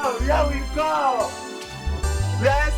Here we go. Let's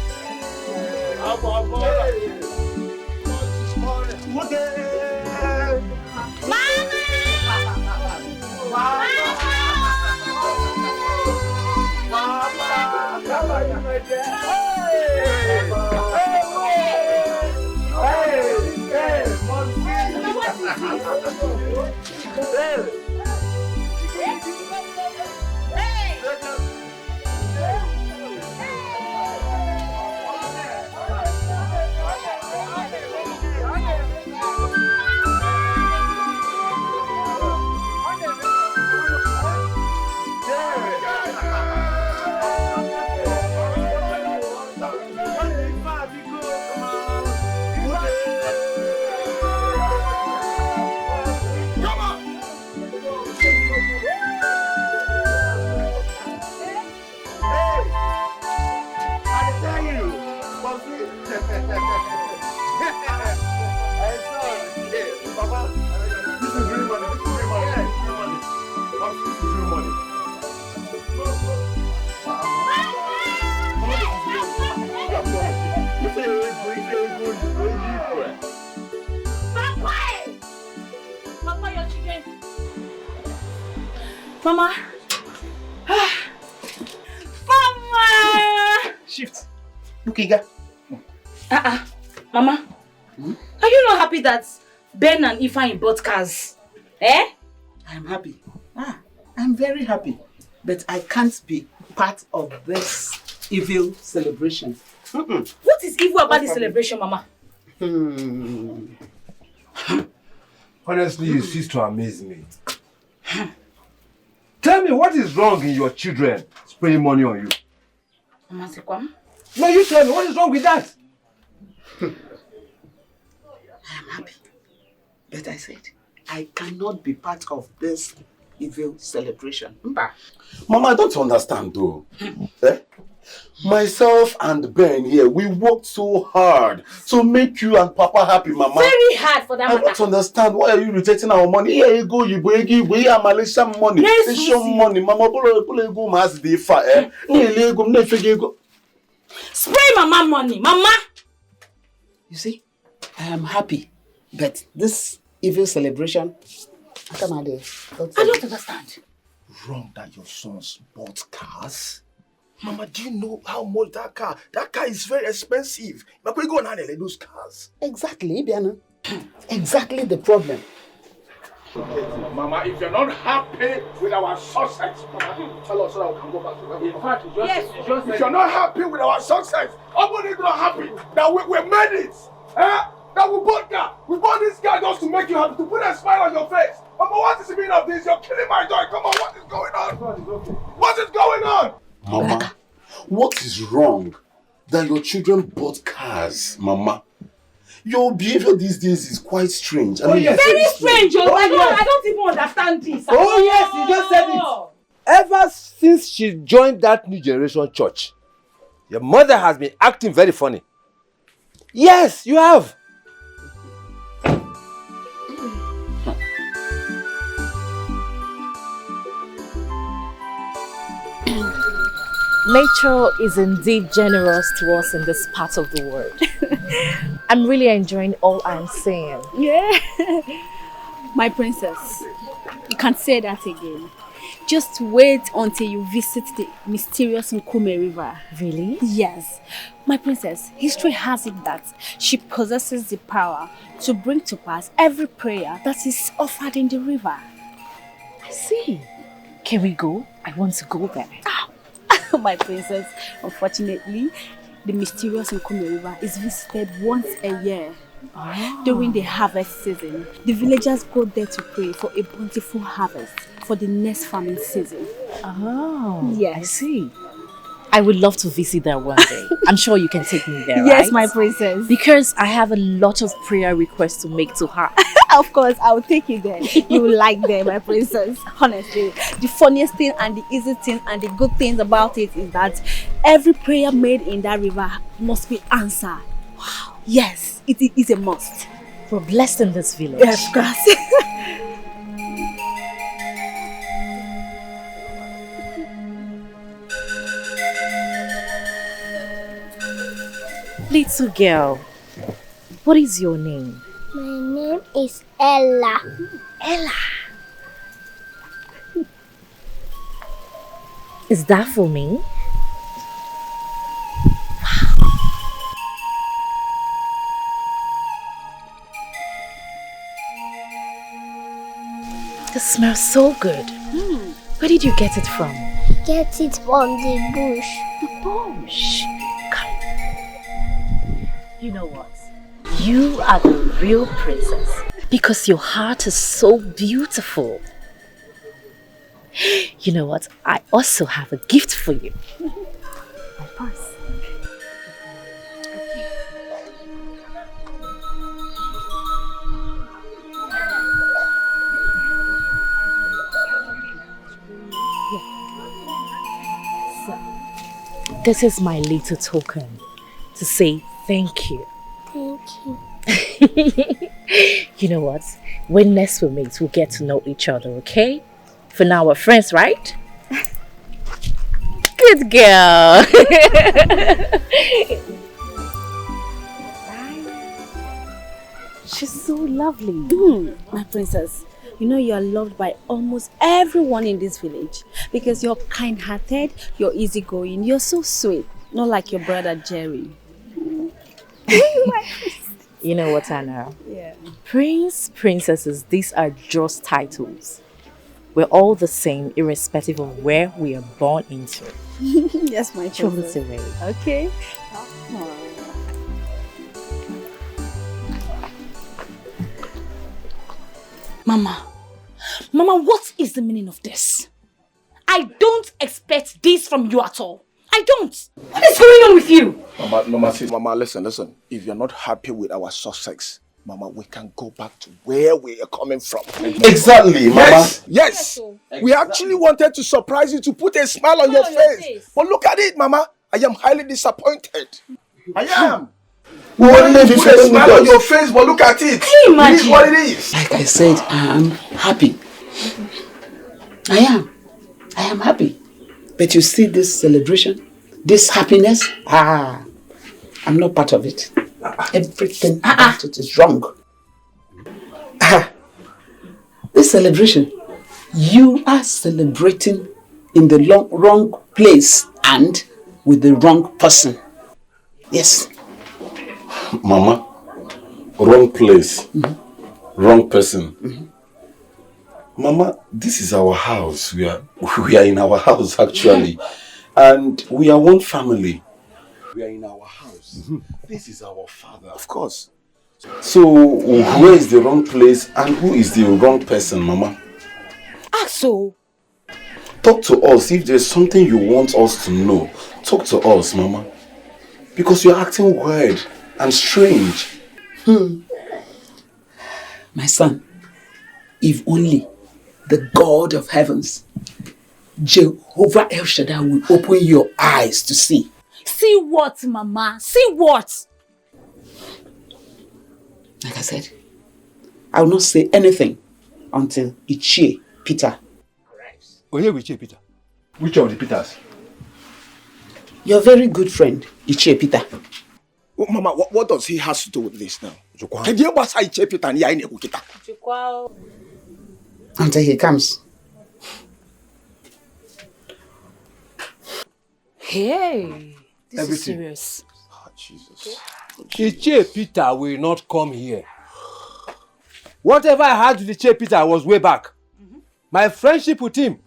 Mama! Mama! Shift. Look, Iga. Mama. Are you not happy that Ben and Ifeanyi bought cars? Eh? I'm happy. I'm very happy. But I can't be part of this evil celebration. What is evil about this celebration, Mama? Honestly, you cease to amaze me. Tell me, what is wrong in your children spraying money on you? Mama Sekwam? No, you tell me, what is wrong with that? I am happy. But I said, I cannot be part of this evil celebration. Mama, I don't understand though. Myself and Ben here, we worked so hard to make you and Papa happy, Mama. Very hard for that I don't understand. Why are you rejecting our money? Here you go, you have Malaysian money. Malaysian money. Mama, go mas the fire. Spray Mama money, Mama! You see, I am happy. But this evil celebration, I don't understand. Wrong that your sons bought cars? Mama, do you know how much that car? That car is very expensive. But we go and handle those cars. Exactly, Biana. Exactly the problem. Mama, if you're not happy with our success, Mama, tell us so that we can go back to work. In fact, if you're not happy with our success, everybody's not happy that we made it. That we bought car. We bought this car just to make you happy, to put a smile on your face. Mama, what is the meaning of this? You're killing my joy. Come on, what is going on? What is going on? Mama, what is wrong that your children bought cars, Mama? Your behavior these days is quite strange. I mean, yes, very strange. I don't even understand this. Oh yes, you just said it. Ever since she joined that New Generation church, your mother has been acting very funny. Yes, you have. Nature is indeed generous to us in this part of the world. I'm really enjoying all I'm seeing. Yeah. My princess, you can't say that again. Just wait until you visit the mysterious Nkume River. Really? Yes. My princess, history has it that she possesses the power to bring to pass every prayer that is offered in the river. I see. Can we go? I want to go there. My princess, unfortunately, the mysterious Nkume River is visited once a year. During the harvest season, the villagers go there to pray for a bountiful harvest for the next farming season. Oh, yes. I see. I would love to visit there one day. I'm sure you can take me there, Yes, right? my princess. Because I have a lot of prayer requests to make to her. Of course, I'll take you there. You will like them, my princess. Honestly, the funniest thing and the easy thing and the good things about it is that every prayer made in that river must be answered. Wow. Yes, it is a must. We're blessed in this village. Yes, of course. Little girl, what is your name? My name is Ella. Ella. Is that for me? It smells so good. Where did you get it from? Get it from the bush. The bush. Come. You know what? You are the real princess because your heart is so beautiful. You know what? I also have a gift for you. My purse. This is my little token to say thank you. Thank you. You know what? When next we meet, we'll get to know each other, okay? For now, we're friends, right? Good girl. She's so lovely. My princess, you know you are loved by almost everyone in this village because you're kind-hearted, you're easygoing, you're so sweet, not like your brother Jerry. You know what, Anna? Yeah. Prince, princesses, these are just titles. We're all the same, irrespective of where we are born into. Yes, my Throw princess. this away. Okay. Mama, what is the meaning of this? I don't expect this from you at all. I don't. What is going on with you? Mama, listen. If you're not happy with our success, Mama, we can go back to where we are coming from. Exactly, Mama. Yes. We actually wanted to surprise you, to put a smile on your face. But look at it, Mama. I am highly disappointed. I am. We wanted to put a smile on your face, but look at it. It is what it is. Like I said, I am happy. I am happy. But you see this celebration, this happiness, I'm not part of it. Everything about it is wrong. This celebration, you are celebrating in the wrong place and with the wrong person. Yes. Mama, wrong place, wrong person. Mama, this is our house. We are in our house actually, and we are one family. We are in our house. This is our father, of course. So, where is the wrong place and who is the wrong person, Mama? So. Talk to us. If there's something you want us to know, talk to us, Mama. Because you're acting weird and strange. My son, if only the God of heavens, Jehovah El Shaddai, will open your eyes to see. See what, Mama? See what? Like I said, I will not say anything until Ichie Peter arrives. Oh, yeah, Ichie Peter. Which of the Peters? Your very good friend, Ichie Peter. Oh, Mama, what does he has to do with this now? Until he comes. Hey, this Everything. is serious. Oh, Jesus. Ichie Peter will not come here. Whatever I had with Ichie Peter was way back. My friendship with him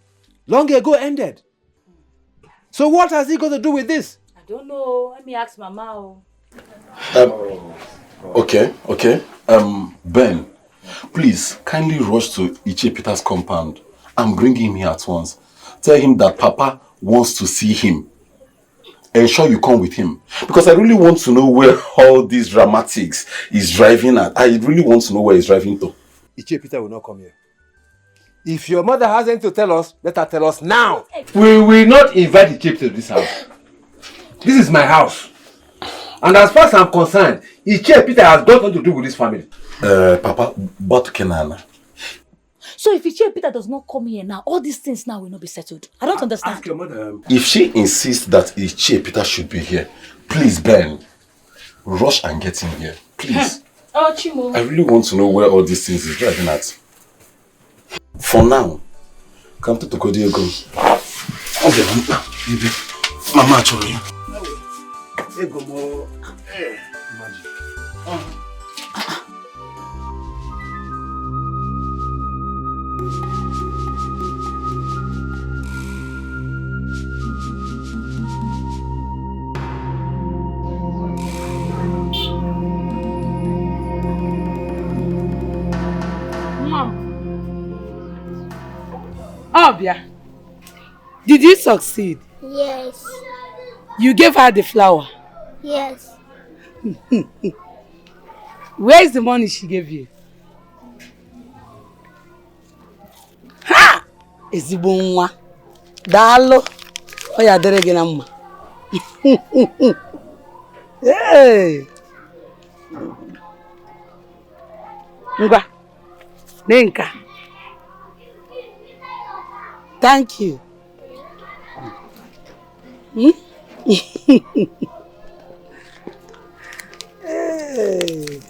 long ago ended. So what has he got to do with this? I don't know. Let me ask Mama. Okay. Ben, please kindly rush to Ichie Peter's compound and bring him here at once. Tell him that Papa wants to see him. Ensure you come with him. Because I really want to know where all these dramatics is driving at. I really want to know where he's driving to. Ichie Peter will not come here. If your mother has anything to tell us, let her tell us now. We will not invite Ichie Peter to this house. This is my house. And as far as I'm concerned, Ichie Peter has got nothing to do with this family. Papa, but Kenana. So if Ichie Peter does not come here now, all these things now will not be settled. I don't understand. Ask your mother. If she insists that Ichie Peter should be here, please, Ben, rush and get in here, please. Oh, Chimo. I really want to know where all these things is driving at. For now, come to Tokodiego. Okay, Mama, actually. Obia, did you succeed? Yes. You gave her the flower? Yes. Where is the money she gave you? Ha! Ezigbo nwa. Daalụ. O ya dịrị gị na mma. Hey! Ngwa. Nenka. Thank you. Hmm? Hey.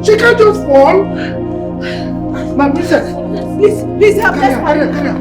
She can't just fall. My princess. Please help us. Carry her.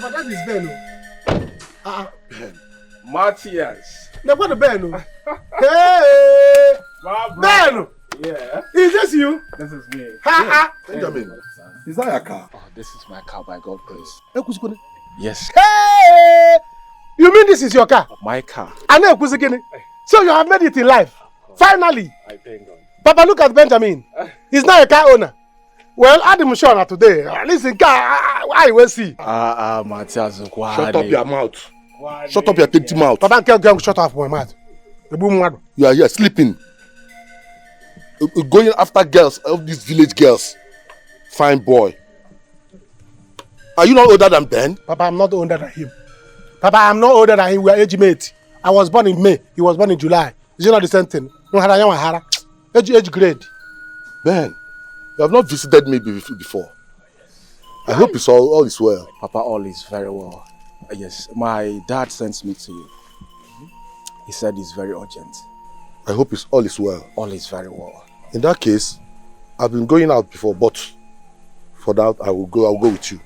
That is Ben. Matias. Now what the Ben? Hey! Ben! Yeah. Is this you? This is me. Ha! Benjamin, is that your car? Oh, this is my car, by God grace. Yes. Hey! You mean this is your car? My car. So you have made it in life. Finally. I thank God. Papa, look at Benjamin. He's now a car owner. Well, I'm sure today. Listen, I will see. Matias, Shut up your mouth. Shut up your dirty mouth. Papa, can't shut up my mouth. The boom one. You are here sleeping. Going after girls, all these village girls. Fine boy. Are you not older than Ben? Papa, I'm not older than him. Papa, I'm not older than him. We are age mate. I was born in May. He was born in July. Is it not the same thing? Age grade. Ben, you have not visited me before. I hope it's all is well. Papa, all is very well. Yes, my dad sent me to you. He said it's very urgent. I hope all is well. All is very well. In that case, I've been going out before, but for that I will go with you.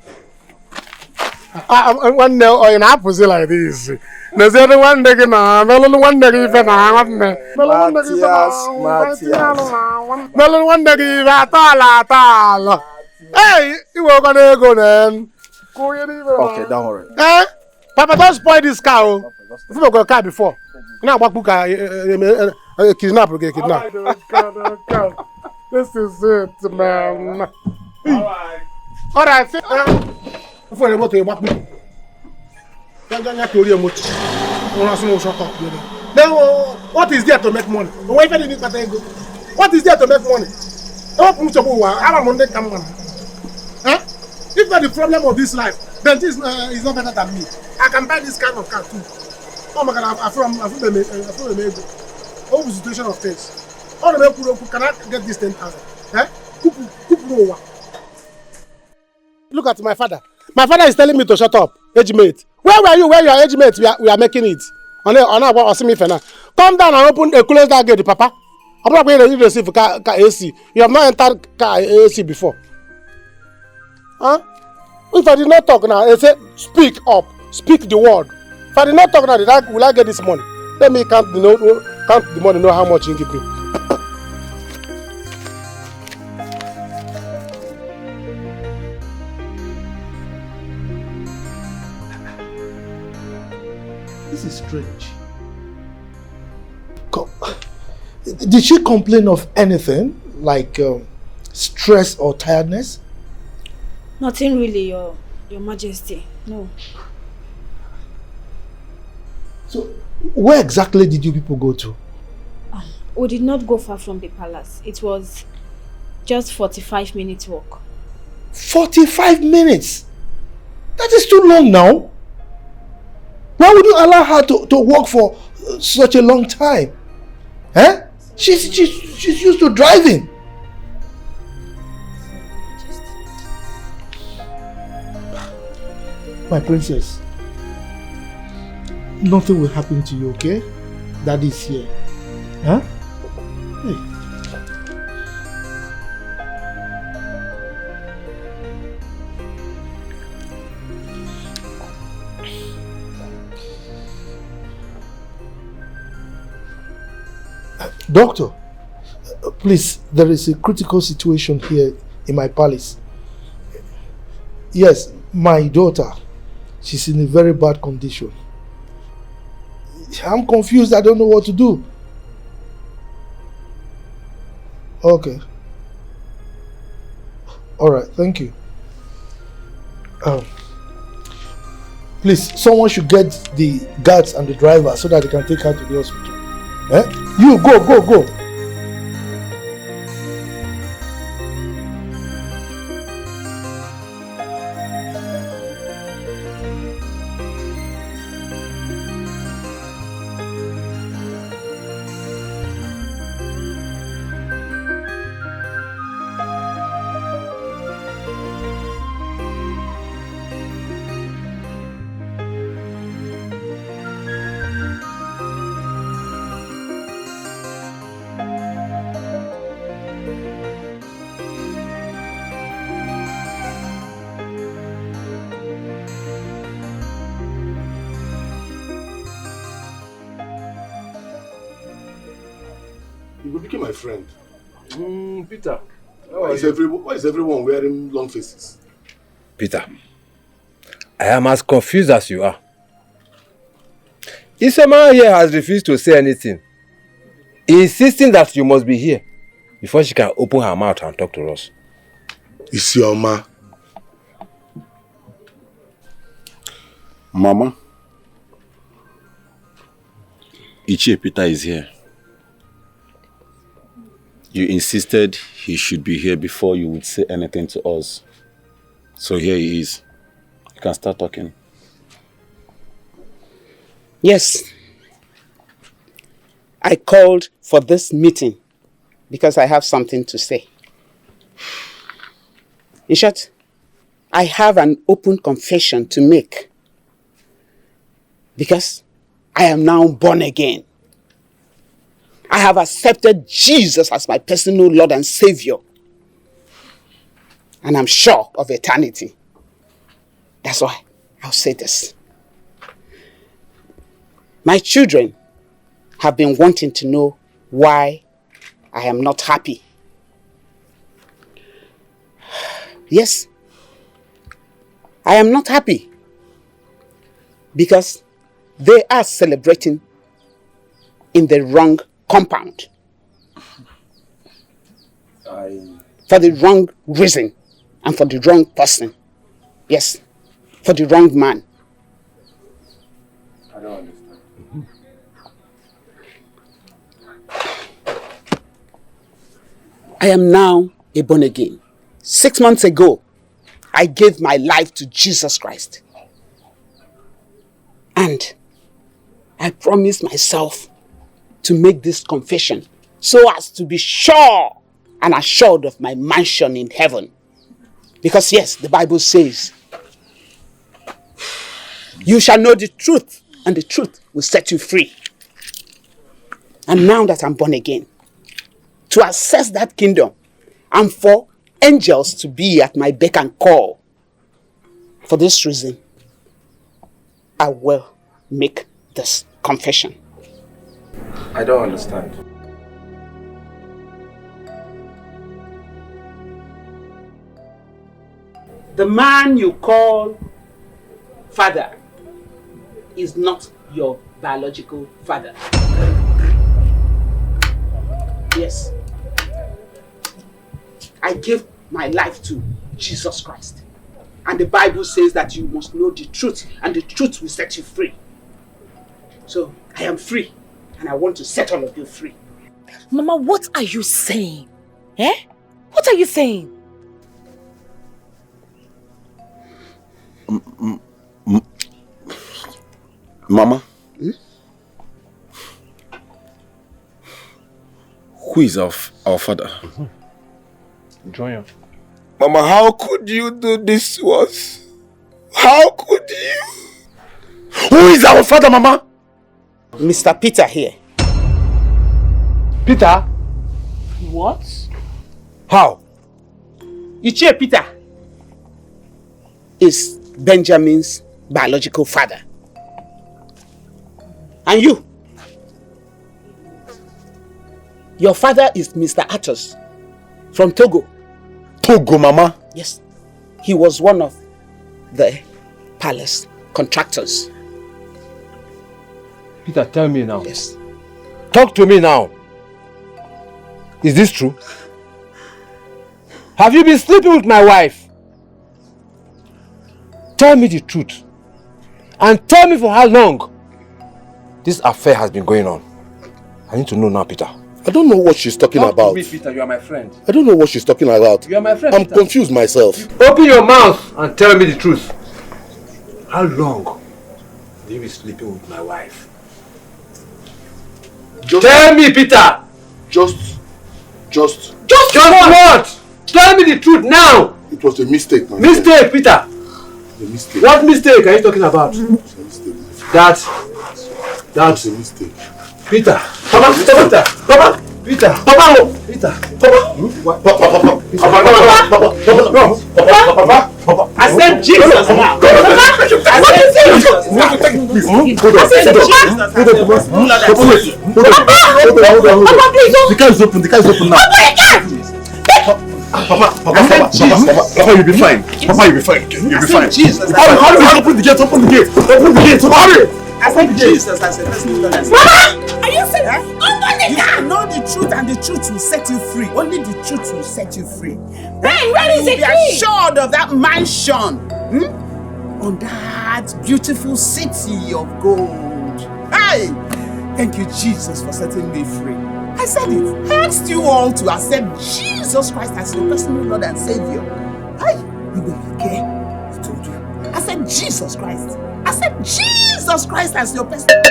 One day, or in opposite like this. There's only one day now. Only one day even now. Only one day even at all. Hey, you were gonna go then. Okay, don't worry. Eh? Papa, don't spoil this cow. If you got a car before, now what book kidnap? This is it, man. All right. Before you go to your back, then what is there to make money? What is there to make money? If not the problem of this life, then this is not better than me. I can buy this kind of car too. Oh my God, I feel the whole situation of things. All the people can I get this 10,000? Eh? Look at my father. My father is telling me to shut up. Age mate. Where were you? Where your age mate? We are making it. Come down and close that gate, Papa. I'm not going to receive car AC. You have not entered car AC before. Huh? If I did not talk now, I say speak up. Speak the word. If I did not talk now, will I get this money? Let me count the money, know how much you give me. This is strange. Did she complain of anything like stress or tiredness? Nothing really, Your Majesty. No. So, where exactly did you people go to? We did not go far from the palace. It was just 45 minutes walk. 45 minutes? That is too long now. Why would you allow her to walk for such a long time? Eh? She's used to driving. My princess, nothing will happen to you, okay? Daddy's here. Huh? Hey. Doctor, please, there is a critical situation here in my palace. Yes, my daughter, she's in a very bad condition. I'm confused, I don't know what to do. Okay. Alright, thank you. Please, someone should get the guards and the driver so that they can take her to the hospital. Eh? You go. You will become my friend. Peter. Why is everyone wearing long faces? Peter, I am as confused as you are. Isema here has refused to say anything, insisting that you must be here before she can open her mouth and talk to us. Isioma. Mama, Ichie Peter is here. You insisted he should be here before you would say anything to us. So here he is. You can start talking. Yes. I called for this meeting because I have something to say. In short, I have an open confession to make. Because I am now born again. I have accepted Jesus as my personal Lord and Savior. And I'm sure of eternity. That's why I'll say this. My children have been wanting to know why I am not happy. Yes, I am not happy because they are celebrating in the wrong compound. For the wrong reason and for the wrong person. Yes, for the wrong man. I don't understand. I am now a born again. 6 months ago, I gave my life to Jesus Christ. And I promised myself to make this confession so as to be sure and assured of my mansion in heaven. Because yes, the Bible says, you shall know the truth and the truth will set you free. And now that I'm born again, to access that kingdom and for angels to be at my beck and call, for this reason, I will make this confession. I don't understand. The man you call father is not your biological father. Yes. I gave my life to Jesus Christ. And the Bible says that you must know the truth and the truth will set you free. So I am free and I want to set all of you free. Mama, what are you saying? Eh? What are you saying? Mama? Who is our father? Join. Mama, how could you do this to us? How could you? Who is our father, Mama? Mr. Peter here. Peter? What? How? Ichie Peter is Benjamin's biological father. And you? Your father is Mr. Atos from Togo. Togo, Mama? Yes. He was one of the palace contractors. Peter, tell me now. Yes. Talk to me now. Is this true? Have you been sleeping with my wife? Tell me the truth. And tell me for how long this affair has been going on. I need to know now, Peter. I don't know what she's talking about. Talk to me, Peter. You are my friend. I don't know what she's talking about. You are my friend, I'm Peter. confused myself. Open your mouth and tell me the truth. How long have you been sleeping with my wife? Tell me, Peter! Just what? Tell me the truth now! It was a mistake, my Mistake, friend. Peter! A mistake. What mistake are you talking about? It was a mistake, my friend. That's It was a mistake. Peter! Papa! Peter! Papa! Peter! Papa! Peter! Papa! I said Jesus now. The car is open. The car is open now. Papa, you'll be fine. Papa, you'll be fine. You'll be fine. Jesus. Hurry, open the gate. Open the gate. Hurry. I accept Jesus as your personal Lord and Savior. Mama! Are you serious? You know the truth and the truth will set you free. Only the truth will set you free. Ben, where is the key? Be assured of that mansion. On that beautiful city of gold. Hey! Thank you, Jesus, for setting me free. I said it. I asked you all to accept Jesus Christ as your personal Lord and Savior. Hey! You will okay? I told you. Accept Jesus Christ. Accept Jesus Christ as your personal...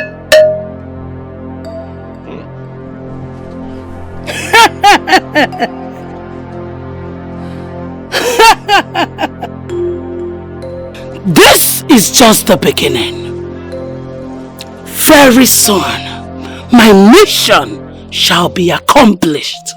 This is just the beginning. Very soon, my mission shall be accomplished.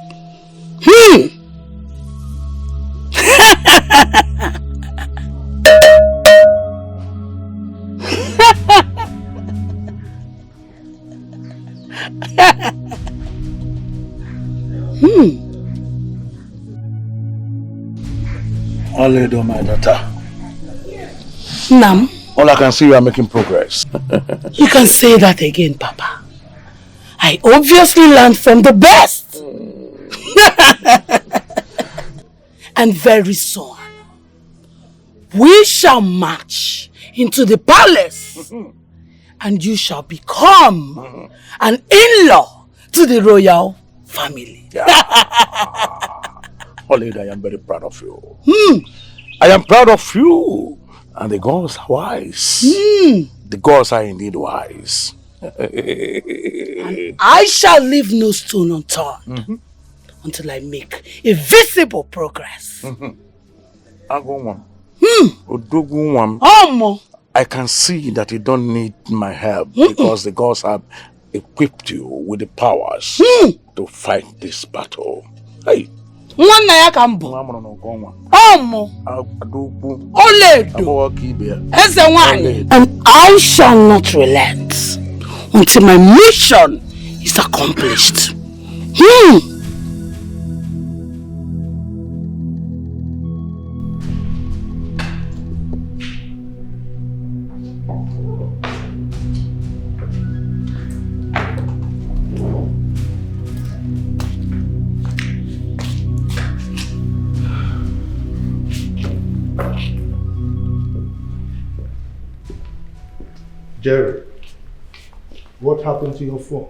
Oledo, my daughter. Nam. All I can see, you are making progress. You can say that again, Papa. I obviously learned from the best. And very soon, we shall march into the palace and you shall become an in-law to the royal family. Oledo, I am very proud of you. I am proud of you. And the gods are wise. The gods are indeed wise. And I shall leave no stone unturned until I make a visible progress. I can see that you don't need my help because the gods have equipped you with the powers to fight this battle. Hey. Nwanna ya ka mbụ. Ọmụ. Oledo. Eze nwanyị. And I shall not relent until my mission is accomplished. Jerry, what happened to your phone?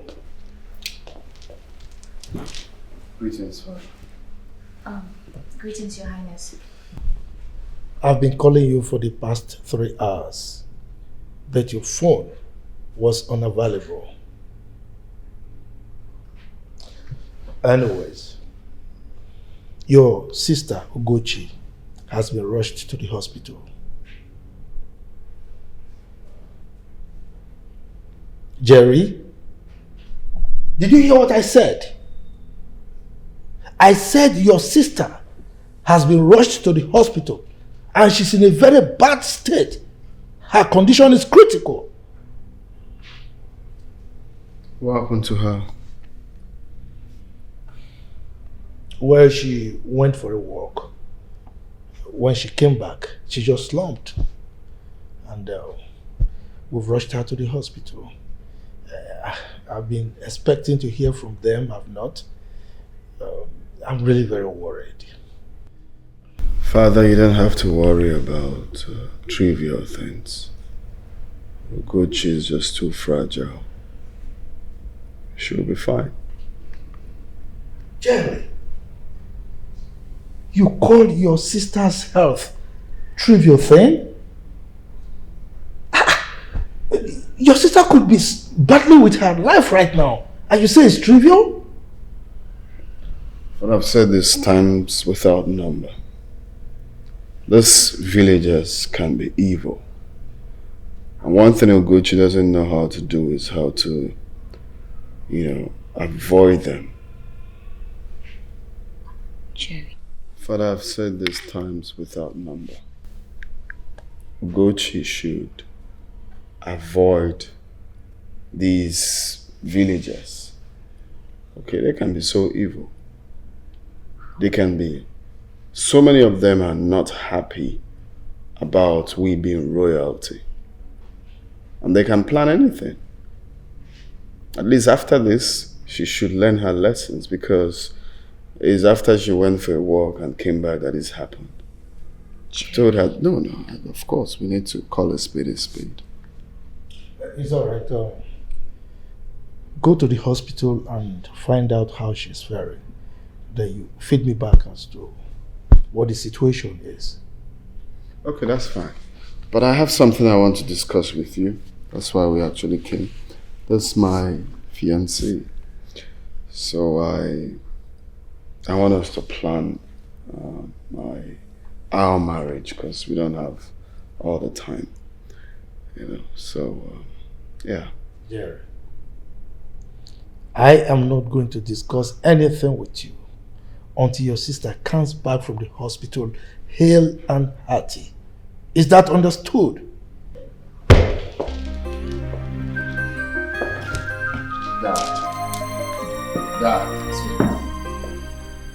Greetings, Father. Greetings, Your Highness. I've been calling you for the past 3 hours, but your phone was unavailable. Anyways, your sister Ugochi has been rushed to the hospital. Jerry, did you hear what I said? I said your sister has been rushed to the hospital and she's in a very bad state. Her condition is critical. What happened to her? Well, she went for a walk. When she came back, she just slumped. And we've rushed her to the hospital. I've been expecting to hear from them. I've not. I'm really very worried. Father, you don't have to worry about trivial things. Ugochi is just too fragile. She'll be fine. Jerry, you call your sister's health trivial thing? Your sister could be battling with her life right now, and you say it's trivial? But I've said this times without number. These villagers can be evil. And one thing Ugochi doesn't know how to do is how to, avoid them. Jerry. Father, I've said this times without number. Ugochi should avoid these villagers. Okay, they can be so evil. They can be. So many of them are not happy about we being royalty. and they can plan anything. At least after this, she should learn her lessons, because it's after she went for a walk and came back that it's happened. She told her, no, of course, we need to call a spade a spade. It's all right. Go to the hospital and find out how she's faring. Then you feed me back as to what the situation is. Okay, that's fine. But I have something I want to discuss with you. That's why we actually came. That's my fiancée. So I want us to plan our marriage, because we don't have all the time, so yeah. Jerry, I am not going to discuss anything with you until your sister comes back from the hospital hale and hearty. Is that understood? Dad.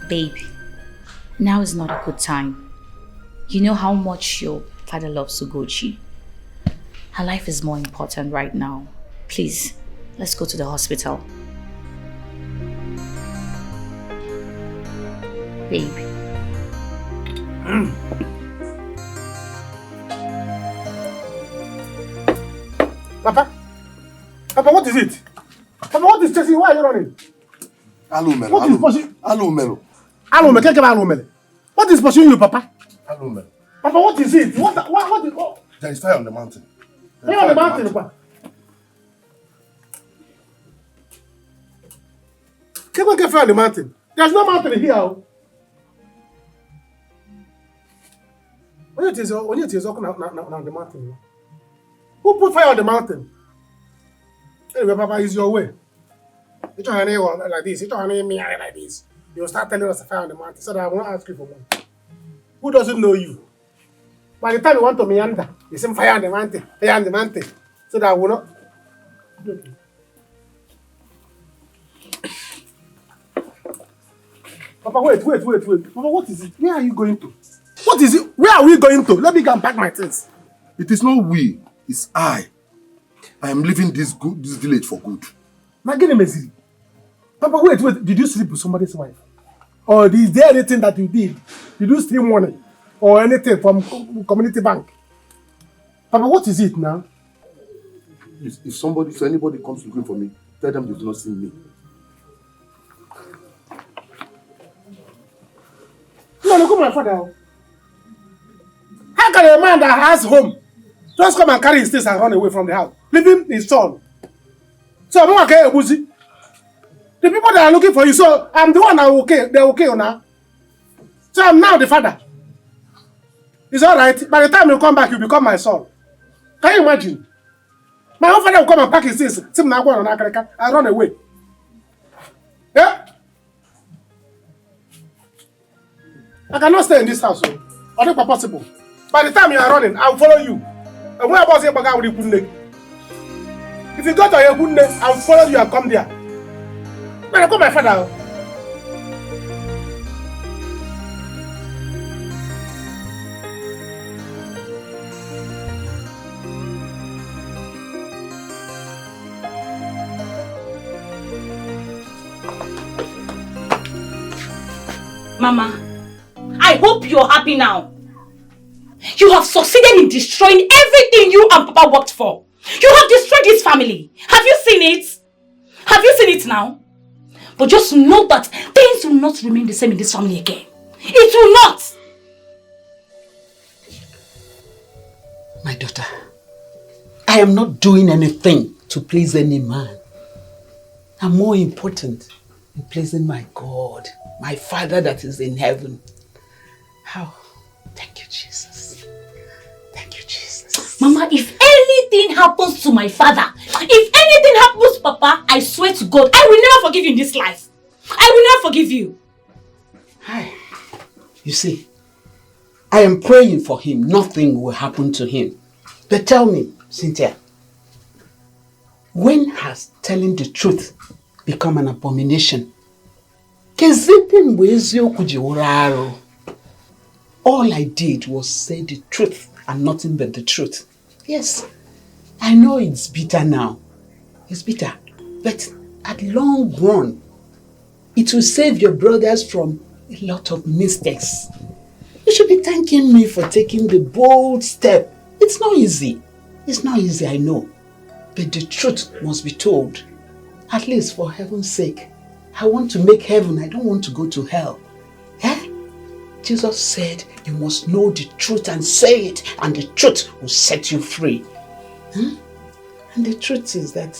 Babe, now is not a good time. You know how much your father loves Ugochi. Her life is more important right now. Please, let's go to the hospital. Babe. Papa, what is it? Papa, what is chasing? Why are you running? What is pursuing? What is pursuing you, Papa? Papa, what is it? What is? There is fire on the mountain. Fire on the mountain, Papa. Can we get fire on the mountain? There's no mountain here. When it is on the mountain. Who put fire on the mountain? Anyway, Papa, it's your way. You try to like this. You try to me like this. You'll start telling us to fire on the mountain, so that I won't ask you for one. Who doesn't know you? By the time you want to meander, you say fire on the mountain, so that I will not. Papa, wait. Papa, what is it? Where are you going to? What is it? Where are we going to? Let me go and pack my things. It is not we, it's I. I am leaving this village for good. Papa, wait. Did you sleep with somebody's wife? Or is there anything that you did? Did you steal money? Or anything from community bank? Papa, what is it now? If anybody comes looking for me, tell them they do not see me. No, look at my father. How can a man that has home just come and carry his things and run away from the house, leaving his son? So I'm not okay, Ebuzi. The people that are looking for you, so I'm the one that they're okay now. So I'm now the father. It's alright. By the time you come back, you become my son. Can you imagine? My own father will come and pack his things, and run away. Yeah? I cannot stay in this house. Or not possible. By the time you are running, I will follow you. And when I was able to with the if you go to your good I will follow you and come there. But I call my father. Mama, I hope you're happy now. You have succeeded in destroying everything you and Papa worked for. You have destroyed this family. Have you seen it? Have you seen it now? But just know that things will not remain the same in this family again. It will not. My daughter, I am not doing anything to please any man. I'm more important in pleasing my God, my Father that is in heaven. How? Thank you, Jesus. Thank you, Jesus. Mama, if anything happens to my father, if anything happens to Papa, I swear to God, I will never forgive you in this life. I will never forgive you. Hi. You see, I am praying for him. Nothing will happen to him. But tell me, Cynthia, when has telling the truth become an abomination? All I did was say the truth and nothing but the truth. Yes. I know it's bitter now. It's bitter. But at long run, it will save your brothers from a lot of mistakes. You should be thanking me for taking the bold step. It's not easy. It's not easy, I know. But the truth must be told. At least for heaven's sake. I want to make heaven. I don't want to go to hell. Eh? Jesus said you must know the truth and say it, and the truth will set you free. Hmm? And the truth is that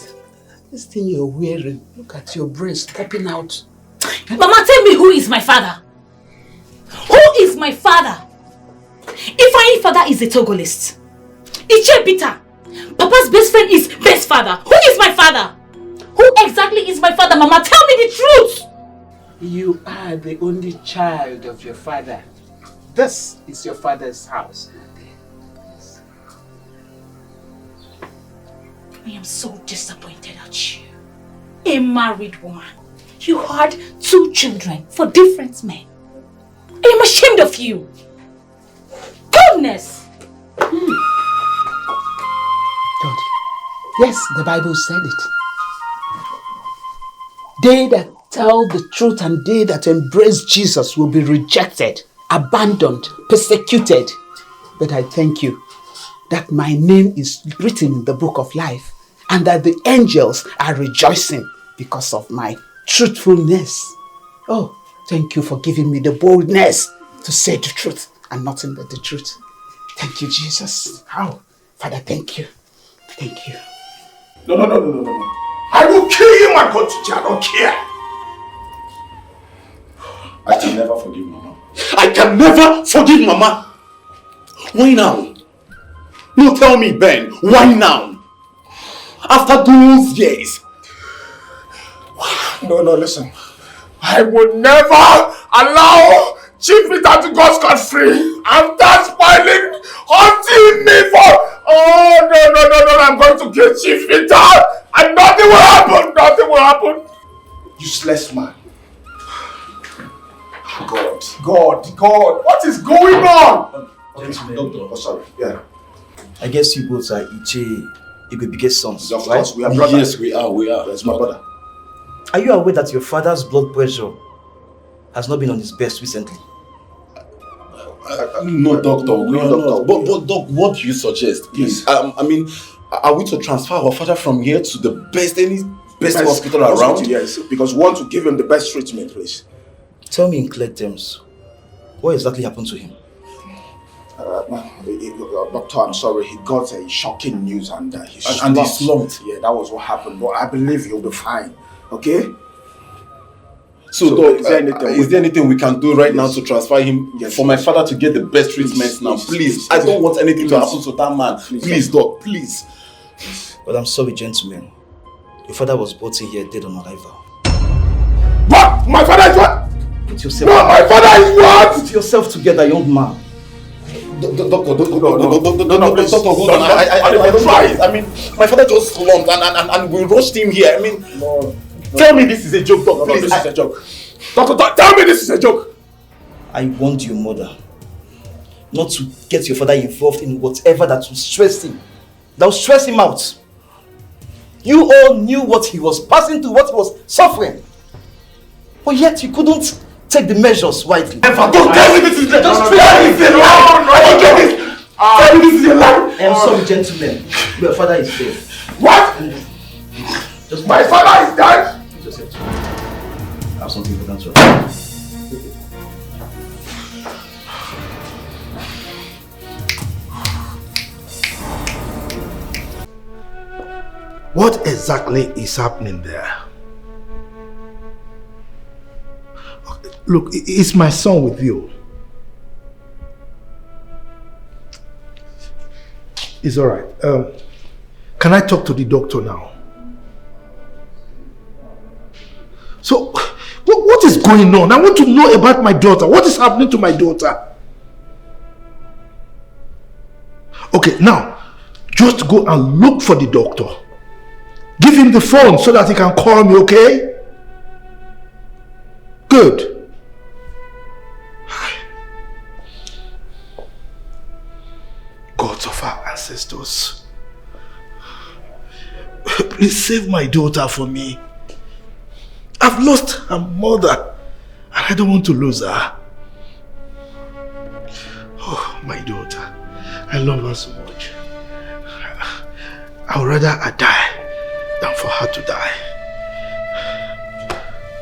this thing you're wearing, look at your breast popping out. Mama, tell me, who is my father? Who is my father? If my father is a Togolist, Iche Peter, Papa's best friend is best father. Who is my father? Who exactly is my father, Mama? Tell me the truth! You are the only child of your father. This is your father's house. I am so disappointed at you. A married woman. You had 2 children for different men. I am ashamed of you. Goodness! God. Yes, the Bible said it. They that tell the truth and they that embrace Jesus will be rejected, abandoned, persecuted. But I thank you that my name is written in the book of life and that the angels are rejoicing because of my truthfulness. Oh, thank you for giving me the boldness to say the truth and nothing but the truth. Thank you, Jesus. How? Father, thank you. Thank you. No. I will kill him and go to jail. I don't care. I can never forgive Mama. I can never forgive Mama. Why now? No, tell me, Ben. Why now? After those years. No, listen. I would never allow Chief Peter to go scot-free. After spoiling, hunting me for... Oh, no. I'm going to kill Chief Peter. And nothing will happen. Nothing will happen. Useless man. God. What is going on? Doctor. Sorry. Yeah. I guess you both are Iche biggest sons, Of course, we are brothers. Yes, we are. That's my brother. Are you aware that your father's blood pressure has not been on his best recently? No, doctor. No. But doc, what do you suggest, please? I mean, are we to transfer our father from here to the best hospital around? Yes, because we want to give him the best treatment, please. Tell me in clear terms, what exactly happened to him? Doctor, I'm sorry, he got a shocking news and he slumped. Yeah, that was what happened, but I believe he'll be fine, okay? So doc, is there anything we can do right now to transfer him for my father to get the best treatment now? Please. I don't want anything to happen to that man. Please, doc, please. But I'm sorry, gentlemen. Your father was brought in here dead on arrival. What? My father is what? Put yourself No, my father is what? Put yourself together, young man. Doctor, hold on. I tried. I mean, my father just slumped and we rushed him here. I mean, tell me this is a joke, doctor. Please, this is a joke. Doctor, tell me this is a joke. I warned your mother not to get your father involved in whatever that will stress him. That will stress him out. You all knew what he was passing through, what he was suffering. But yet you couldn't take the measures widely. Don't tell me this is a lie. Tell me this is a lie. I am sorry, gentlemen. Your father is dead. What? My father is dead? I have something important to What exactly is happening there? Look, is my son with you? It's all right. Can I talk to the doctor now? So, what is going on? I want to know about my daughter. What is happening to my daughter? Okay, now, just go and look for the doctor. Give him the phone so that he can call me, okay? Good. Gods of our ancestors. please save my daughter for me. I've lost her mother and I don't want to lose her. Oh, my daughter. I love her so much. I would rather I die than for her to die.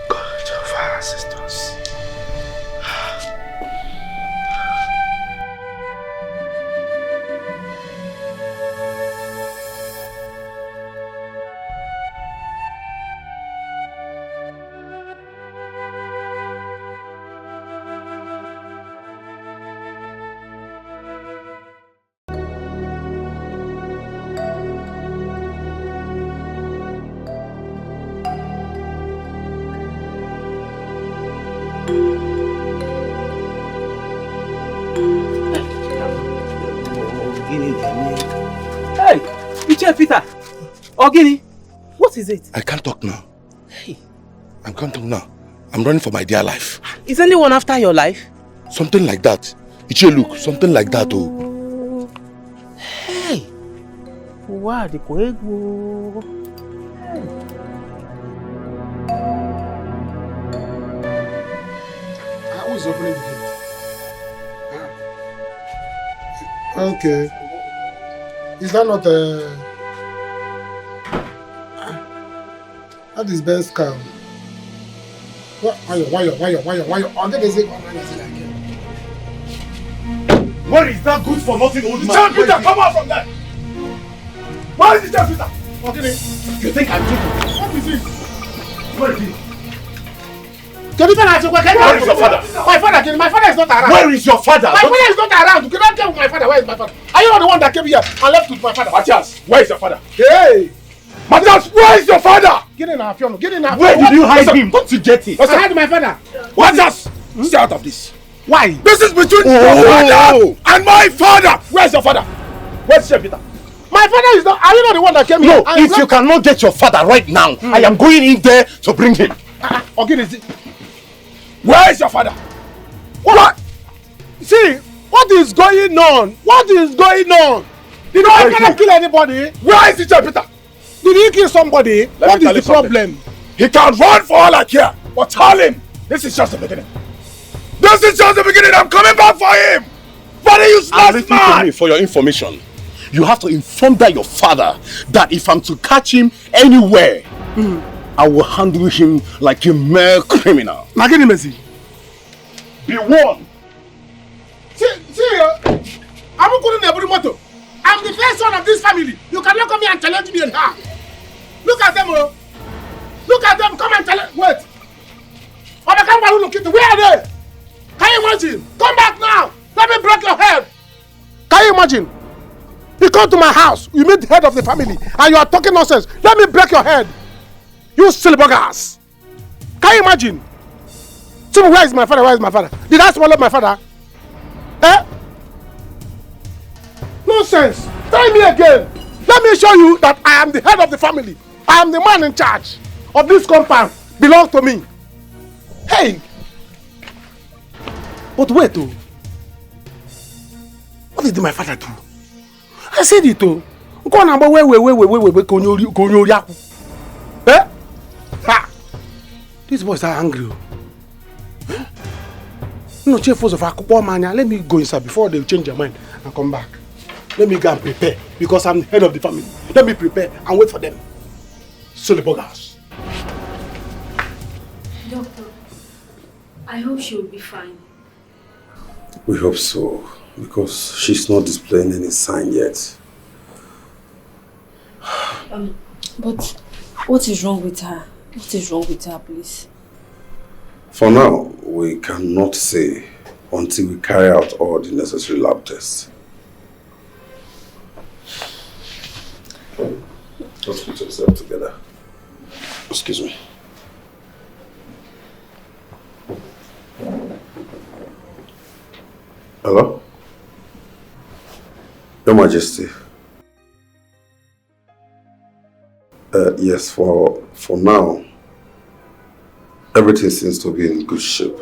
God of our ancestors. Hey, Iche Peter. Ogini, what is it? I can't talk now. Hey. I can't talk now. I'm running for my dear life. Is anyone after your life? Something like that. Iche, look, something like that, oh. Hey. Wow, the Koego. Who is opening the gate? Okay. Is that not that is best cow? Why you? Under the zig, What is that good for nothing old man? John Peter, come out from there! Where is the John Peter? You think I'm joking? What is it? Where is he? Where is your father? My father is not around. Where is your father? My father is not around. You cannot tell my father. Where is my father? Are you not the one that came here and left with my father? Matias, where is your father? Hey! Matias, where is your father? Get in our piano. Get in our Where did you hide him? Don't you get it? I had my father. Matias, stay out of this. Why? This is between your father and my father. Where's your father? Where's Peter? My father is not. Are you not the one that came here? No, if you cannot get your father right now, I am going in there to bring him. Okay, where is your father? What? See, what is going on? What is going on? Did my father kill anybody? Where is the Peter? Did he kill somebody? What is the problem? He can run for all I care, but tell him this is just the beginning. This is just the beginning. I'm coming back for him. Very useless man. To me, for your information, you have to inform that your father that if I'm to catch him anywhere, I will handle him like a mere criminal. Magini Messi. Be warned. See, I'm the first son of this family. You cannot come here and challenge me and her. Look at them, oh. Look at them. Come and challenge. Wait. Where are they? Can you imagine? Come back now. Let me break your head. Can you imagine? You come to my house. You meet the head of the family, and you are talking nonsense. Let me break your head. You silly buggers. Can you imagine? Tell me, where is my father? Where is my father? Did I swallow my father? Eh? Nonsense. Try me again. Let me show you that I am the head of the family. I am the man in charge of this compound. Belong to me. Hey. But wait, oh. What did my father do? I said it, oh. Eh? Ha! These boys are angry. No, chiefs of Akupomania, let me go inside before they change their mind and come back. Let me go and prepare because I'm the head of the family. Let me prepare and wait for them. Silly buggers. Doctor, I hope she will be fine. We hope so, because she's not displaying any sign yet. But what is wrong with her? What is wrong with her, please? For now, we cannot say until we carry out all the necessary lab tests. Just put yourself together. Excuse me. Hello? Your Majesty. Yes, for now, everything seems to be in good shape.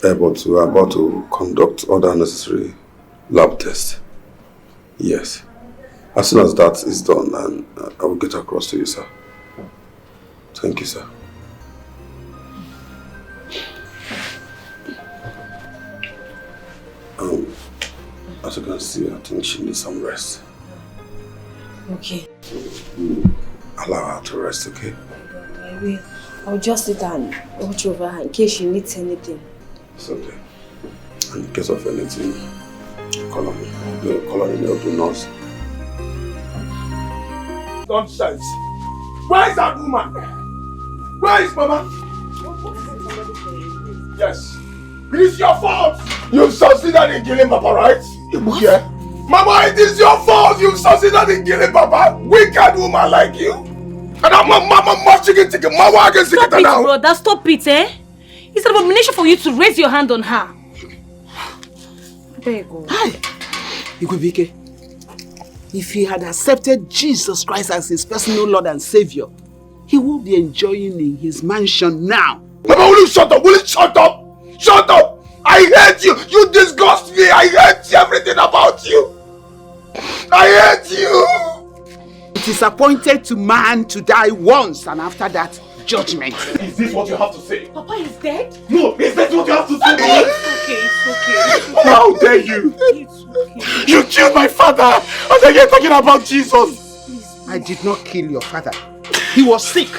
But we are about to conduct other necessary lab tests. Yes. As soon as that is done, and I will get across to you, sir. Thank you, sir. As you can see, I think she needs some rest. Okay. Allow her to rest, okay? I will. I'll just sit and watch over her in case she needs anything. It's okay. And in case of anything, call on me. Call on any of the nurse. Nonsense. Where is that woman? Where is Mama? Yes. It is your fault. You've succeeded in killing Papa, right? What? Yeah. Mama, it is your fault. You've succeeded in killing Papa. Wicked woman like you. And I'm a mama chicken ticket. Mama, I can see it now. Stop it, brother. Stop it, eh? It's an abomination for you to raise your hand on her. There you go. Hi. Igwebike. If he had accepted Jesus Christ as his personal Lord and Savior, he would be enjoying in his mansion now. Mama, will you shut up? Will you shut up? Shut up! I hate you! You disgust me! I hate everything about you! I hate you! It is appointed to man to die once, and after that, judgment. Is this what you have to say? Papa is dead? No, is this what you have to say? It's okay. How dare you? You killed my father! And then you're talking about Jesus! I did not kill your father. He was sick.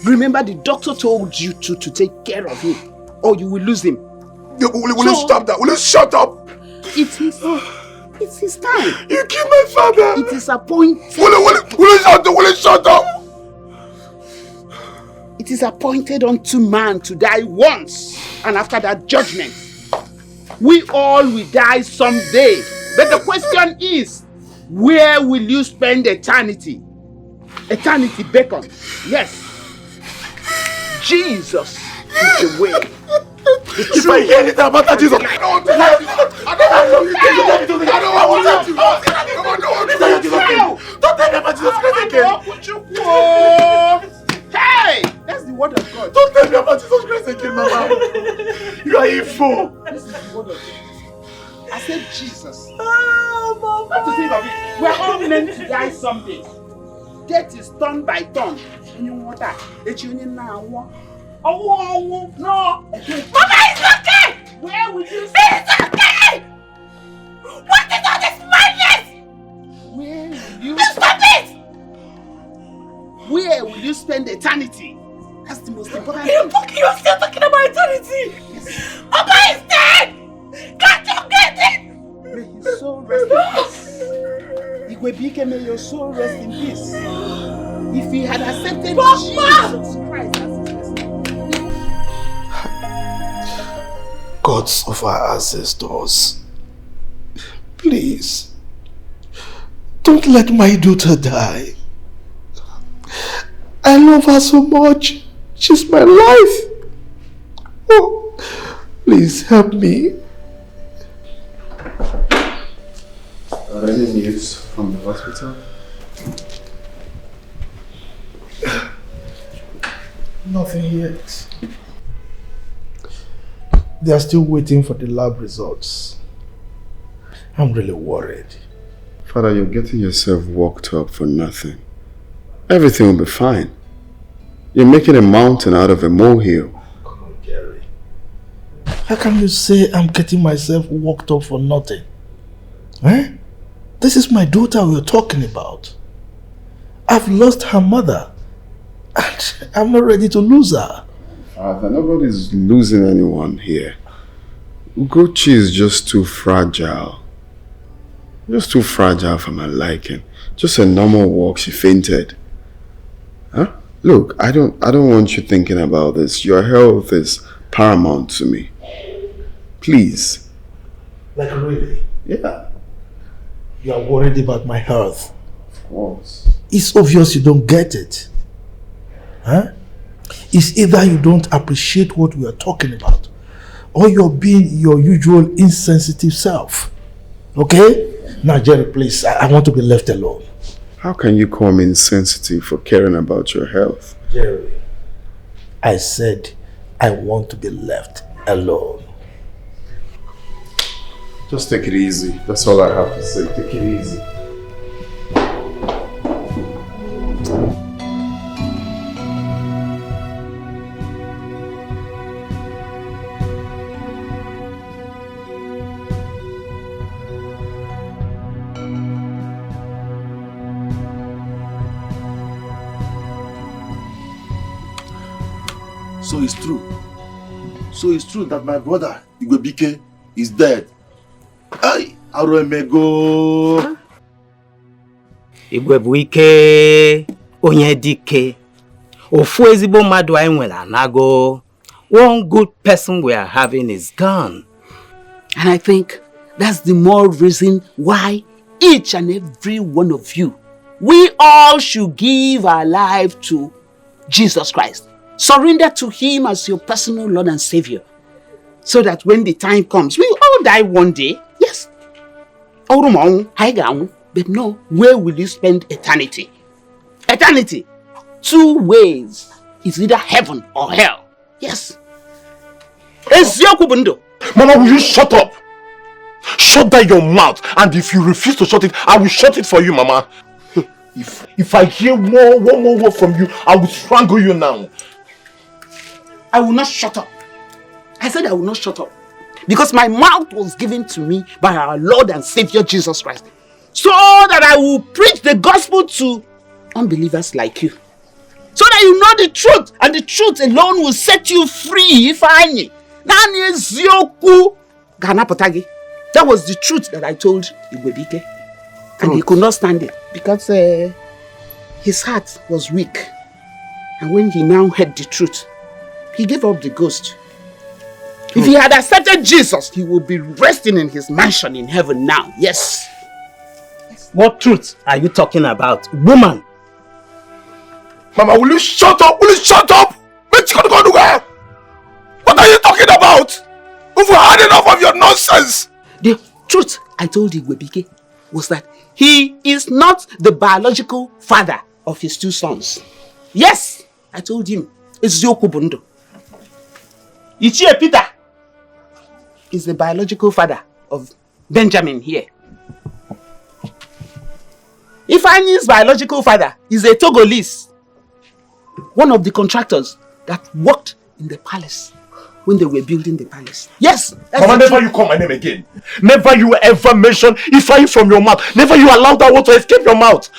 Remember, the doctor told you to take care of him, or you will lose him. Will you stop that? Will you shut up? It's his time. You killed my father! It is appointed. Will you shut up? It is appointed unto man to die once, and after that, judgment. We all will die someday. But the question is, where will you spend eternity? Eternity beckons. Yes. Jesus is the way. If I hear anything about that Jesus, I don't want to help you. I don't want to help you. Don't tell me about Jesus Christ again. Hey! That's the word of God. Don't tell me about Jesus Christ again, Mama. You are evil. This is the word of God. I said Jesus. Oh, Mama. What to think of it? We're all meant to die someday. Death is turn by turn. You want that? Oh, no! Mama, it's okay! Where will you It's okay! What is all this madness? Where will you stop it? Where will you spend eternity? That's the most important thing. You're still talking about eternity? Yes. Papa is dead! Can't you get it? May his soul rest in peace. Igwebike, may your soul rest in peace. If he had accepted Jesus Christ as his personal gods of our ancestors, please, don't let my daughter die. I love her so much. She's my life. Oh, please help me. Are there any news from the hospital? Nothing yet. They are still waiting for the lab results. I'm really worried. Father, you're getting yourself worked up for nothing. Everything will be fine. You're making a mountain out of a molehill. Come on, Jerry. How can you say I'm getting myself worked up for nothing? Eh? This is my daughter we're talking about. I've lost her mother. And I'm not ready to lose her. Father, nobody's losing anyone here. Ugochi is just too fragile. Just too fragile for my liking. Just a normal walk, she fainted. Huh? Look, I don't want you thinking about this. Your health is paramount to me. Please. Like really? Yeah. You are worried about my health. Of course. It's obvious you don't get it. Huh? It's either you don't appreciate what we are talking about, or you're being your usual insensitive self. Okay? Now, Jerry, please, I want to be left alone. How can you call me insensitive for caring about your health? Jerry, I said I want to be left alone. Just take it easy. That's all I have to say. Take it easy. So it's true. So it's true that my brother, Igwebike, is dead. Ay, Aromego. Igwebike, Onyedike. Ofu ezigbo mmadụ anyị nwere anago. One good person we are having is gone. And I think that's the more reason why each and every one of you, we all should give our life to Jesus Christ. Surrender to Him as your personal Lord and Savior. So that when the time comes, we all die one day. Yes. But no, where will you spend eternity? Eternity. 2 ways. It's either heaven or hell. Yes. Mama, will you shut up? Shut down your mouth. And if you refuse to shut it, I will shut it for you, Mama. If I hear one more word from you, I will strangle you now. I will not shut up. I said I will not shut up. Because my mouth was given to me by our Lord and Savior Jesus Christ. So that I will preach the gospel to unbelievers like you. So that you know the truth. And the truth alone will set you free. That was the truth that I told Igwebike. And he could not stand it. Because his heart was weak. And when he now heard the truth, he gave up the ghost. If he had accepted Jesus, he would be resting in his mansion in heaven now. Yes. What truth are you talking about, woman? Mama, will you shut up? Will you shut up? What are you talking about? We've had enough of your nonsense. The truth I told Igwebike was that he is not the biological father of his 2 sons. Yes, I told him. It's Yokubundo. Ichie Peter is the biological father of Benjamin here. Ifeanyi's biological father is a Togolese, one of the contractors that worked in the palace when they were building the palace. Yes. Mama, never you call my name again. Never you ever mention Ifeanyi from your mouth. Never you allow that word to escape your mouth.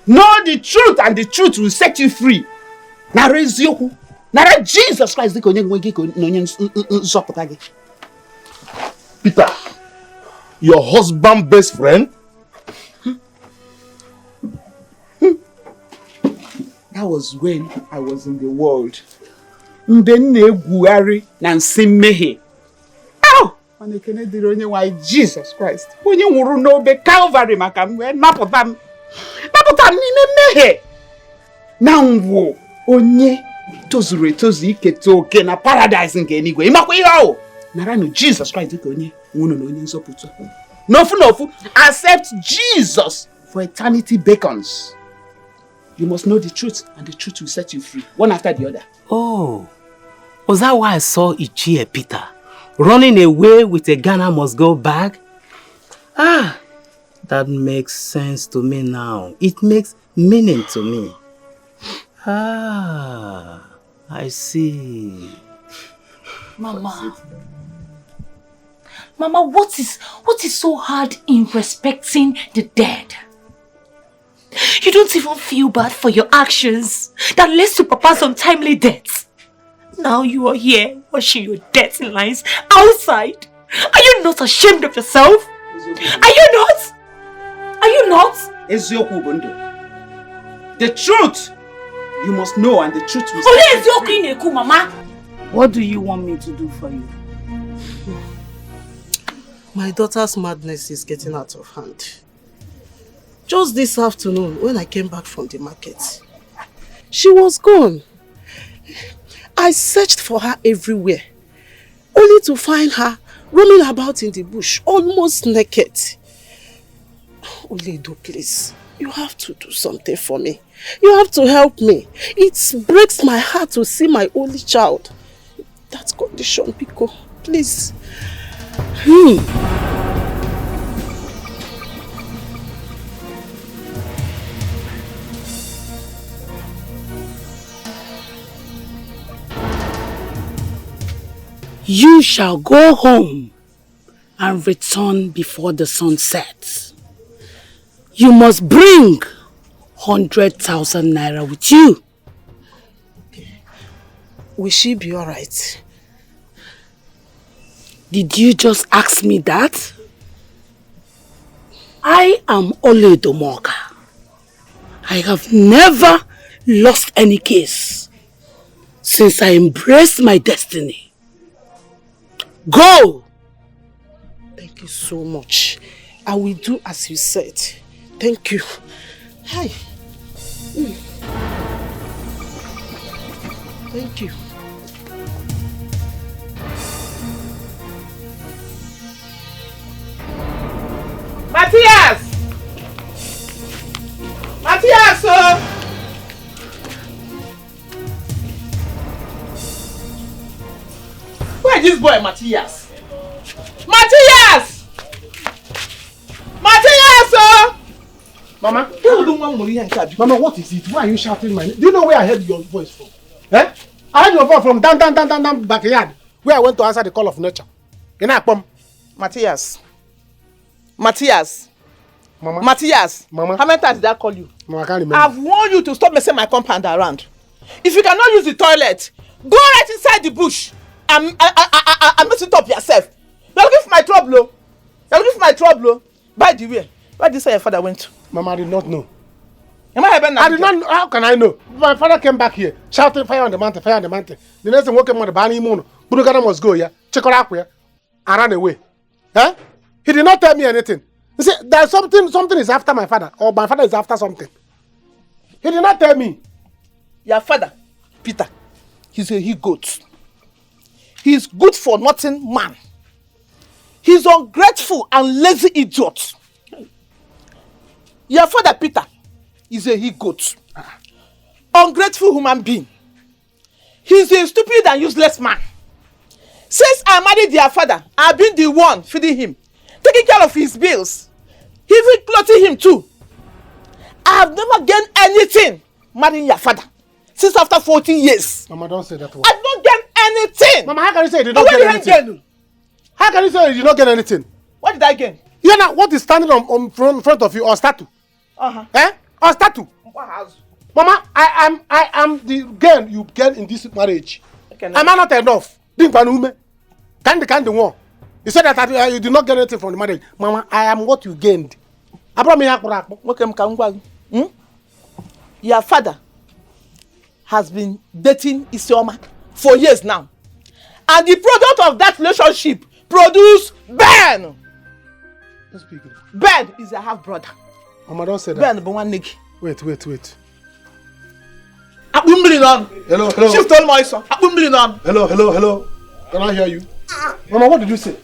Know the truth and the truth will set you free. Nara Jesus Christ. Peter, your husband's best friend? That was when I was in the world. Oh! Jesus Christ. When you know the Calvary, now, onye tozuru etozu iketo oke na paradise nke enigwe. Imakwa ihe ahụ. Nara no Jesus Christ dịka onye nwunu na onye nzọpụta. Nofu, accept Jesus for eternity beckons. You must know the truth, and the truth will set you free, one after the other. Oh, was that why I saw Ichie Peter running away with a Ghana must go bag? Ah, that makes sense to me now. It makes meaning to me. Ah, I see. Mama, what is so hard in respecting the dead? You don't even feel bad for your actions that led to Papa's untimely death. Now you are here washing your dirty lines outside. Are you not ashamed of yourself? Are you not? Are you not? The truth you must know, and the truth will set you free. Mama. What do you want me to do for you? My daughter's madness is getting out of hand. Just this afternoon, when I came back from the market, she was gone. I searched for her everywhere, only to find her roaming about in the bush, almost naked. Oledo, please, you have to do something for me. You have to help me. It breaks my heart to see my only child. That condition, Pico, please. You shall go home and return before the sun sets. You must bring 100,000 naira with you. will she be alright? Did you just ask me that? I am Ole Domoka. I have never lost any case since I embraced my destiny. Go! Thank you so much. I will do as you said. Thank you. Hi. Thank you. Matias! Matias! Where is this boy, Matias? Matias! Matias! Mama, Mama, what is it? Why are you shouting my name? Do you know where I heard your voice from? Eh? I heard your voice from down backyard, where I went to answer the call of nature. In Akpom. Matias. Matias. Mama. Matias. Mama. How many times did I call you? Mama, I can't remember. I've warned you to stop messing my compound around. If you cannot use the toilet, go right inside the bush and mess it up yourself. You're looking for my trouble. You're looking for my trouble. By the way, where did you say your father went to? Mama, I did not know. I did not know. How can I know? My father came back here, shouting fire on the mountain, fire on the mountain. The next thing woke him on the Bani Moon. Budugana must go, yeah. Check it out here. I ran away. Huh? He did not tell me anything. He said there's something is after my father, or my father is after something. He did not tell me. Your father, Peter, he's a he-goat. He's good for nothing man. He's ungrateful and lazy idiot. Your father, Peter, is a he-goat. Ungrateful human being. He's a stupid and useless man. Since I married their father, I've been the one feeding him, taking care of his bills, even clothing him too. I have never gained anything marrying your father since after 14 years. Mama, don't say that word. I don't get anything. Mama, how can you say you did not get anything? How can you say you did not get anything? What did I gain? You know what is standing on front of you, or statue? Eh? Or statue? What house? Mama, I am the girl you get in this marriage. Am I not enough? Candy one. You said that you did not get anything from the marriage. Mama, I am what you gained. I brought me here. Your father has been dating Isioma for years now. And the product of that relationship produced Ben. Ben is a half brother. Mama, don't say that. Ben, but one nigga. Wait. Hello. Shift on my son. Hello. Can I hear you? Mama, what did you say?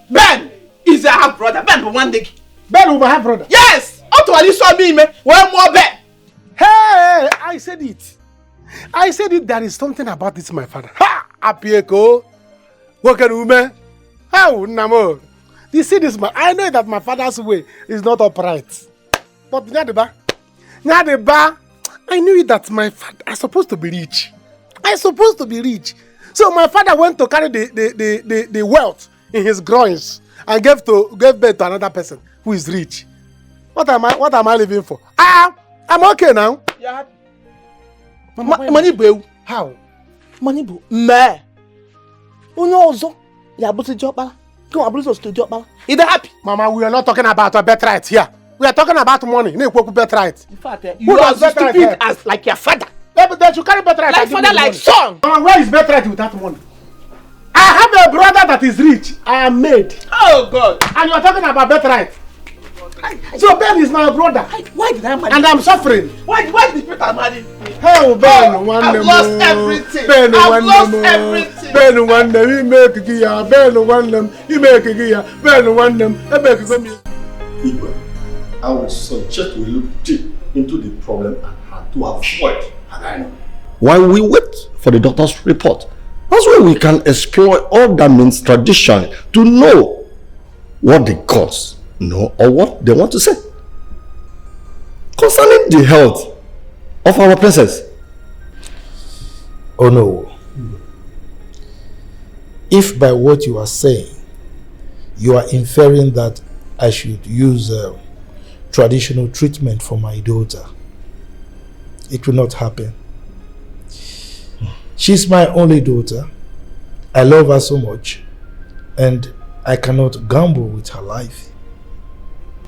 Ben is a half brother. Ben, but one nigga. Ben is my half brother? Yes. Up to Ali saw me, man. One more Ben. Hey, I said it. There is something about this, my father. Ha! Apieko. Working woman. How? Namo. You see this man? I know that my father's way is not upright. But Nyadeba, I knew that my father is supposed to be rich. So my father went to carry the wealth in his groins and gave birth to another person who is rich. What am I living for? I'm okay now. Yeah. Money bro. How? Money bro. Me. Unyo ozo. Ya buti jobala. Come abulu to jobala. Is that happy? Mama, we are not talking about a birthright here. We are talking about money. No birthright. In fact, you are stupid as like your father. Yeah, but then you carry birthright. Like father, like son. Mama, where is birthright without money? I have a brother that is rich. I am made. Oh God. And you are talking about birthright. So Ben is my brother. Why did I marry? And I'm suffering. Why did Peter marry me? Oh, Ben, I've lost everything. I've lost everything. Ben, one them, he make a gear. Ben, one them, he make a gear. Ben, one them, he make a gear. I would suggest we look deep into the problem at hand to avoid Hagano. While we wait for the doctor's report, that's where we can explore all that means tradition to know what the gods know or what they want to say concerning the health of our princess. Oh no. If by what you are saying, you are inferring that I should use traditional treatment for my daughter, it will not happen. She's my only daughter. I love her so much, and I cannot gamble with her life.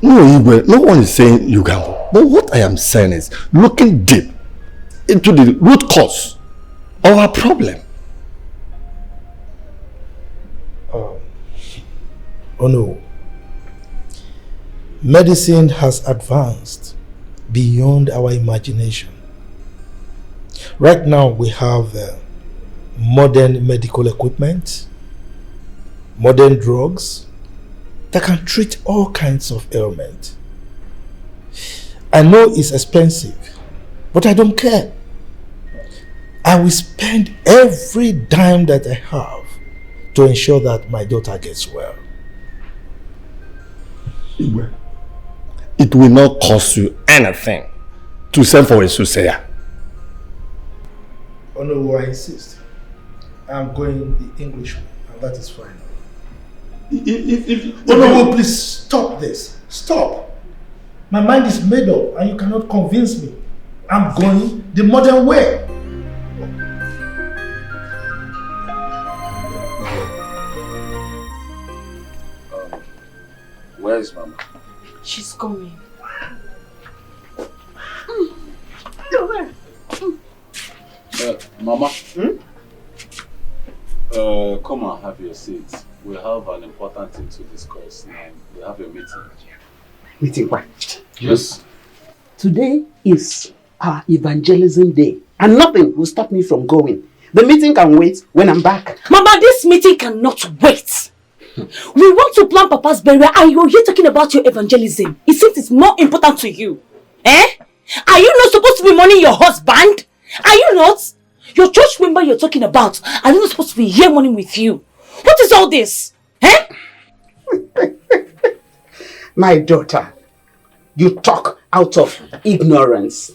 No, Igwe, no one is saying you gamble. But what I am saying is looking deep into the root cause of our problem. Oh no. Medicine has advanced beyond our imagination. Right now we have modern medical equipment, modern drugs that can treat all kinds of ailments. I know it's expensive, but I don't care. I will spend every dime that I have to ensure that my daughter gets well. It will not cost you anything to send for a soothsayer. Oh no, I insist. I'm going the English way, and that is fine. Oh no, please stop this. Stop. My mind is made up and you cannot convince me. I'm going the modern way. Where is Mama? She's coming. Mama? Come and have your seat. We have an important thing to discuss now. We have a meeting. Meeting what? Yes. Today is our evangelism day, and nothing will stop me from going. The meeting can wait when I'm back. Mama, this meeting cannot wait. We want to plan Papa's burial and you're here talking about your evangelism. It seems it's more important to you. Eh? Are you not supposed to be mourning your husband? Are you not? Your church member you're talking about, are you not supposed to be here mourning with you? What is all this? Eh? My daughter, you talk out of ignorance.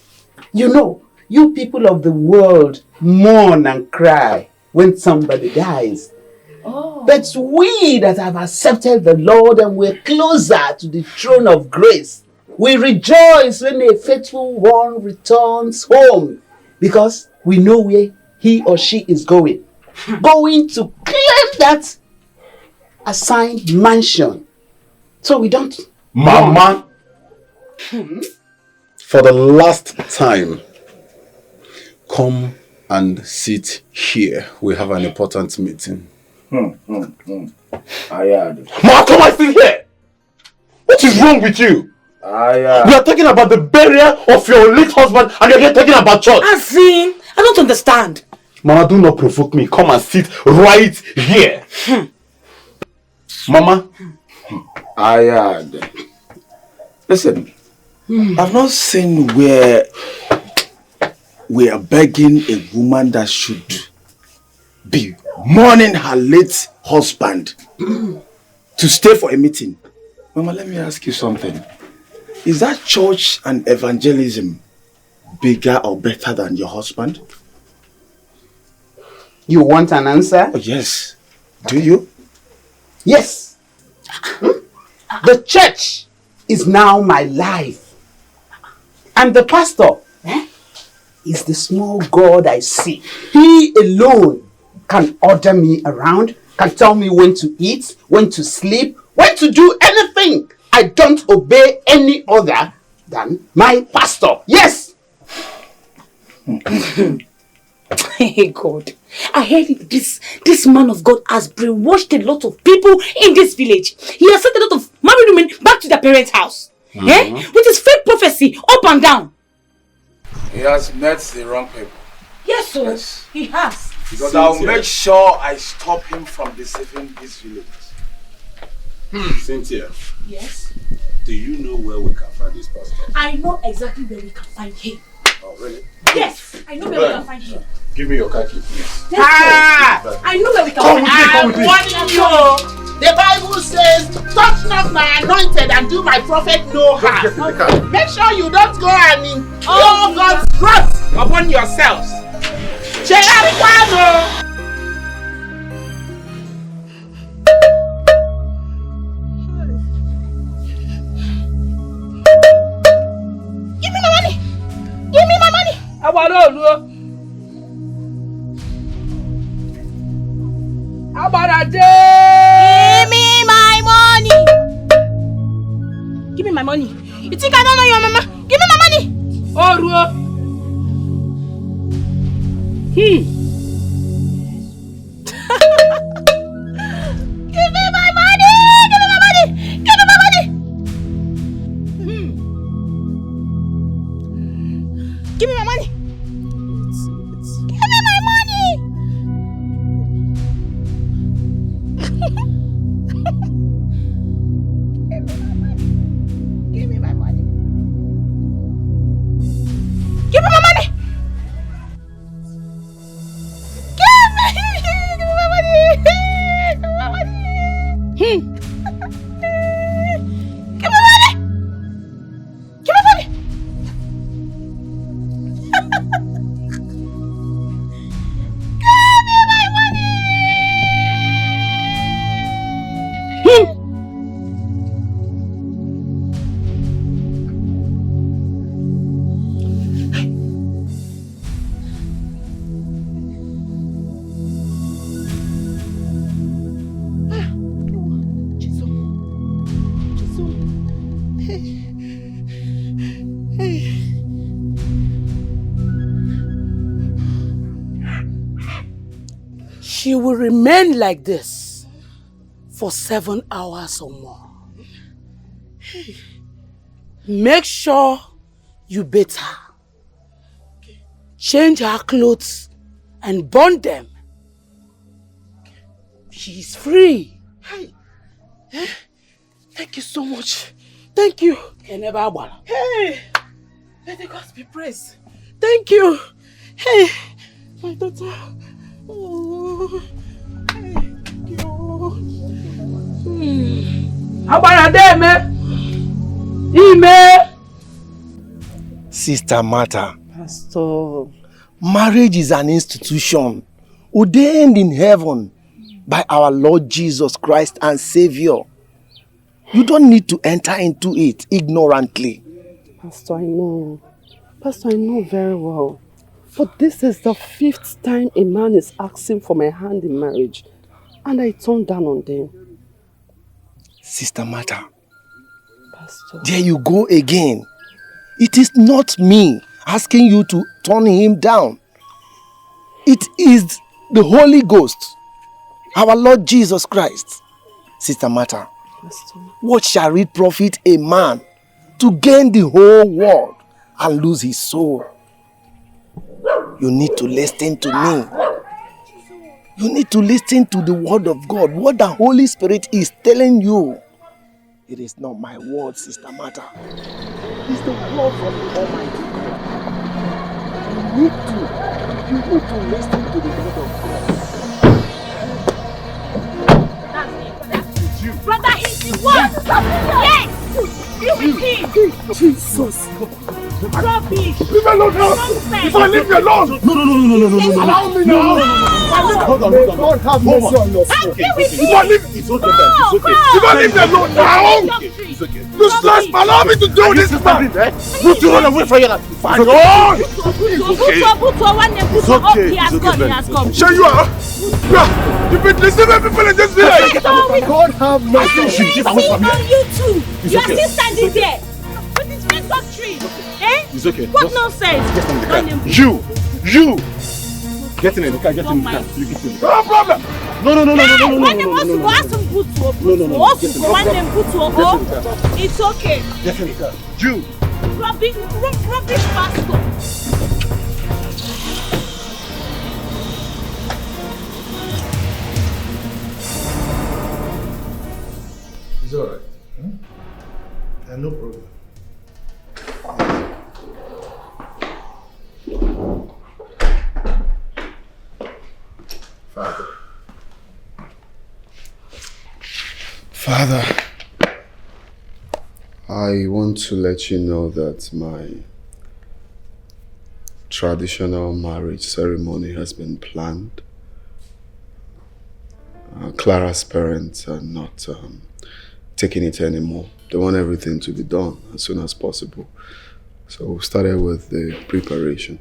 You know, you people of the world mourn and cry when somebody dies. Oh. But we that have accepted the Lord and we're closer to the throne of grace, we rejoice when a faithful one returns home because we know where he or she is going. Going to claim that assigned mansion. So we don't... Mama, for the last time, come and sit here. We have an important meeting. I heard. Mama, come and sit here! What is wrong with you? We are talking about the burial of your late husband and you're here talking about church. As in, I don't understand. Mama, do not provoke me. Come and sit right here. Mama. I heard. Listen, I've not seen where we are begging a woman that should be mourning her late husband to stay for a meeting. Mama, let me ask you something. Is that church and evangelism bigger or better than your husband? You want an answer? Oh, yes. Do you? Yes. The church is now my life. And the pastor is the small God I see. He alone can order me around, can tell me when to eat, when to sleep, when to do anything. I don't obey any other than my pastor. Yes. Hey God, I heard this man of God has brainwashed a lot of people in this village. He has sent a lot of married women back to their parents' house. With his fake prophecy up and down. He has met the wrong people. Yes, sir. Yes. He has. Because I'll make sure I stop him from deceiving this village. Cynthia. Yes? Do you know where we can find this pastor? I know exactly where we can find him. Oh, really? Yes, I know where we can find him. Give me your car key, please. I know where we can find him. Come with me. The Bible says, touch not my anointed and do my prophet no harm. Make sure you don't go and impure God's wrath upon yourselves. Give me my money! Give me my money! Give me my money. You think I don't know your mama? Give me my money. Oh, Ruo. Give me my money. Give me my money. Give me my money. Give me my money. Give me my money. Give me my money. Give me my money. Give me my money. Give me my money. Give me money. Give me money. She will remain like this for 7 hours or more. Make sure you bathe her. Change her clothes and burn them. She is free. Hey. Thank you so much. Thank you. Hey, let the gods be praised. Thank you. Hey, my daughter. Oh, thank you. Sister Martha. Pastor. Marriage is an institution ordained in heaven by our Lord Jesus Christ and Savior. You don't need to enter into it ignorantly. Pastor, I know. Pastor, I know very well. But this is the 5th time a man is asking for my hand in marriage. And I turned down on them. Sister Martha. Pastor. There you go again. It is not me asking you to turn him down. It is the Holy Ghost, our Lord Jesus Christ. Sister Martha, what shall it profit a man to gain the whole world and lose his soul? You need to listen to me. You need to listen to the word of God, what the Holy Spirit is telling you. It is not my word, Sister Martha. It's the word from the Almighty God. You need to listen to the word of God. Brother, he's the one. Yes. Be with him. Jesus. Rubbish. Leave me alone now. If I leave me alone. No. Allow me now. Hold on. God have mercy on your soul. If I leave, it's okay. If I leave me alone now. It's okay. You slash, allow me to do this, man. Put you run away from your life. It's okay. Show you are. You've been deceiving people in this village. God have mercy. She's on you too. You are still standing there with this fake doctrine. Eh? It's okay. What nonsense? Get in the car. You. Get in the car. You get in. No problem. No. It's okay. Get in the car. You. Rubbish pastor. It's alright. No problem. Father, I want to let you know that my traditional marriage ceremony has been planned. Clara's parents are not taking it anymore. They want everything to be done as soon as possible. So we started with the preparation.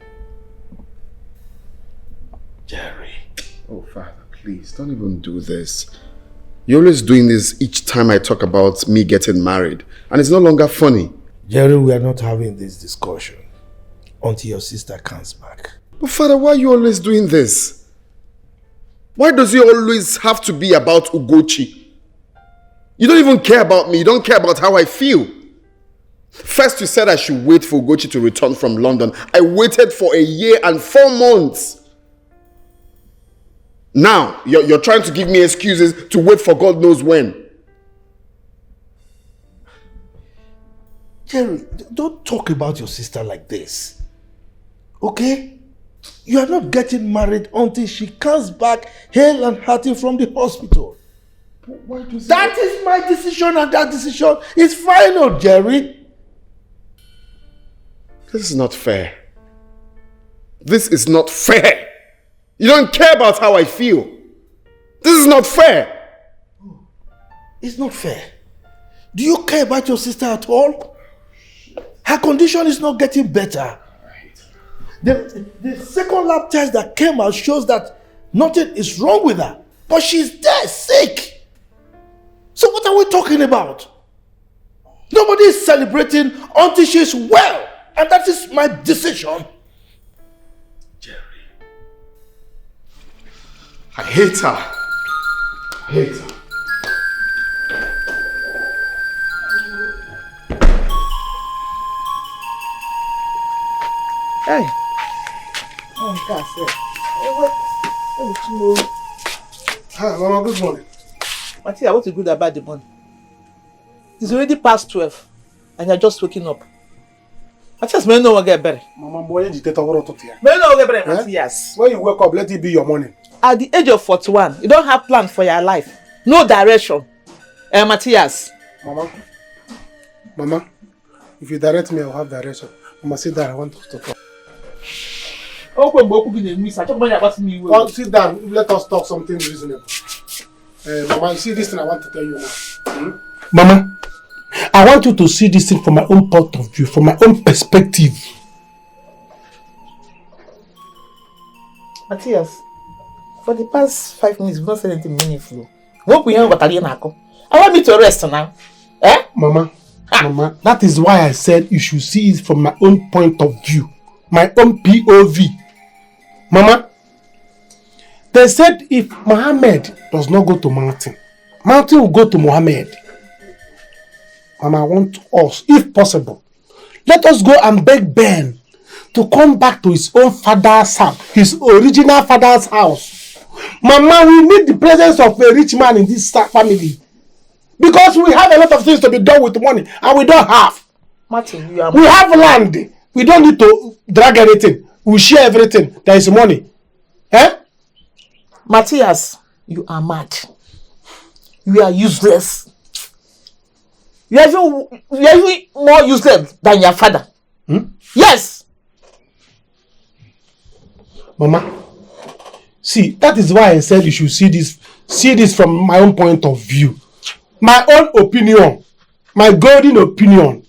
Jerry. Oh, Father, please, don't even do this. You're always doing this each time I talk about me getting married. And it's no longer funny. Jerry, we are not having this discussion until your sister comes back. But Father, why are you always doing this? Why does it always have to be about Ugochi? You don't even care about me. You don't care about how I feel. First you said I should wait for Ugochi to return from London. I waited for 1 year and 4 months. Now, you're trying to give me excuses to wait for God knows when. Jerry, don't talk about your sister like this. Okay? You are not getting married until she comes back hale and hearty from the hospital. Why do you say that is my decision, and that decision is final, Jerry. This is not fair. This is not fair. You don't care about how I feel. This is not fair. It's not fair. Do you care about your sister at all? Her condition is not getting better. The second lab test that came out shows that nothing is wrong with her. But she's there, sick. So what are we talking about? Nobody is celebrating until she's well. And that is my decision. I hate her. I hate her. Hey. Oh, God, sir. Hi, Mama, good morning. Matias, what's the good about the morning? It's already past 12 and you're just waking up. Matias, may no one get better. Mama, boy, you take over to here. May no one get better, Matias. When you wake up, let it be your morning. At the age of 41, you don't have plan for your life. No direction. Matias. Mama, if you direct me, I'll have direction. Mama, sit down. I want to talk. Well, sit down. Let us talk something reasonable. Mama, you see this thing I want to tell you now. Mama, I want you to see this thing from my own point of view, from my own perspective. Matias, for the past 5 minutes, we've not said anything meaningful. I want me to rest now. Eh? Mama, that is why I said you should see it from my own point of view. My own POV. Mama, they said if Muhammad does not go to mountain, mountain will go to Muhammad. Mama, I want us, if possible, let us go and beg Ben to come back to his own father's house, his original father's house. Mama, we need the presence of a rich man in this family. Because we have a lot of things to be done with money, and we don't have. Martin, we have land. We don't need to drag anything. We share everything. There is money. Eh? Matias, you are mad. You are useless. You are even more useless than your father. Yes. Mama, see, that is why I said you should see this from my own point of view. My own opinion. My golden opinion.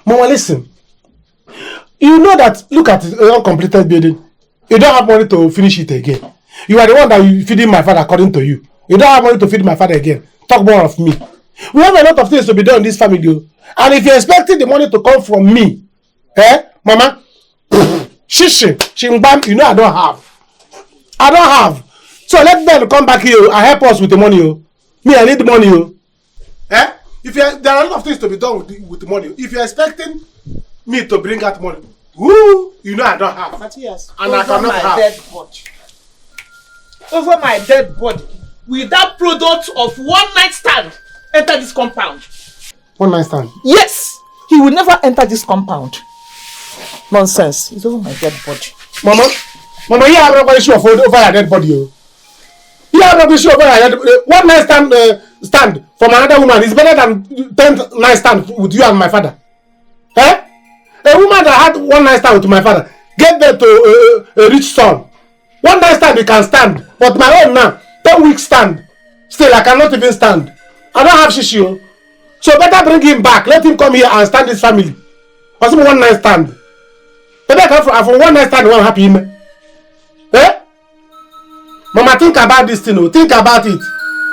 Mama, listen. You know that, look at the uncompleted building. You don't have money to finish it again. You are the one that you feeding my father according to you. You don't have money to feed my father again. Talk more of me. We have a lot of things to be done in this family. And if you're expecting the money to come from me, Mama, Shingbam, you know I don't have. I don't have. So let them come back here and help us with the money. Me, I need the money. If there are a lot of things to be done with the money. If you're expecting me to bring out money, woo, you know I don't have. Matias, and I cannot have. Dead body. Over my dead body, with that product of one night stand, enter this compound. One night stand? Yes! He will never enter this compound. Nonsense. It's over my dead body. Mama, you have no issue over your dead body. You have no issue over your dead body. One night stand from another woman is better than 10 night stand with you and my father. A woman that had one night stand with my father gave birth to a rich son. One night stand you can stand, but my own now, 10 weeks stand. Still, I cannot even stand. I don't have shishi. So better bring him back. Let him come here and stand his family. Or some one night stand. Better come from one night stand, one happy man. Mama, think about this thing. Think about it.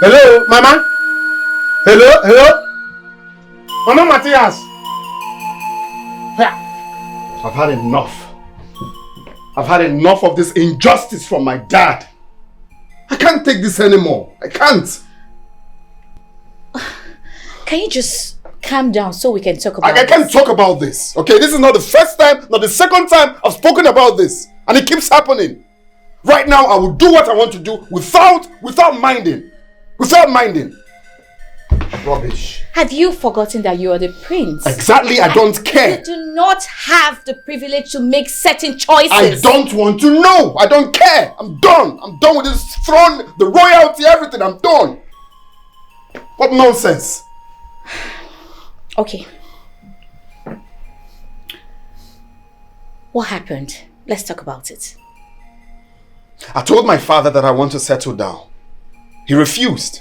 Hello, Mama? Hello? Mama Matias! I've had enough. I've had enough of this injustice from my dad. I can't take this anymore. I can't. Can you just calm down so we can talk about I can't talk about this. Okay, this is not the first time, not the second time I've spoken about this. And it keeps happening. Right now, I will do what I want to do without minding. Without minding. Rubbish. Have you forgotten that you are the prince? Exactly, I don't care. You do not have the privilege to make certain choices. I don't want to know. I don't care. I'm done. I'm done with this throne, the royalty, everything. I'm done. What nonsense. Okay. What happened? Let's talk about it. I told my father that I want to settle down. He refused.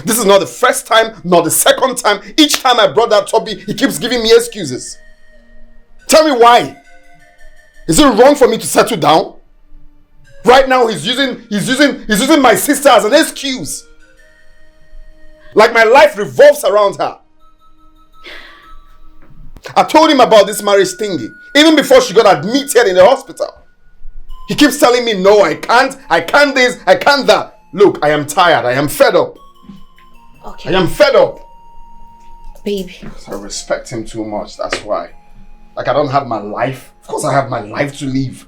This is not the first time, nor the second time. Each time I brought that topic, he keeps giving me excuses. Tell me why. Is it wrong for me to settle down? Right now he's using my sister as an excuse. Like my life revolves around her. I told him about this marriage thingy, even before she got admitted in the hospital. He keeps telling me, no, I can't this, I can't that. Look, I am tired, I am fed up. Okay. I am fed up. Baby. I respect him too much, that's why. Like I don't have my life. Of course I have my life to live.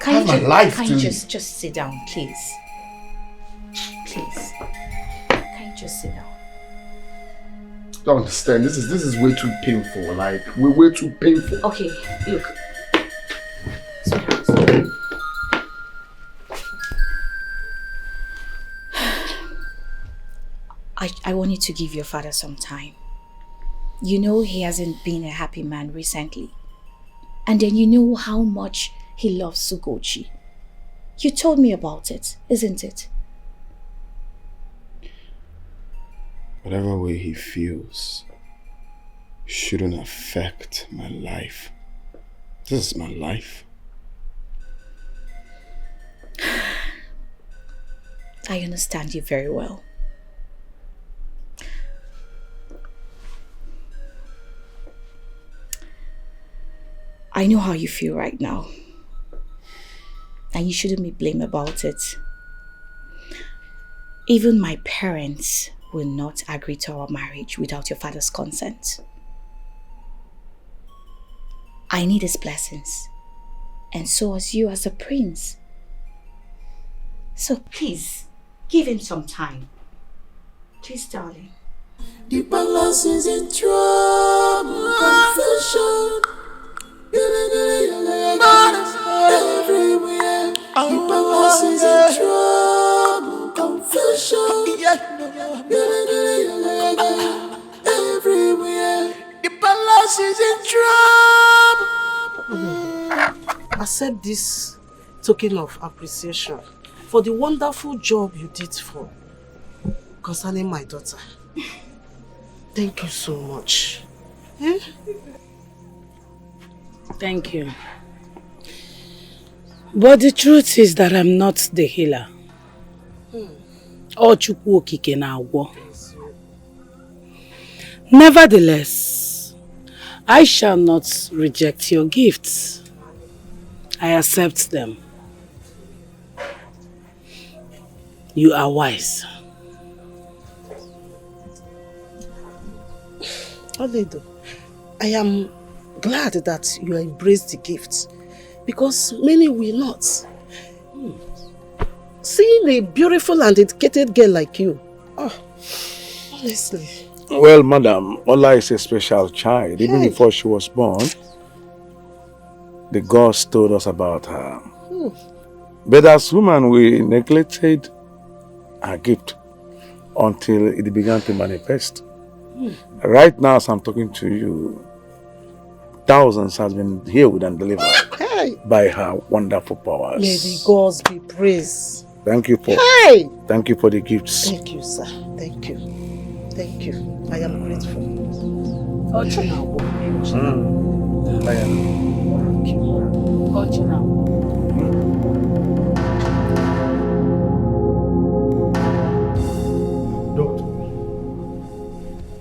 Can you just sit down, please? Please. Can you just sit down? Don't understand. This is way too painful. Like we're way too painful. Okay, look. I want you to give your father some time. You know he hasn't been a happy man recently. And then you know how much he loves Sugochi. You told me about it, isn't it? Whatever way he feels shouldn't affect my life. This is my life. I understand you very well. I know how you feel right now. And you shouldn't be blamed about it. Even my parents will not agree to our marriage without your father's consent. I need his blessings. And so as you as a prince. So please, give him some time. Please, darling. The balance is in trouble, confession. Everywhere. The balance is in trouble, confession. Everywhere. The balance is in trouble. Accept this token of appreciation for the wonderful job you did for concerning my daughter. Thank you so much. Thank you. But the truth is that I'm not the healer. Nevertheless, I shall not reject your gifts. I accept them. You are wise. Aledo, I am glad that you embrace the gift because many will not. Seeing a beautiful and educated girl like you, honestly. Well, madam, Ola is a special child. Even before she was born, the gods told us about her. But as women, we neglected her gift until it began to manifest. Right now, as I'm talking to you, thousands has been healed and delivered by her wonderful powers. May the gods be praised. Thank you for the gifts. Thank you, sir. Thank you. Thank you. I am grateful.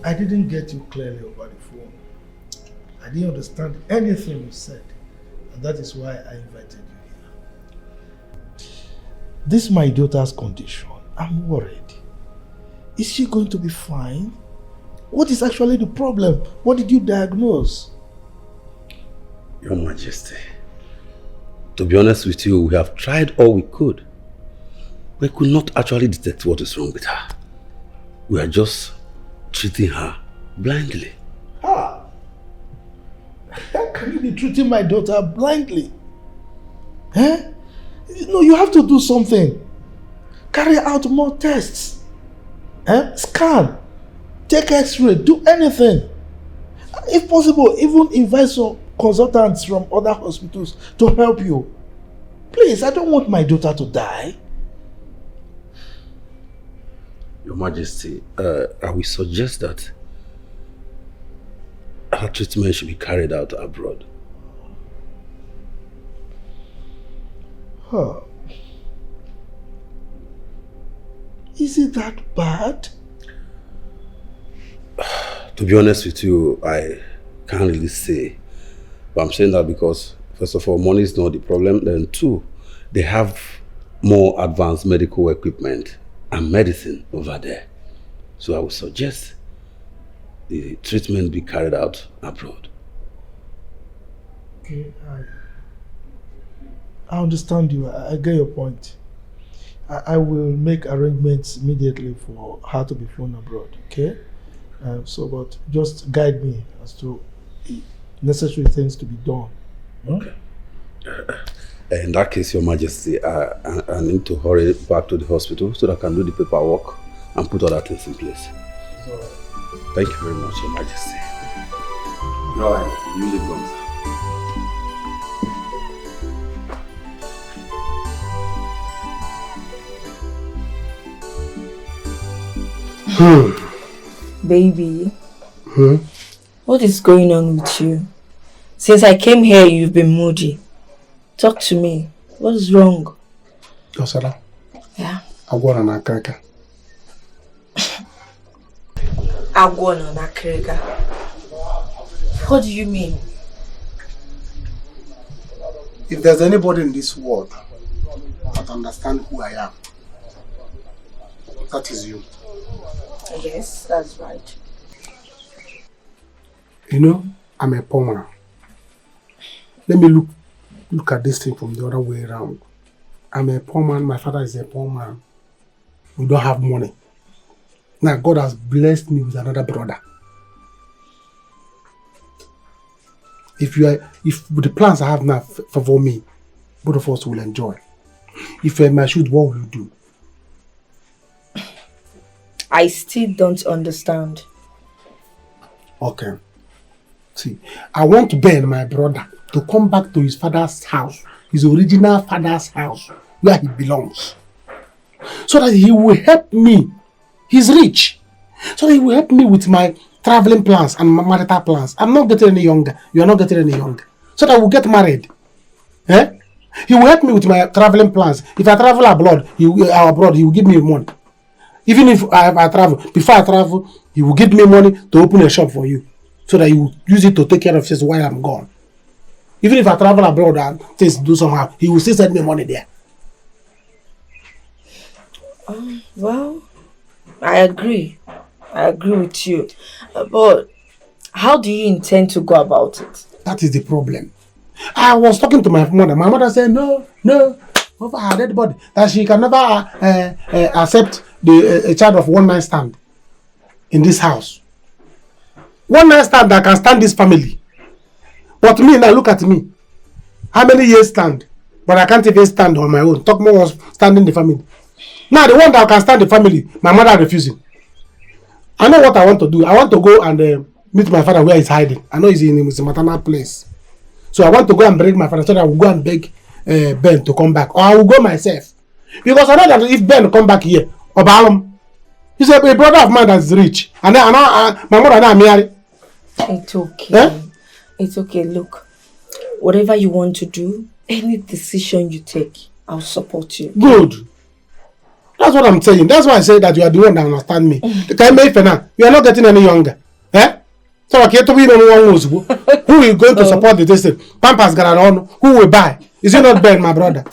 I didn't get you clearly over the phone. I didn't understand anything you said. And that is why I invited you here. This is my daughter's condition. I'm worried. Is she going to be fine? What is actually the problem? What did you diagnose? Your Majesty, to be honest with you, we have tried all we could. We could not actually detect what is wrong with her. We are just treating her blindly. How can you be treating my daughter blindly? Eh? No, you have to do something. Carry out more tests. Scan. Take x-ray. Do anything. If possible, even invite some consultants from other hospitals to help you. Please, I don't want my daughter to die. Your Majesty, I will suggest that her treatment should be carried out abroad. Huh. Is it that bad? To be honest with you, I can't really say. But I'm saying that because, first of all, money is not the problem. Then two, they have more advanced medical equipment and medicine over there. So I would suggest the treatment be carried out abroad. Okay, I understand you. I get your point. I will make arrangements immediately for her to be flown abroad, okay? But just guide me as to necessary things to be done. Okay. In that case, Your Majesty, I need to hurry back to the hospital so that I can do the paperwork and put other things in place. Thank you very much, Your Majesty. All right, you leave them, Baby, what is going on with you? Since I came here, you've been moody. Talk to me. What is wrong? Osara. Yeah. Agwara na akaka. Agwara na akaka. What do you mean? If there's anybody in this world that understands who I am, that is you. Yes, that's right. You know, I'm a poor man. Let me look at this thing from the other way around. I'm a poor man, my father is a poor man. We don't have money. Now God has blessed me with another brother. If the plans I have now favor me, both of us will enjoy. If I shoot, what will you do? I still don't understand. Okay. See, I want to beg my brother to come back to his father's house, his original father's house, where he belongs. So that he will help me. He's rich. So that he will help me with my traveling plans and my marital plans. I'm not getting any younger. You are not getting any younger. So that we'll get married. Eh? He will help me with my traveling plans. If I travel abroad, he will give me money. Even if I travel, before I travel, he will give me money to open a shop for you. So that you will use it to take care of things while I'm gone. Even if I travel abroad and things do somehow, he will still send me money there. Well, I agree. I agree with you. But how do you intend to go about it? That is the problem. I was talking to my mother. My mother said, no, over her dead body, that she can never accept a child of one night stand in this house. One night stand that can stand this family. But me, now look at me. How many years stand? But I can't even stand on my own. Talk more was standing the family. Now the one that can stand the family, my mother refusing. I know what I want to do. I want to go and meet my father where he's hiding. I know he's in his maternal place. So I want to go and bring my father so that I will go and beg Ben to come back. Or I will go myself. Because I know that if Ben come back here, he's a brother of mine that's rich. And then my mother and I married. It's okay. Eh? It's okay. Look, whatever you want to do, any decision you take, I'll support you. Good. That's what I'm saying. That's why I say that you are the one that understand me. You are not getting any younger. Eh? So I can't be no one who is going to support the distance. Pampas Gararon, who will buy? Is it not Ben, my brother?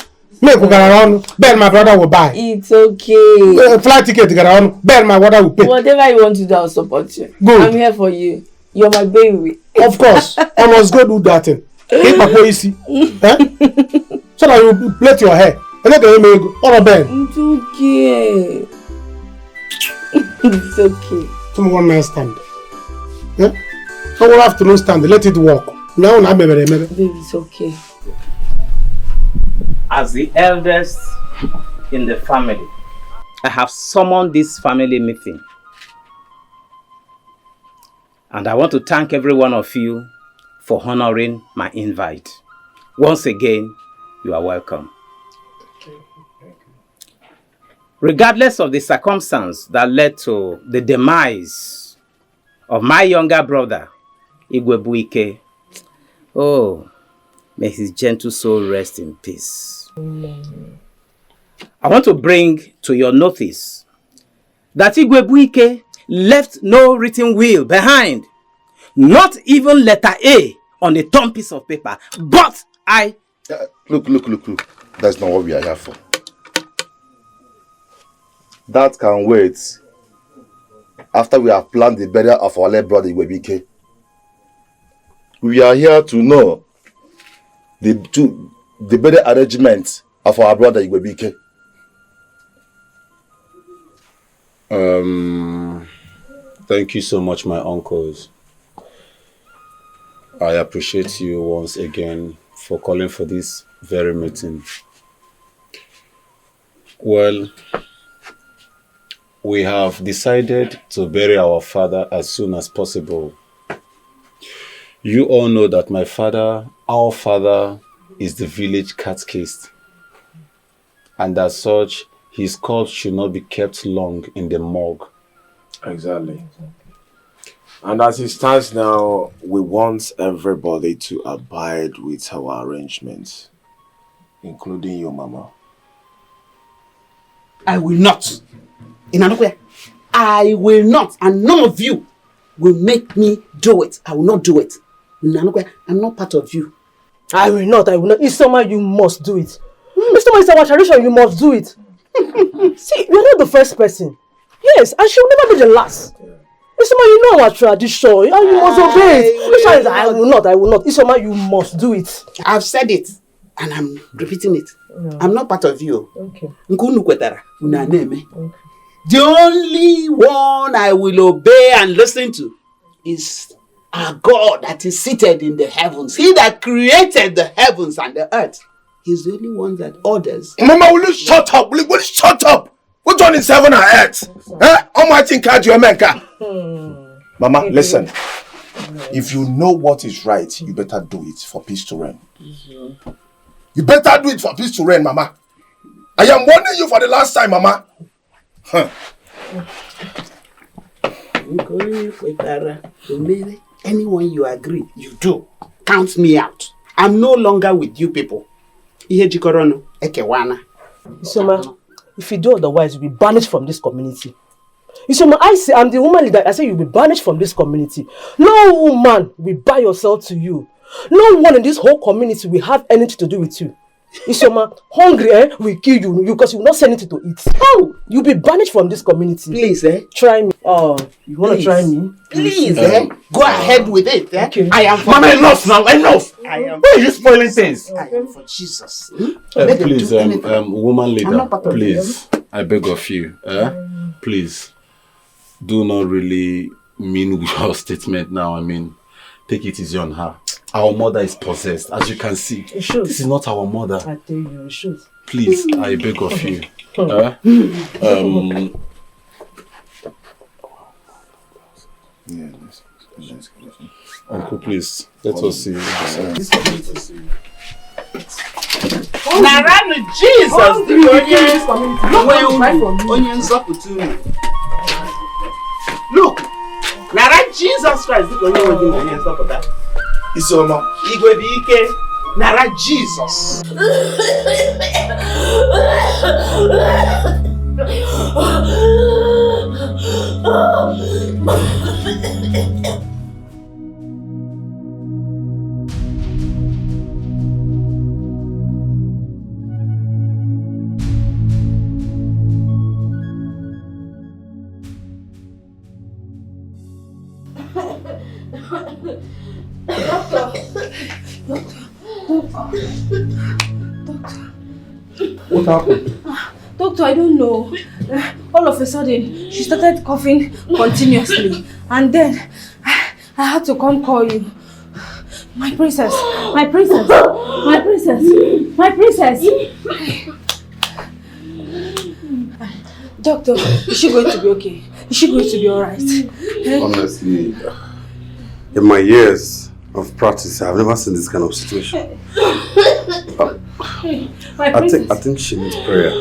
Make Gararon, Ben, my brother will buy. It's okay. Flight ticket Gararon, Ben, my brother will pay. Whatever you want to do, I'll support you. Good. I'm here for you. You're my baby. Of course. I must go do that thing. Keep my boy see. Eh? So that you plait your hair. And let me go. Or Ben. It's okay. It's okay. Come one man stand. Yeah? So we'll have to no stand. Let it walk. Now I'm baby, it's okay. As the eldest in the family, I have summoned this family meeting. And I want to thank every one of you for honoring my invite. Once again, you are welcome. Regardless of the circumstance that led to the demise of my younger brother, Igwebuike, oh, may his gentle soul rest in peace. Amen. I want to bring to your notice that Igwebuike left no written will behind, not even letter A on a torn piece of paper, but I... Look. That's not what we are here for. That can wait after we have planned the burial of our late brother Igwebuike. We are here to know the burial arrangement of our brother Igwebuike. Thank you so much, my uncles. I appreciate you once again for calling for this very meeting. Well, we have decided to bury our father as soon as possible. You all know that our father, is the village catechist. And as such, his corpse should not be kept long in the morgue. Exactly. And as it stands now, we want everybody to abide with our arrangements, including your mama. I will not. In another way, I will not, and none of you will make me do it. I will not do it. In another way, I'm not part of you. I will not. Isoma, you must do it. Isoma is our tradition, you must do it. See, you're not the first person. Yes, and she'll never be the last. Isoma, you know our tradition, and you must obey it. I will not. Isoma, you must do it. I've said it, and I'm repeating it. No. I'm not part of you. Okay. The only one I will obey and listen to is our God that is seated in the heavens. He that created the heavens and the earth. He's the only one that orders. Mama, will you shut up? Will you shut up? Which one is heaven and earth? Almighty God, you are Mama, listen. If you know what is right, you better do it for peace to reign. You better do it for peace to reign, Mama. I am warning you for the last time, Mama. Anyone you agree, you do. Count me out. I'm no longer with you people. Isoma, if you do otherwise, you'll be banished from this community. Isoma, I say I'm the woman leader. I say you'll be banished from this community. No woman will buy yourself to you. No one in this whole community will have anything to do with you. Isoma, hungry will kill you because you will not send anything to eat. How? You'll be banished from this community. Please, try me. Oh, you want to try me? Please, go ahead with it. Okay. I am for Mama, enough now, enough. Why are you spoiling things? I am for Jesus. Please, woman leader, please, I beg of you, please, do not really mean your statement now. I mean, take it easy on her. Our mother is possessed, as you can see. This is not our mother. I tell you, it should. Please, I beg of you. Uncle, please, let us see. Naranu Jesus, look, Nara Jesus Christ, Isoma, Igwebuike, Nara Jesus. What happened? Doctor, I don't know. All of a sudden, she started coughing continuously. And then, I had to come call you. My princess, my princess, my princess, my princess. Doctor, is she going to be okay? Is she going to be alright? Honestly, in my years of practice, I've never seen this kind of situation. I think she needs prayer.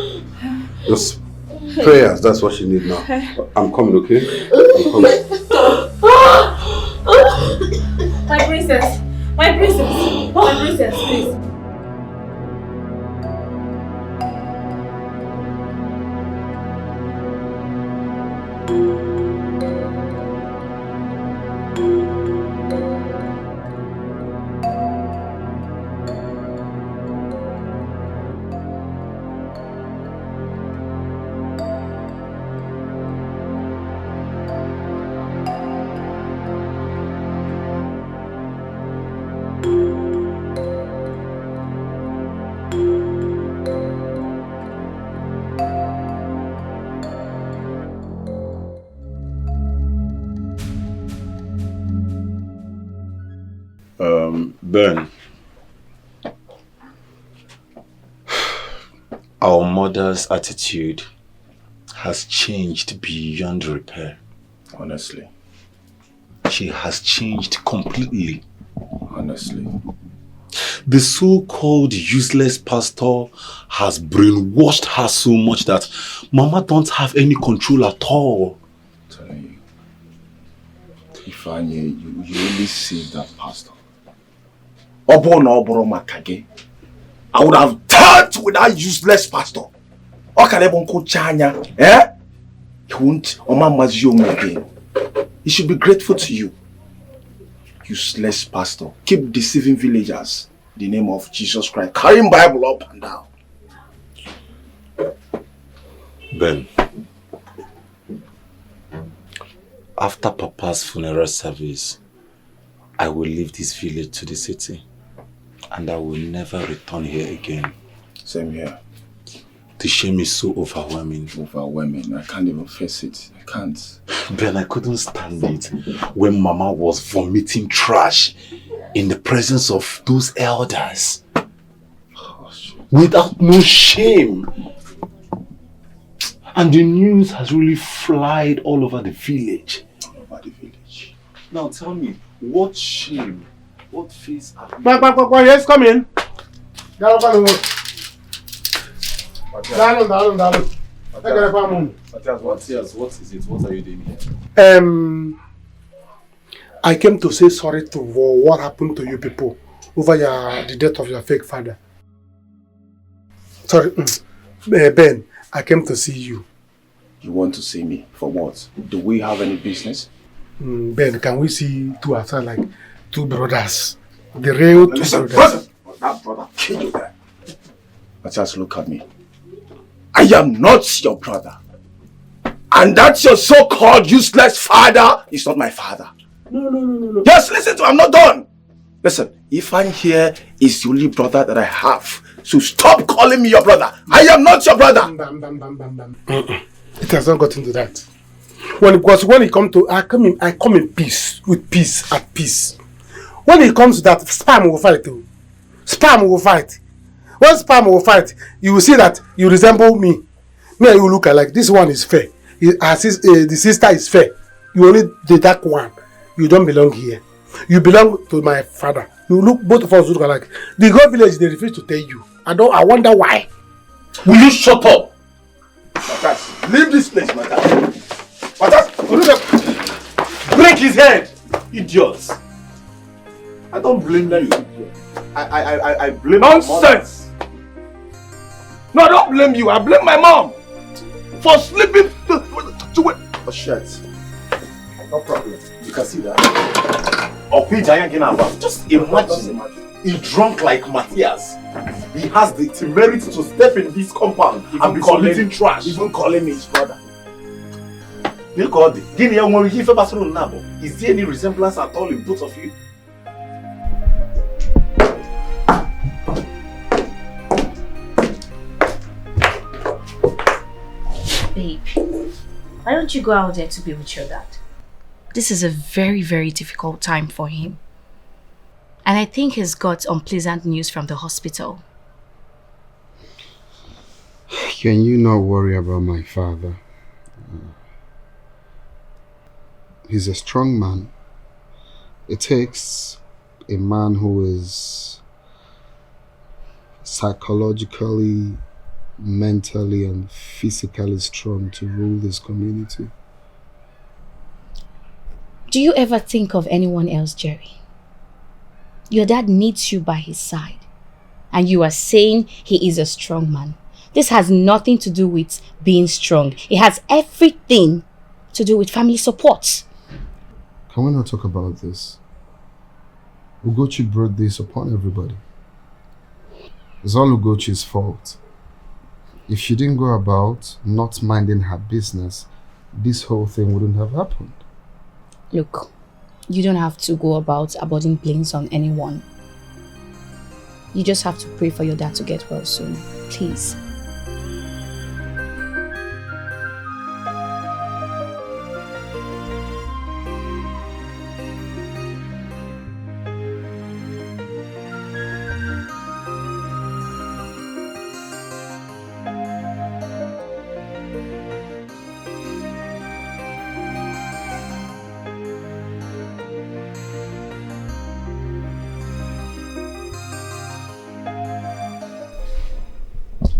Just prayers, that's what she needs now. I'm coming, okay? I'm coming. My princess, my princess, my princess, please. Ben, our mother's attitude has changed beyond repair. Honestly. She has changed completely. Honestly. The so-called useless pastor has brainwashed her so much that Mama don't have any control at all. I'm telling you. Ifeanyi, you really saved that pastor. I would have dealt with that useless pastor. Eh? He won't again. He should be grateful to you. Useless pastor. Keep deceiving villagers. In the name of Jesus Christ. Carrying Bible up and down. Ben, after Papa's funeral service, I will leave this village to the city. And I will never return here again. Same here. The shame is so overwhelming. Overwhelming. I can't even face it. I can't. Ben, I couldn't stand it when Mama was vomiting trash in the presence of those elders. Oh, without no shame. And the news has really flied all over the village. All over the village. Now tell me, what shame? What face have you? Yes, come in. Matias, what is it? What are you doing here? I came to say sorry for what happened to you people over the death of your fake father. Sorry, Ben, I came to see you. You want to see me? For what? Do we have any business? Ben, can we see two outside like two brothers? The real two brothers. Brother! That brother killed you there. But just look at me. I am not your brother. And that your so-called useless father is not my father. No. Yes, listen to me, I'm not done. Listen, Ifan here is the only brother that I have. So stop calling me your brother. I am not your brother. It has not gotten to that. When it comes to I come in peace, with peace, at peace. When it comes to that, spam will fight too. Spam will fight. When spam will fight, you will see that you resemble me. Me and you look alike. This one is fair. The sister is fair. You only the dark one. You don't belong here. You belong to my father. You look, both of us look alike. The whole village, they refuse to tell you. I wonder why. Will you shut up? Matias, leave this place, Matias. Matias, break his head, idiots. I don't blame you, idiot. I blame nonsense. No, I don't blame you. I blame my mom for sleeping to wait. Oh shit. No problem. You can see that. Oh, just imagine. He drunk like Matias. He has the temerity to step in this compound and be committing trash. Even calling me his brother. Is there any resemblance at all in both of you? Babe, why don't you go out there to be with your dad? This is a very, very difficult time for him. And I think he's got unpleasant news from the hospital. Can you not worry about my father? He's a strong man. It takes a man who is psychologically, mentally, and physically strong to rule this community. Do you ever think of anyone else, Jerry? Your dad needs you by his side. And you are saying he is a strong man. This has nothing to do with being strong. It has everything to do with family support. Can we not talk about this? Ugochi brought this upon everybody. It's all Ugochi's fault. If she didn't go about not minding her business, this whole thing wouldn't have happened. Look, you don't have to go about aborting blames on anyone. You just have to pray for your dad to get well soon. Please.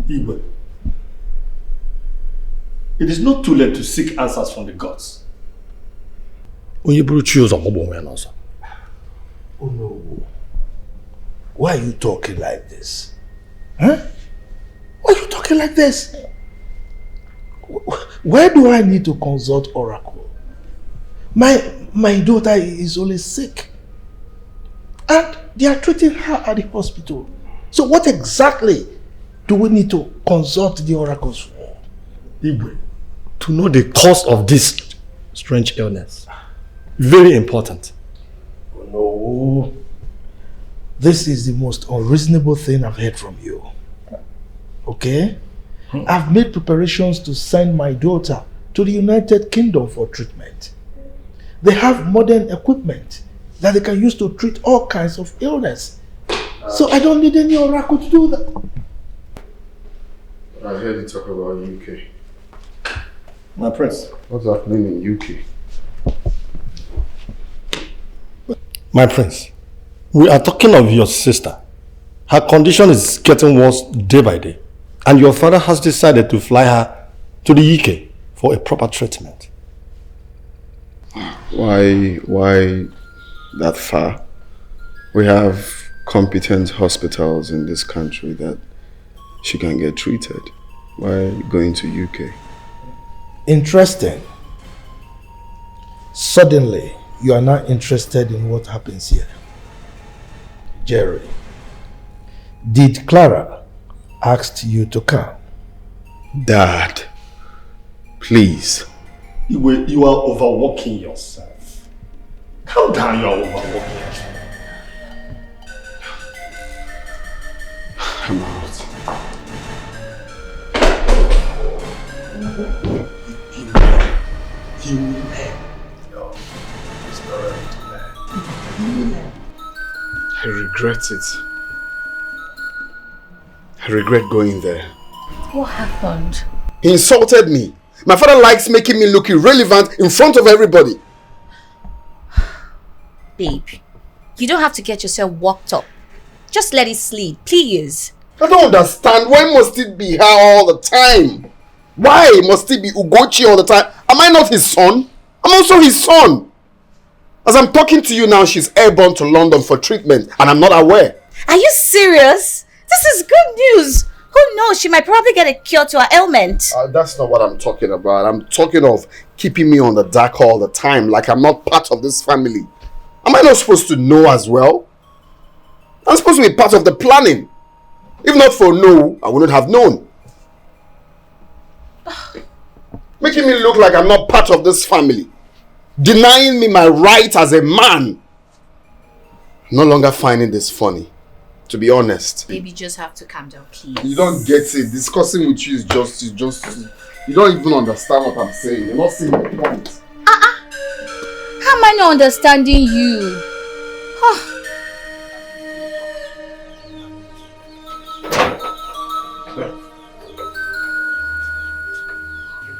Igwe, it is not too late to seek answers from the gods. Oh no. Why are you talking like this? Huh? Why are you talking like this? Where do I need to consult Oracle? My daughter is only sick. And they are treating her at the hospital. So what exactly do we need to consult the oracles for? Igwe, to know the cause of this strange illness. Very important. Oh, no. This is the most unreasonable thing I've heard from you. Okay? I've made preparations to send my daughter to the United Kingdom for treatment. They have modern equipment that they can use to treat all kinds of illness. So I don't need any oracle to do that. I heard you talk about UK. My prince. What's happening in UK? My prince, we are talking of your sister. Her condition is getting worse day by day. And your father has decided to fly her to the UK for a proper treatment. Why that far? We have competent hospitals in this country that she can get treated. Why going to UK? Interesting. Suddenly, you are not interested in what happens here. Jerry, did Clara ask you to come? Dad, please. You are overworking yourself. Calm down, you are overworking yourself. I'm out. You will learn. No, it's not ready to learn. You will learn. I regret it. I regret going there. What happened? He insulted me. My father likes making me look irrelevant in front of everybody. Babe, you don't have to get yourself worked up. Just let it slide, please. I don't understand. Why must it be her all the time? Why must it be Ugochi all the time? Am I not his son? I'm also his son. As I'm talking to you now, she's airborne to London for treatment and I'm not aware. Are you serious? This is good news. Who knows? She might probably get a cure to her ailment. That's not what I'm talking about. I'm talking of keeping me on the dark all the time, like I'm not part of this family. Am I not supposed to know as well? I'm supposed to be part of the planning. If not for no, I wouldn't have known. Making me look like I'm not part of this family. Denying me my right as a man. I'm no longer finding this funny. To be honest. Baby, you just have to calm down, please. You don't get it. Discussing with you is just you don't even understand what I'm saying. You're not seeing the point. How am I not understanding you?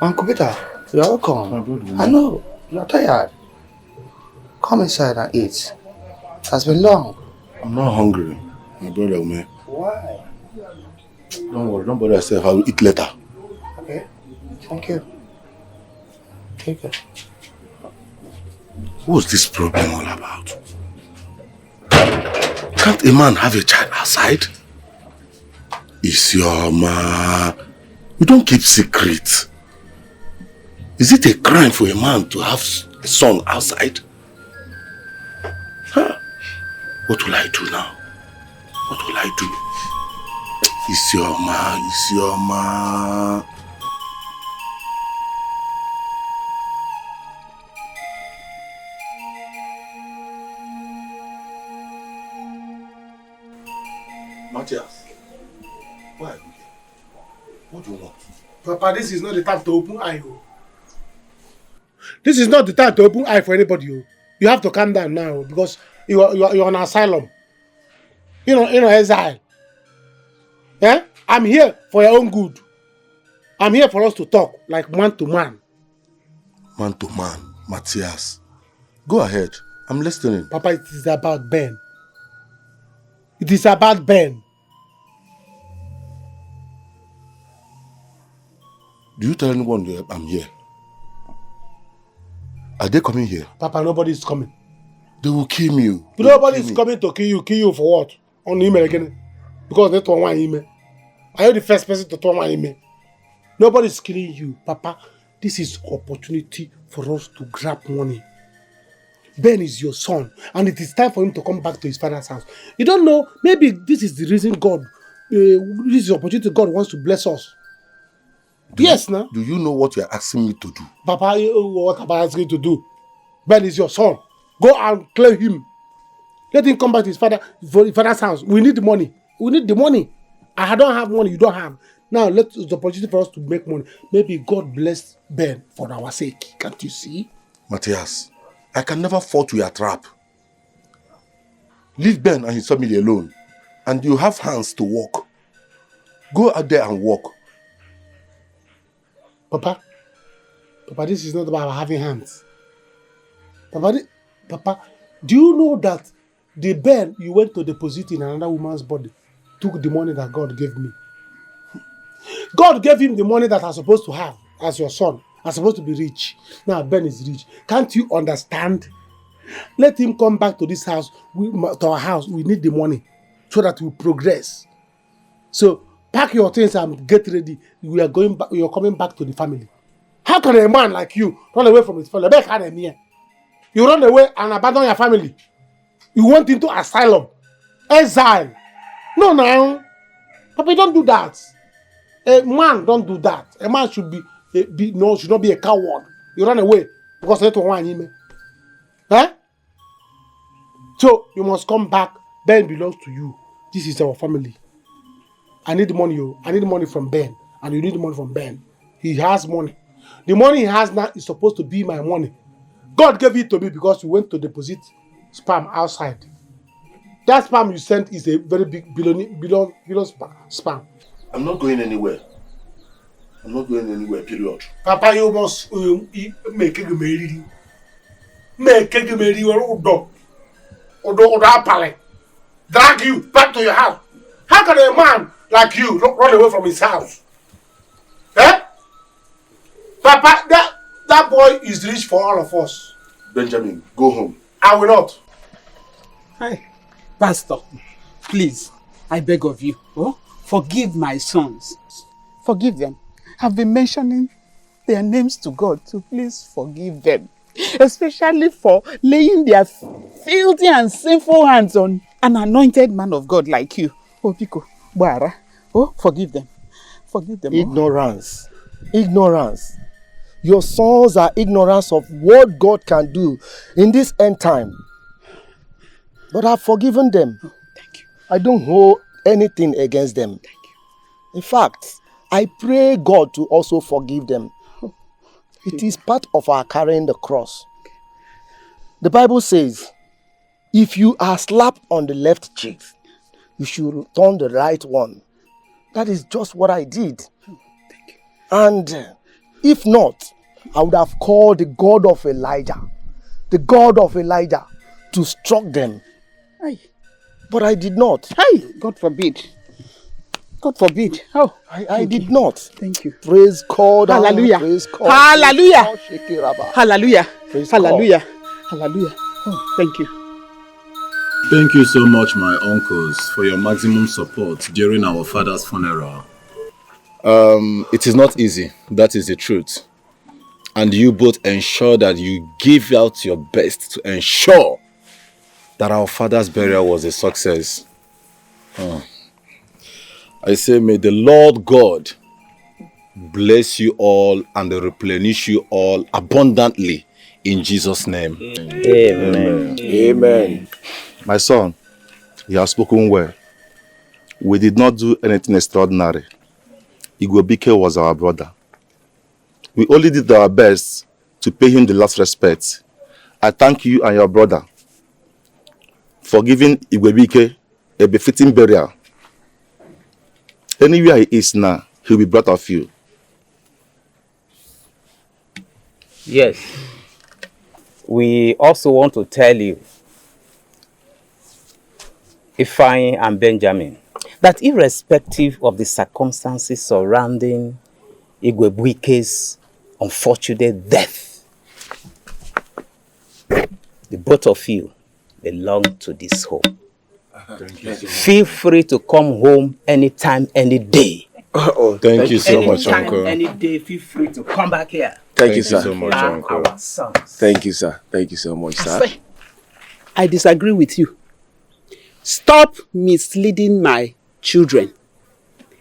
Uncle Peter, you're welcome. I know, you're tired. Come inside and eat. It has been long. I'm not hungry, my brother, man. Why? Don't worry, don't bother yourself. I will eat later. Okay, thank you. Take it. What's this problem all about? Can't a man have a child outside? It's your man. You don't keep secrets. Is it a crime for a man to have a son outside? Huh? What will I do now? What will I do? It's your man, it's your man. Matias, why are you here? What do you want? Papa, this is not the time to open eye. This is not the time to open eye for anybody. You have to calm down now because you're on asylum. You know, exile. Yeah? I'm here for your own good. I'm here for us to talk like man to man. Man to man, Matias. Go ahead. I'm listening. Papa, it is about Ben. It is about Ben. Do you tell anyone that I'm here? Are they coming here? Papa, nobody is coming. They will kill you. Nobody is coming to kill you. Kill you for what? On email again? Because they told one email. Are you the first person to turn one email? Nobody is killing you. Papa, this is opportunity for us to grab money. Ben is your son, and it is time for him to come back to his father's house. You don't know, maybe this is the reason God, this is the opportunity God wants to bless us. Yes, no? Do you know what you're asking me to do? Papa, what am I asking you to do? Ben is your son. Go and claim him. Let him come back to his father's house. We need the money. We need the money. I don't have money, you don't have. Now, it's the opportunity for us to make money. Maybe God bless Ben for our sake. Can't you see? Matias, I can never fall to your trap. Leave Ben and his family alone, and you have hands to work. Go out there and work. Papa, this is not about having hands. Papa, do you know that the Ben you went to deposit in another woman's body took the money that God gave me? God gave him the money that I'm supposed to have as your son. I'm supposed to be rich. Now Ben is rich. Can't you understand? Let him come back to this house, to our house. We need the money so that we progress. So pack your things and get ready. We are going back. You're coming back to the family. How can a man like you run away from his family? You run away and abandon your family. You went into asylum, exile. No. Papa, don't do that. A man don't do that. A man should should not be a coward. You run away because they don't want him. Huh? So you must come back. Ben belongs to you. This is our family. I need the money. I need the money from Ben, and you need the money from Ben. He has money. The money he has now is supposed to be my money. God gave it to me because you went to deposit spam outside. That spam you sent is a very big billion spam. I'm not going anywhere. I'm not going anywhere, period. Papa, you must make a marry. Make a marry or drag you back to your house. How can a man like you run away from his house? Eh? Papa, that boy is rich for all of us. Benjamin, go home. I will not. Hi, Pastor. Please, I beg of you. forgive my sons. Forgive them. I've been mentioning their names to God, so please forgive them. Especially for laying their filthy and sinful hands on an anointed man of God like you. Oh, Pico, Boara. Oh, forgive them. Forgive them. Ignorance. Ignorance. Your sons are ignorant of what God can do in this end time. But I've forgiven them. Oh, thank you. I don't hold anything against them. Thank you. In fact, I pray God to also forgive them. It is part of our carrying the cross. The Bible says, if you are slapped on the left cheek, you should turn the right one. That is just what I did. Oh, thank you. And if not, I would have called the God of Elijah, to struck them. Aye. But I did not. Hey, God forbid. God forbid. Oh, I did not. Thank you. Praise God. Hallelujah. Praise God. Hallelujah. Praise God. Hallelujah. Praise Hallelujah. God. Hallelujah. Oh, thank you. Thank you so much, my uncles, for your maximum support during our father's funeral. It is not easy. That is the truth. And you both ensure that you give out your best to ensure that our father's burial was a success. I say, may the Lord God bless you all and replenish you all abundantly in Jesus' name. Amen. Amen. My son, you have spoken well. We did not do anything extraordinary. Igwebike was our brother. We only did our best to pay him the last respect. I thank you and your brother for giving Igwebike a befitting burial. Anywhere he is now, he'll be proud of you. Yes. We also want to tell you, Ifeanyi and Benjamin, that irrespective of the circumstances surrounding Igwebike's unfortunate death, the both of you belong to this home. Thank you. Feel free to come home anytime, any day. Thank you so much, Uncle. Any day, feel free to come back here. Thank you, sir. So much, Uncle. Our sons. Thank you, sir. Thank you so much, sir. I disagree with you. Stop misleading my children.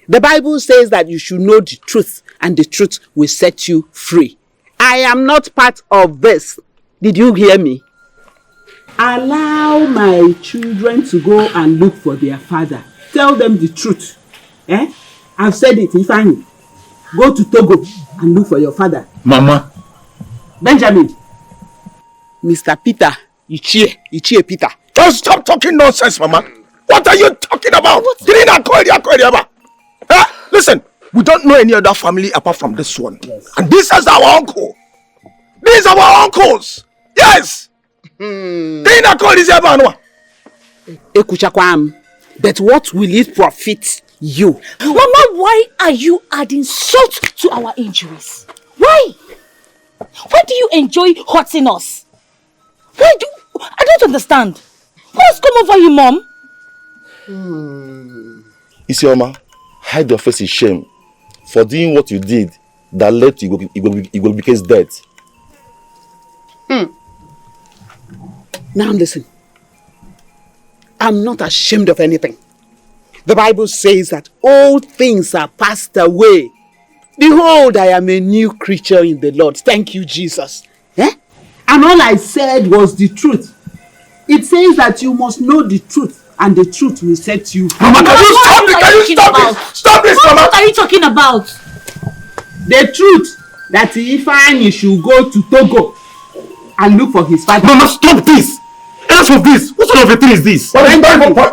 The Bible says that you should know the truth and the truth will set you free. I am not part of this. Did you hear me? Allow my children to go and look for their father. Tell them the truth. I've said it, Ifeanyi. Go to Togo and look for your father. Mama. Benjamin. Mr. Peter. Ichie Peter. Just stop talking nonsense, Mama. What are you talking about? Listen, we don't know any other family apart from this one. Yes. And this is our uncle. These are our uncles. Yes. But what will it profit you? Mama, why are you adding salt to our injuries? Why? Why do you enjoy hurting us? I don't understand. What's come over you, Mom? Isioma, hide your face in shame for doing what you did that led to Igwebike's death. Now listen. I'm not ashamed of anything. The Bible says that all things are passed away. Behold, I am a new creature in the Lord. Thank you, Jesus. And all I said was the truth. It says that you must know the truth, and the truth will set you free. Mama, can you stop it? Can you stop it? Stop this, Mama! What are you talking about? The truth that Ifeanyi should go to Togo and look for his father. Mama, stop this! Enough of this! What sort of a thing is this? Don't even point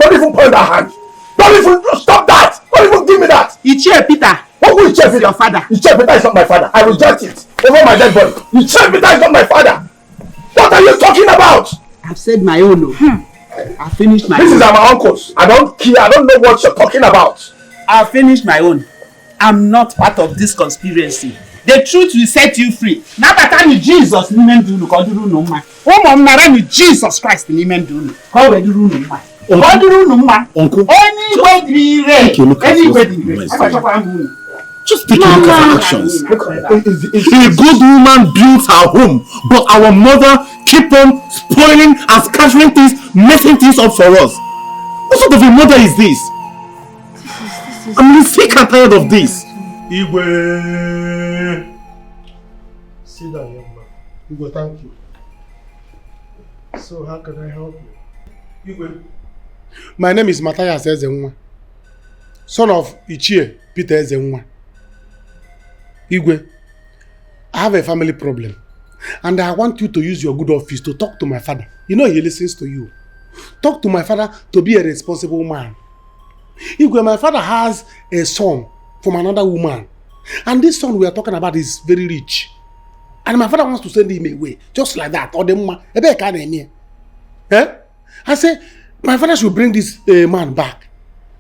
that hand! Don't even stop that! Don't even give me that! Ichie Peter. What will Ichie Peter? Your father. Ichie Peter is not my father. I reject it. Over my dead body. Ichie Peter is not my father. What are you talking about? I've said my own. I finished my own. This is our uncles. I don't care. I don't know what you're talking about. I finished my own. I'm not part of this conspiracy. The truth will set you free. Now that I'm Jesus, Jesus Christ. Uncle. Just take a look at her actions. A good woman builds her home, but our mother keep on spoiling and scattering things, messing things up for us. What sort of a mother is this? I'm sick and tired of this. Igwe. Sit down, young man. Igwe, thank you. So, how can I help you? Igwe. My name is Matias Ezenwa, son of Ichie Peter Ezenwa. Igwe, I have a family problem, and I want you to use your good office to talk to my father. You know he listens to you. Talk to my father to be a responsible man. Igwe, my father has a son from another woman, and this son we are talking about is very rich, and my father wants to send him away just like that. Or the man, I say my father should bring this man back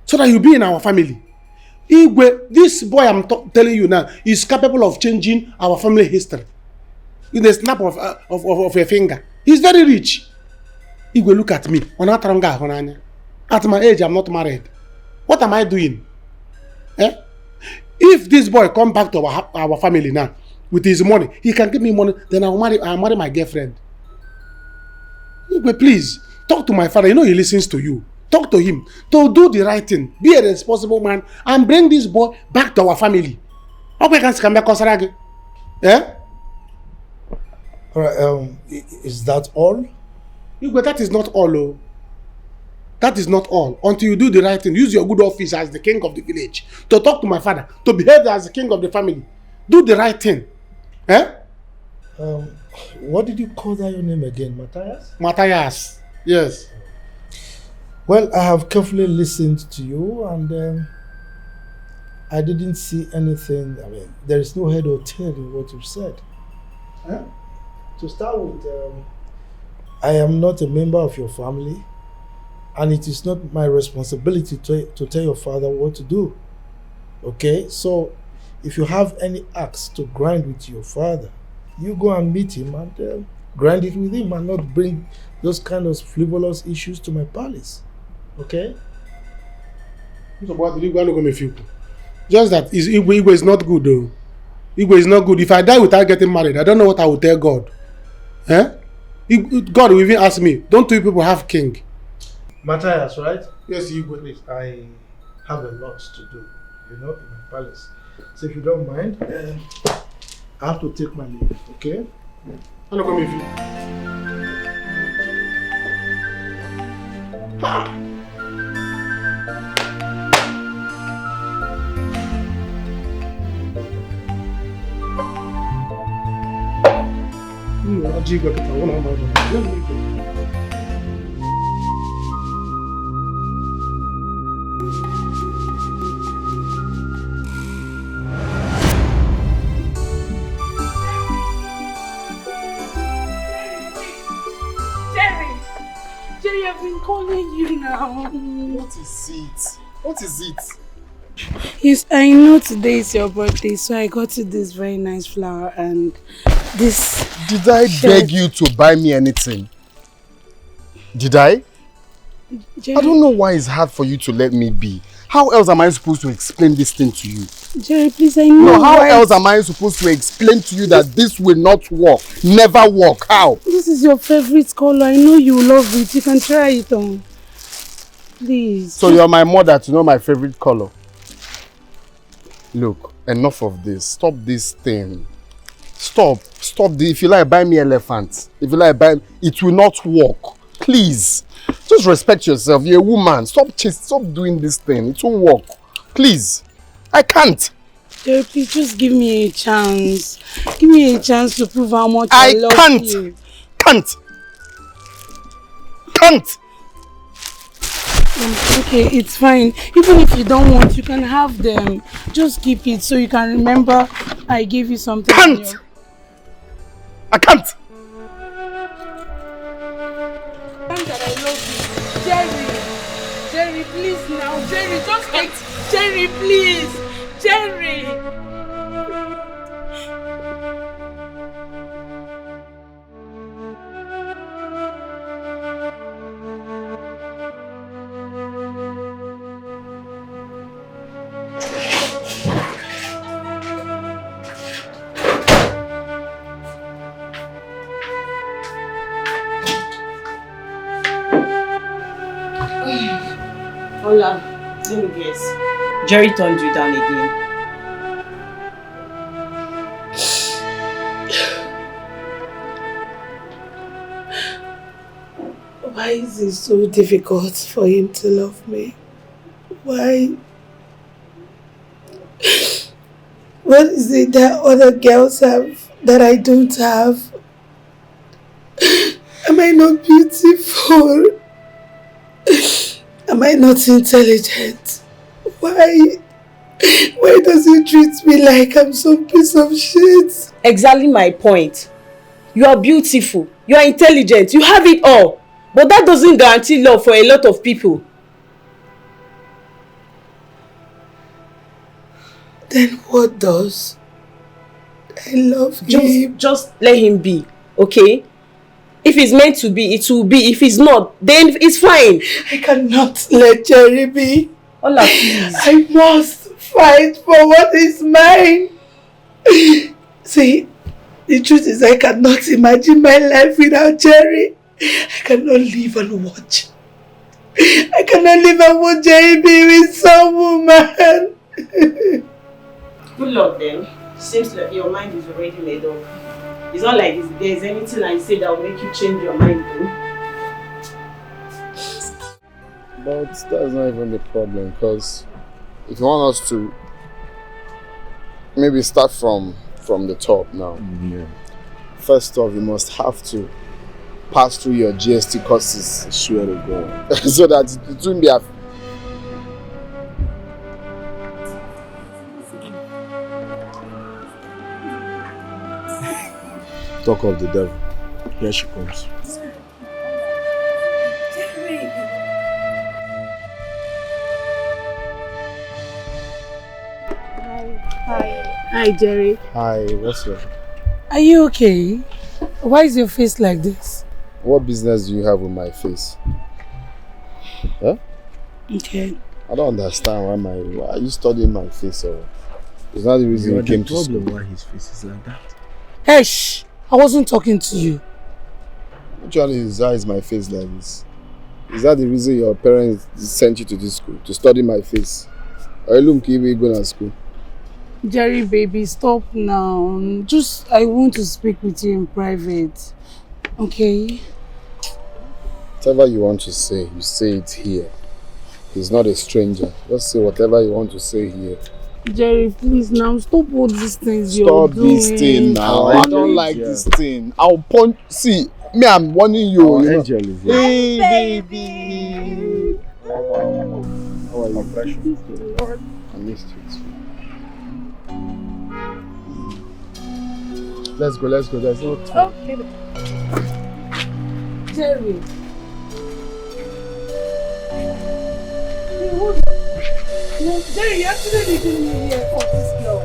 so that he'll be in our family. Igwe, this boy I'm telling you now is capable of changing our family history in the snap of a finger. He's very rich. Igwe, look at me. At my age, I'm not married. What am I doing? If this boy come back to our family now with his money, he can give me money, then I'll marry my girlfriend. Igwe, please, talk to my father. You know he listens to you. Talk to him to do the right thing. Be a responsible man and bring this boy back to our family. Okay, yeah? Alright, is that all? But that is not all. Oh. That is not all. Until you do the right thing, use your good office as the king of the village to talk to my father, to behave as the king of the family. Do the right thing. What did you call that your name again, Matias? Matias, yes. Well, I have carefully listened to you and I didn't see anything. I mean, there is no head or tail in what you said. To start with, I am not a member of your family and it is not my responsibility to tell your father what to do. Okay? So, if you have any axe to grind with your father, you go and meet him and grind it with him and not bring those kind of frivolous issues to my palace. Okay? Just that Igwe is not good though. Igwe is not good. If I die without getting married, I don't know what I will tell God. God will even ask me, don't you people have king? Matias, right? Yes, Igwe. Please, I have a lot to do, in my palace. So if you don't mind, I have to take my leave, okay? I'm not coming with you. Jerry, I've been calling you now. What is it? What is it? Yes, I know today is your birthday, so I got you this very nice flower and this. Did I beg you to buy me anything? Did I? Jerry, I don't know why it's hard for you to let me be. How else am I supposed to explain this thing to you? Jerry, please, I know. No, how else am I supposed to explain to you that this will not work? Never work. How? This is your favorite color. I know you love it. You can try it on. Please. So you're my mother to know my favorite color. Look, enough of this. Stop this thing. Stop. If you like, buy me elephant. If you like, it will not work. Please. Just respect yourself. You're a woman. Stop doing this thing. It won't work. Please. I can't. Jerry, please just give me a chance. Give me a chance to prove how much I love you. Can't. Okay, it's fine. Even if you don't want, you can have them. Just keep it so you can remember I gave you something. I can't. That I love you. Jerry, please now. Jerry, just take. Jerry, please. Jerry. Ola, let me guess. Jerry turned you down again. Why is it so difficult for him to love me? Why? What is it that other girls have that I don't have? Am I not beautiful? Am I not intelligent? Why does he treat me like I'm some piece of shit? Exactly my point. You are beautiful, you are intelligent, you have it all. But that doesn't guarantee love for a lot of people. Then what does? I love him. Just let him be, okay? If it's meant to be, it will be. If it's not, then it's fine. I cannot let Jerry be. Ola, please. I must fight for what is mine. See, the truth is I cannot imagine my life without Jerry. I cannot live and watch. I cannot live and watch Jerry be with some woman. Good luck then. Seems like your mind is already made up. It's not like there's anything I say that will make you change your mind though. But that's not even the problem, because if you want us to maybe start from the top now. Yeah. First off, you must have to pass through your GST courses. I swear to God. So that it won't be a Talk of the devil. Here she comes. Hi, Jerry. Hi, what's up? Are you okay? Why is your face like this? What business do you have with my face? Huh? Okay. I don't understand why are you studying my face, or it's not the reason you came to school. Why his face is like that? Hey, shh! I wasn't talking to you. Which one is my face like this? Is that the reason your parents sent you to this school? To study my face? Or you look going to school? Jerry, baby, stop now. I want to speak with you in private. Okay? Whatever you want to say, you say it here. He's not a stranger. Just say whatever you want to say here. Jerry, please now, stop all these things you're doing. Stop this thing now. I don't like this thing. I'll punch. See, me, I'm warning you. Our angel is here. Hey, baby. How are you? I missed you too. Let's go. There's no time. Okay. Jerry. No, Jerry, you actually leaving me here for this long.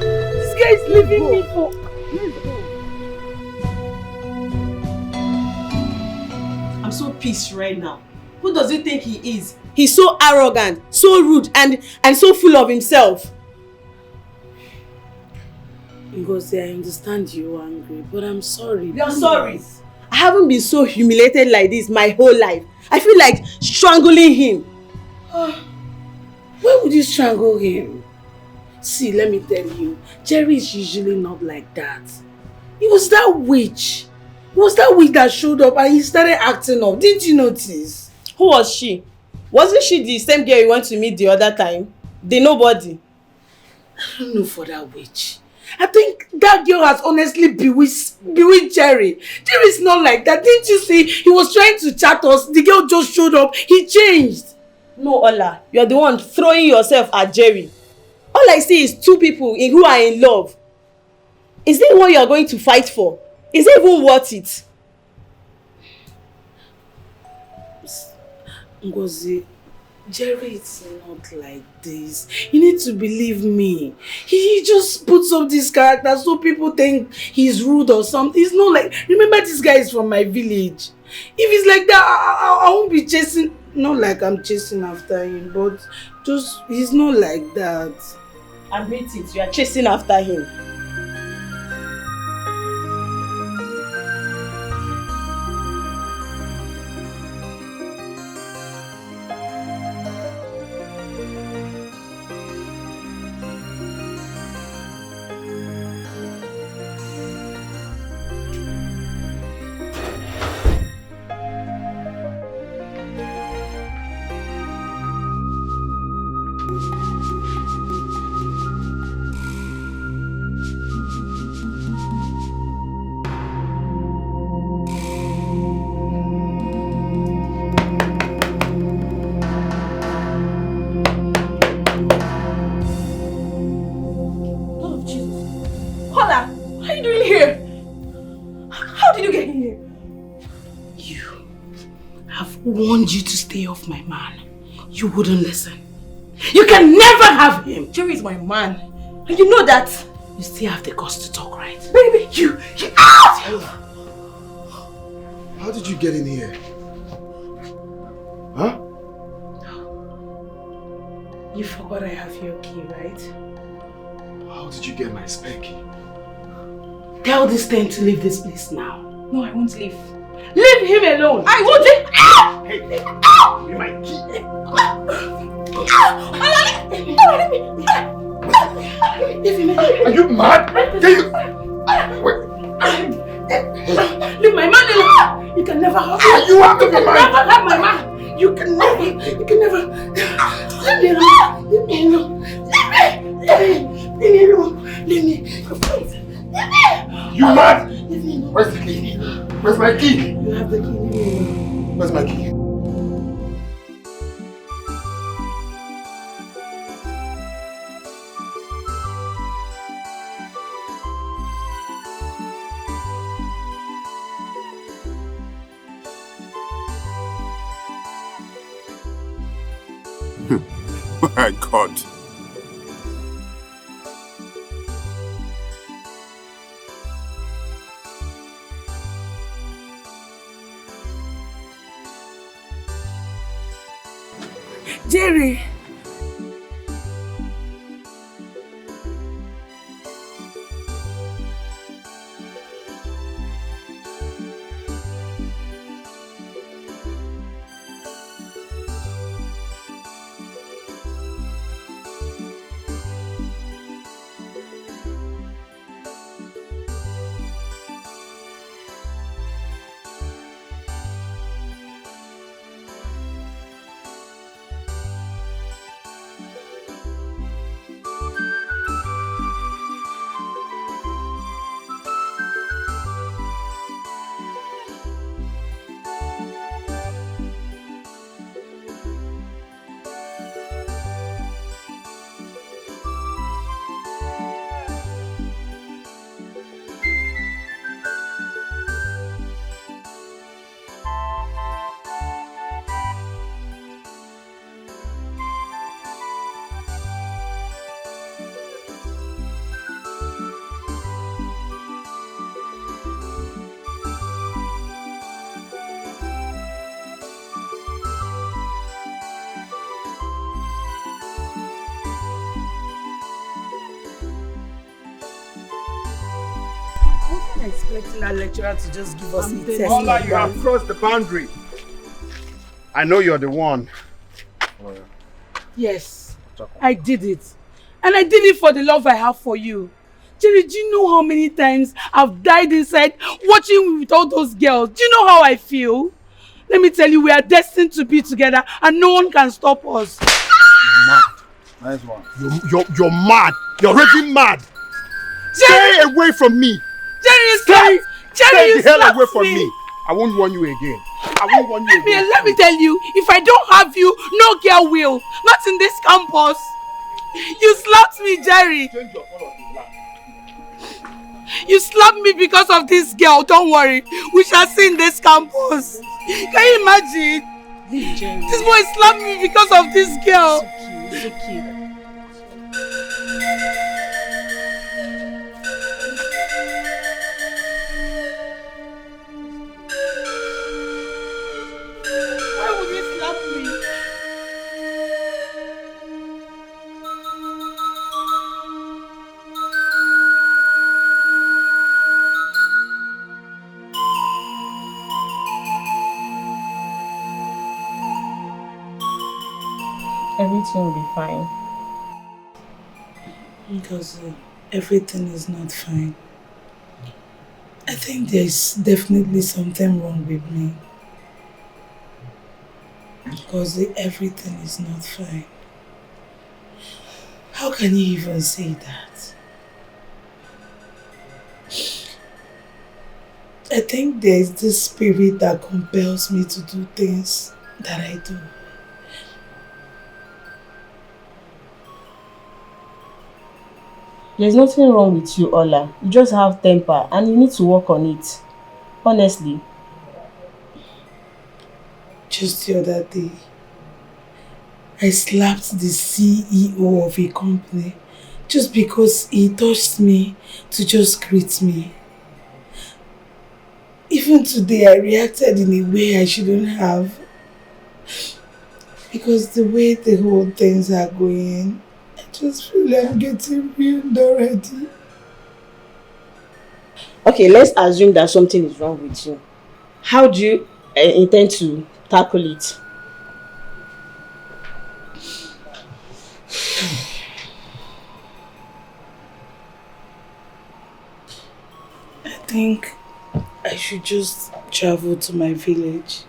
This guy is leaving me for... I'm so pissed right now. Who does he think he is? He's so arrogant, so rude, and so full of himself. Ngozi, I understand you're angry, but I'm sorry. You're sorry. I haven't been so humiliated like this my whole life. I feel like strangling him. Why would you strangle him? See, let me tell you, Jerry is usually not like that. It was that witch. It was that witch that showed up and he started acting up. Didn't you notice? Who was she? Wasn't she the same girl you went to meet the other time? The nobody? I don't know for that witch. I think that girl has honestly bewitched Jerry. Jerry's not like that. Didn't you see? He was trying to chat us. The girl just showed up. He changed. No, Ola. You're the one throwing yourself at Jerry. All I see is two people who are in love. Is it what you're going to fight for? Is it even worth it? Ngozi, Jerry is not like this. You need to believe me. He just puts up this character so people think he's rude or something. It's not like... Remember, this guy is from my village. If it's like that, I won't be chasing... Not like I'm chasing after him, but just he's not like that. Admit it, you are chasing after him. Warned you to stay off my man. You wouldn't listen. You can never have him. Jerry is my man. And you know that. You still have the guts to talk, right? Baby, you out! How did you get in here? Huh? You forgot I have your key, right? How did you get my spare key? Tell this thing to leave this place now. No, I won't leave. Leave him alone! I won't leave! Hey, give me my key! Are you mad? Can you... Wait. Leave my man alone! You can never have him! You have to be mine! Never have my man! You can never... Leave me alone! Leave me alone! Leave me alone! Leave me! You mad? Where's the key? Where's my key? You have the key, leave me alone. Where's my key? My God. Jerry! Expecting that lecturer to just give us a test. Ola, you have crossed the boundary. I know you're the one. Yes, I did it. And I did it for the love I have for you. Jerry, do you know how many times I've died inside watching you with all those girls? Do you know how I feel? Let me tell you, we are destined to be together and no one can stop us. You're mad. Nice one. You're mad. You're really mad. Jerry! Stay away from me. Jerry, stay you the hell away slapped from me. me. I won't warn you again. I won't warn you again. Let me tell you, if I don't have you, no girl will. Not in this campus. You slapped me, Jerry. You slapped me because of this girl. Don't worry. We shall see in this campus. Can you imagine? This boy slapped me because of this girl. It's okay. Why would he slap me? Everything will be fine. Because everything is not fine. I think there's definitely something wrong with me. Because everything is not fine. How can you even say that? I think there's this spirit that compels me to do things that I do. There's nothing wrong with you, Ola. You just have temper and you need to work on it. Honestly. Just the other day, I slapped the CEO of a company just because he touched me to just greet me. Even today, I reacted in a way I shouldn't have. Because the way the whole things are going, I just feel like I'm getting ruined already. Okay, let's assume that something is wrong with you. How do you intend to tackle it? I think I should just travel to my village.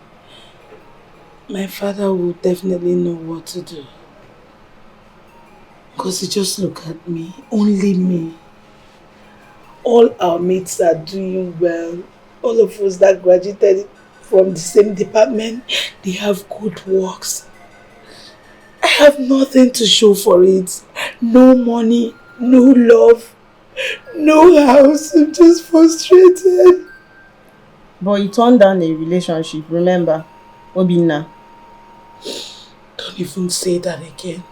My father will definitely know what to do. Because he just look at me, only me. All our mates are doing well. All of us that graduated from the same department, they have good works. I have nothing to show for it. No money, no love, no house. I'm just frustrated. But you turned down a relationship, remember? Obinna. Don't even say that again.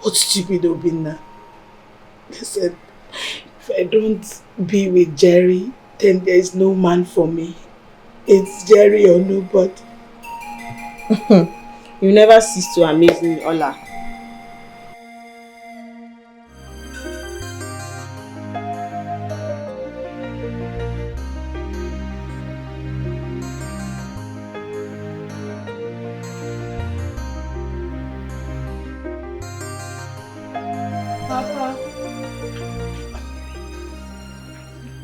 What stupid Obinna. Listen, if I don't be with Jerry, then there is no man for me. It's Jerry or nobody. You never cease to amaze me, Ola. Papa.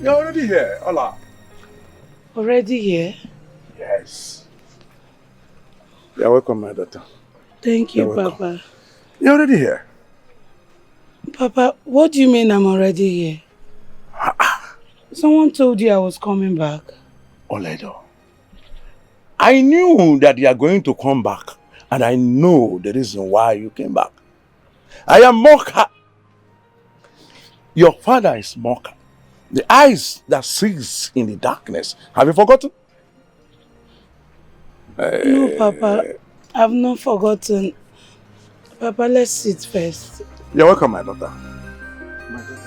You're already here, Ola. Already here? Yes. You're welcome, my daughter. Thank you, You're welcome. Papa. You're already here. Papa, what do you mean I'm already here? Someone told you I was coming back. Oledo, I knew that you are going to come back, and I know the reason why you came back. I am Mocha. Your father is Mocha. The eyes that sees in the darkness. Have you forgotten? No, Papa. I've not forgotten. Papa, let's sit first. You're welcome, my daughter. My daughter.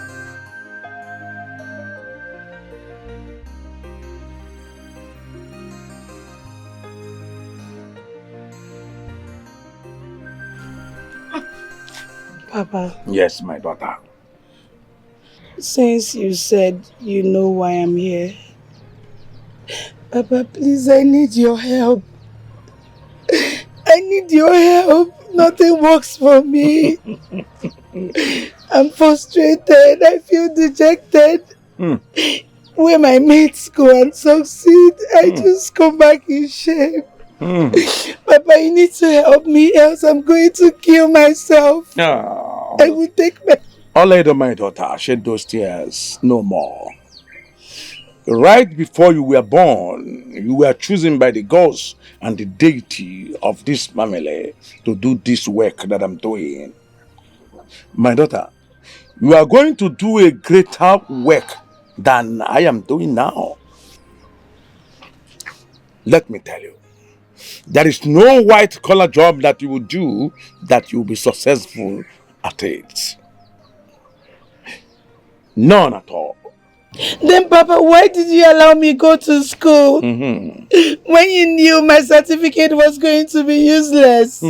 Papa. Yes, my daughter. Since you said you know why I'm here, Papa, please, I need your help. I need your help. Nothing works for me. I'm frustrated. I feel dejected. Where my mates go and succeed, I just come back in shame. Papa, you need to help me, else I'm going to kill myself. Oh. I will take my... Oledo, my daughter, shed those tears no more. Right before you were born, you were chosen by the gods and the deity of this family to do this work that I'm doing. My daughter, you are going to do a greater work than I am doing now. Let me tell you, there is no white-collar job that you will do that you will be successful at it. None at all. Then, Papa, why did you allow me go to school? When you knew my certificate was going to be useless?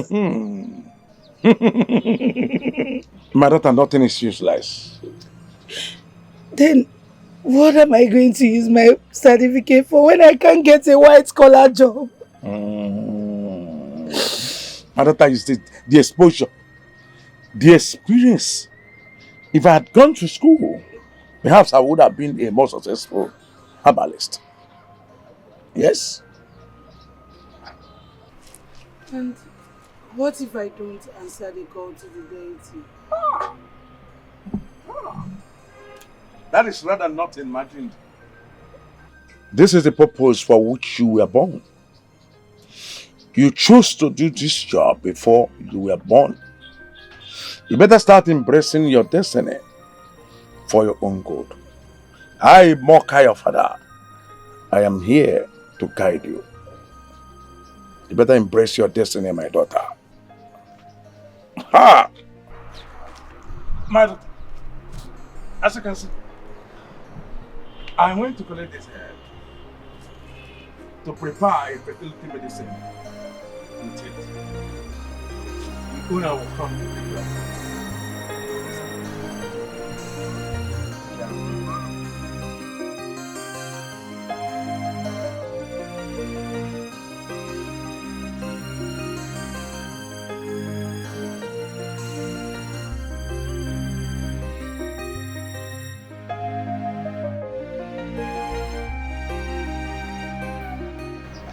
My daughter, nothing is useless. Then, what am I going to use my certificate for when I can't get a white-collar job? My daughter is the exposure the experience. If I had gone to school, perhaps I would have been a more successful herbalist. Yes? And what if I don't answer the call to the deity? That is rather not imagined. This is the purpose for which you were born. You chose to do this job before you were born. You better start embracing your destiny for your own good. I, Mokai, your father, I am here to guide you. You better embrace your destiny, my daughter. Ha! My daughter, as you can see, I went to collect this herb to prepare a fertility medicine and take it. The owner will come to pick you up.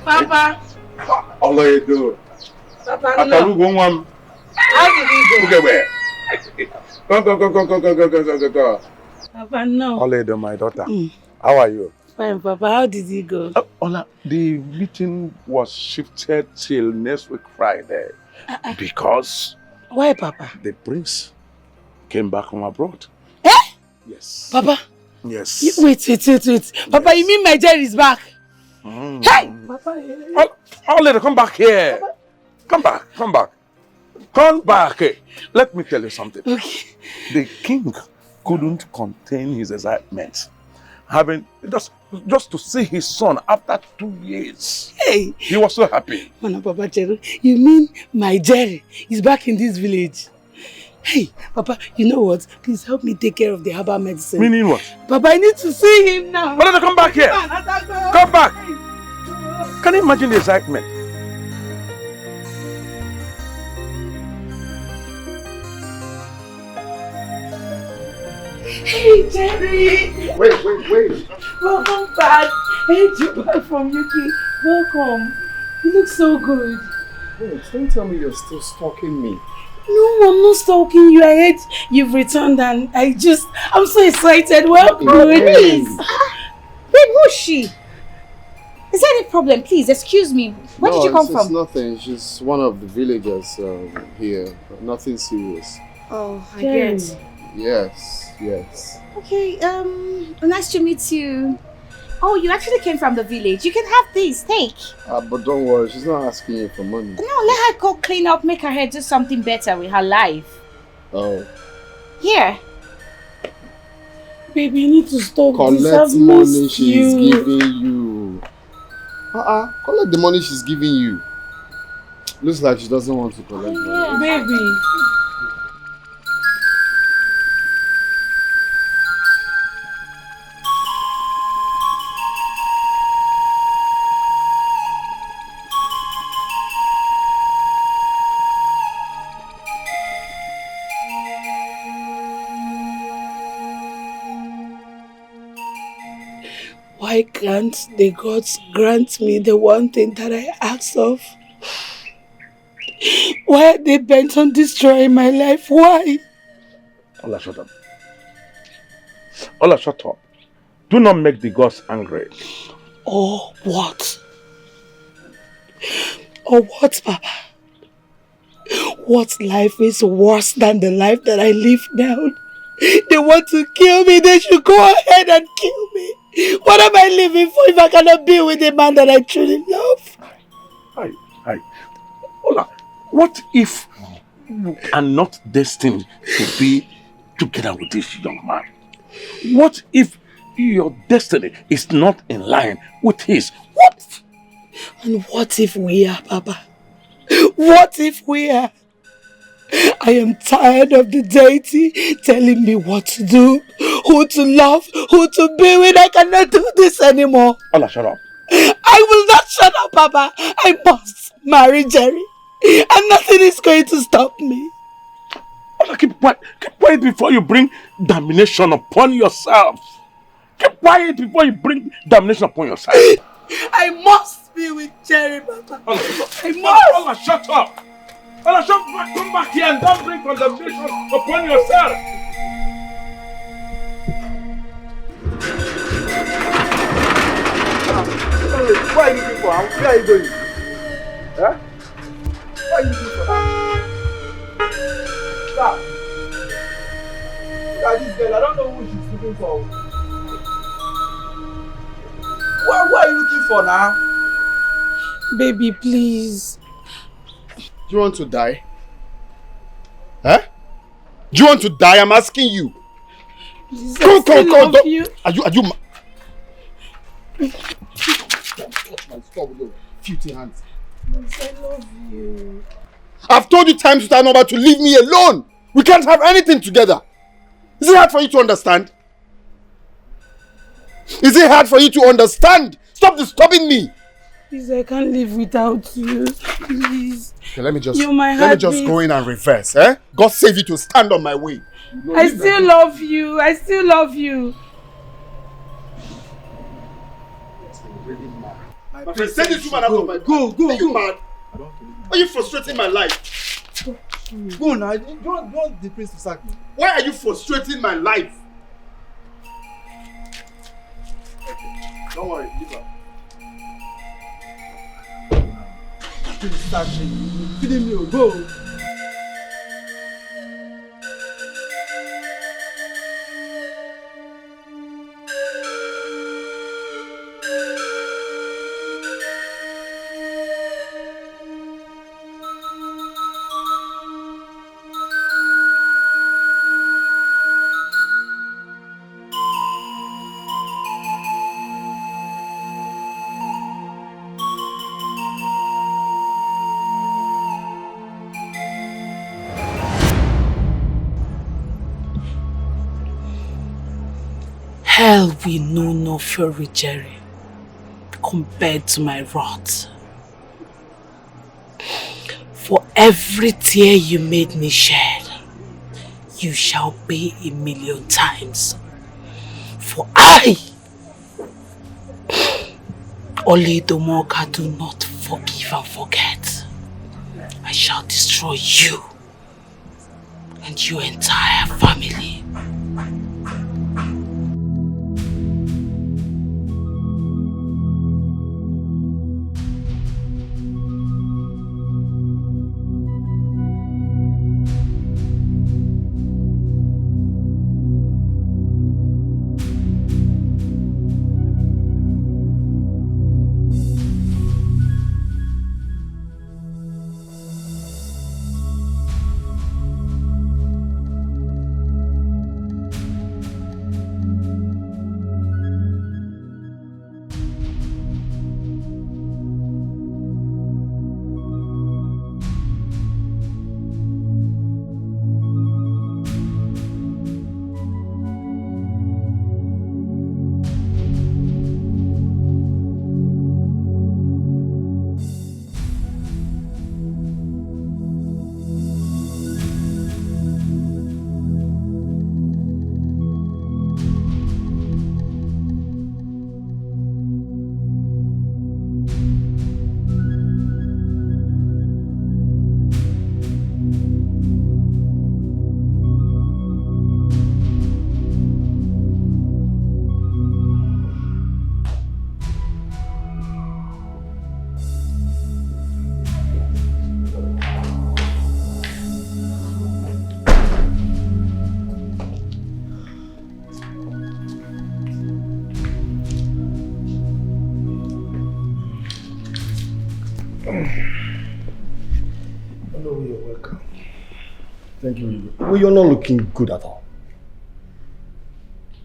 Papa! All you do. Papa, no. How did he go? Okay, where? Go. Papa, no. All you do, my daughter. How are you? Fine, Papa. How did he go? Ola, the meeting was shifted till next week Friday because why, Papa? The prince came back from abroad. Eh? Yes. Papa? Yes. Wait. Papa, you mean my Jerry is back? Hey! Papa, I'll let her come back here. Papa. Come back. Come back. Let me tell you something. Okay. The king couldn't contain his excitement. Having just to see his son after 2 years. Hey! He was so happy. No, Papa Jerry, you mean my Jerry is back in this village? Hey, Papa, you know what? Please help me take care of the herbal medicine. Meaning what? Papa, I need to see him now. But let her come back here. Come back. Can you imagine the excitement? Hey, Jerry! Wait. Welcome back. Hey, you're back from UK. Welcome. You look so good. Wait, don't tell me you're still stalking me. No, I'm not stalking you. I heard you've returned and I'm so excited. Welcome. Please. Babe, who's she? Is there any problem? Please, excuse me. Where did you come from? It's nothing. She's one of the villagers here. Nothing serious. Oh, I get. Yes. Okay, nice to meet you. Oh, you actually came from the village. You can have this, take. But don't worry, she's not asking you for money. No, let her go clean up, make her hair do something better with her life. Oh. Here. Baby, you need to stop. Collect money she's giving you. Collect the money she's giving you. Looks like she doesn't want to collect money. Baby. Why can't the gods grant me the one thing that I ask of? Why are they bent on destroying my life? Why? Ola, shut up. Ola, shut up. Do not make the gods angry. Or what? Or what, Papa? What life is worse than the life that I live now? They want to kill me. They should go ahead and kill me. What am I living for if I cannot be with the man that I truly love? Hi. Ola, what if you are not destined to be together with this young man? What if your destiny is not in line with his? What? And what if we are, Papa? What if we are? I am tired of the deity telling me what to do, who to love, who to be with. I cannot do this anymore. Ola, shut up. I will not shut up, Papa. I must marry Jerry. And nothing is going to stop me. Keep quiet before you bring damnation upon yourself. Keep quiet before you bring damnation upon yourself. I must be with Jerry, Papa. I must. Ola, shut up. Ola, shut up. Come back here and don't bring condemnation upon yourself. What are you looking for? Where are you going? Huh? What are you looking for? Stop. Look at this girl. I don't know who she's looking for. What are you looking for now? Baby, please. Do you want to die? Huh? Do you want to die? I'm asking you. Please, Come. love you. Are you touch my skull with your filthy hands. Please, I love you. I've told you times without number to leave me alone. We can't have anything together. Is it hard for you to understand? Is it hard for you to understand? Stop disturbing me. Please, I can't live without you. Please. Okay, let me just heartbeat. go in and reverse, eh? God save you to stand on my way. I still love you. I still love you. My friend, send this woman out of my... Go. Are you mad? Are you frustrating my life? Go now. You want the prince to sack me. Why are you frustrating my life? Okay, don't worry, leave her. Please sack me. You're feeding me. Go. Hell will know no fury, Jerry, compared to my wrath. For every tear you made me shed, you shall pay 1,000,000 times. For I, Olidomoka, do not forgive and forget. I shall destroy you and your entire family. Thank you. Well, you're not looking good at all.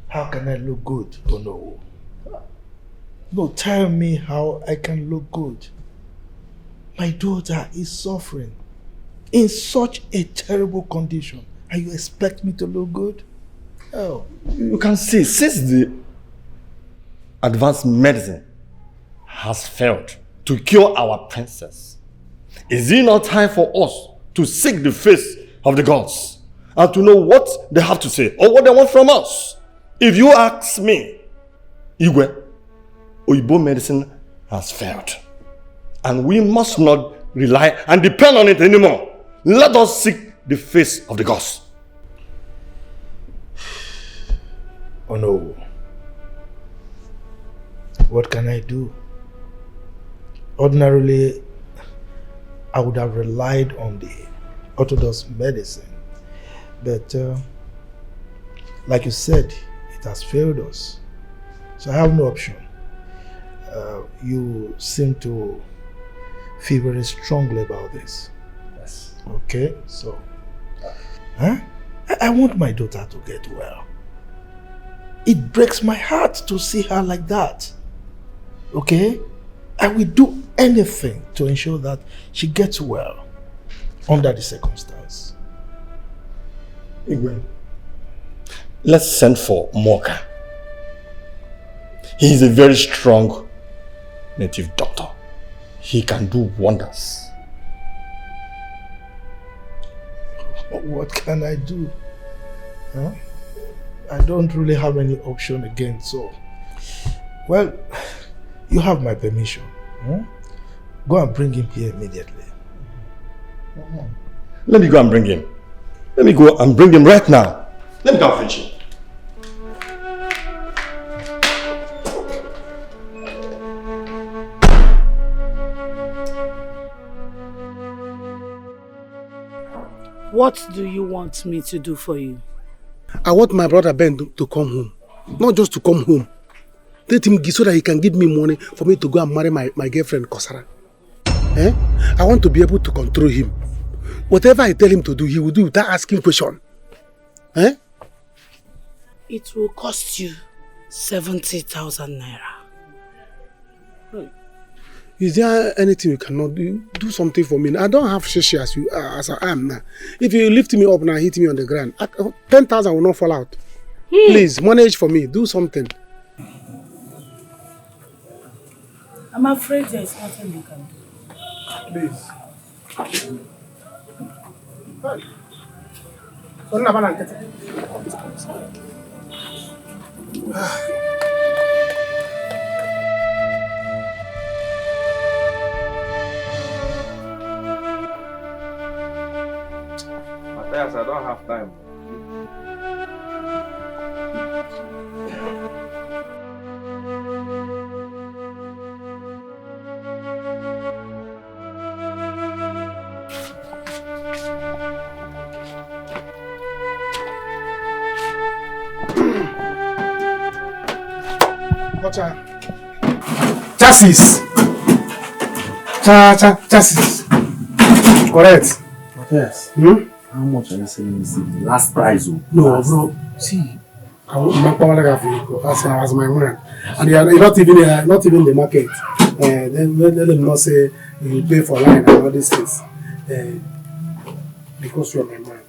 How can I look good? Oh no. No, tell me how I can look good. My daughter is suffering in such a terrible condition. And you expect me to look good? Oh. You can see, since the advanced medicine has failed to cure our princess, is it not time for us to seek the face of the gods and to know what they have to say or what they want from us. If you ask me, Igwe, Oyibo medicine has failed. And we must not rely and depend on it anymore. Let us seek the face of the gods. Oh no. What can I do? Ordinarily, I would have relied on the orthodox medicine. But, like you said, it has failed us. So I have no option. You seem to feel very strongly about this. Yes. Okay, so I want my daughter to get well. It breaks my heart to see her like that. Okay? I will do anything to ensure that she gets well under the circumstance. Igwe, let's send for Moka. He is a very strong native doctor. He can do wonders. What can I do? Huh? I don't really have any option again, so... Well, you have my permission. Huh? Go and bring him here immediately. Let me go and bring him. Let me go and bring him right now. Let me go and fetch him. What do you want me to do for you? I want my brother Ben to come home. Not just to come home. Let him give so that he can give me money for me to go and marry my girlfriend Kosara. I want to be able to control him. Whatever I tell him to do, he will do without asking question. It will cost you 70,000 naira. Is there anything you cannot do? Do something for me. I don't have shishi as I am now. If you lift me up now, hit me on the ground, 10,000 will not fall out. Please, manage for me. Do something. I'm afraid there is nothing you can do. Please. Matias, I don't have time. Chassis. Chassis. Correct. Yes. How much are you selling this thing? Last price? No, bro. See, my power as my man, and they are not even the market. Then let them not say you pay for line and all these things. Because you are my man,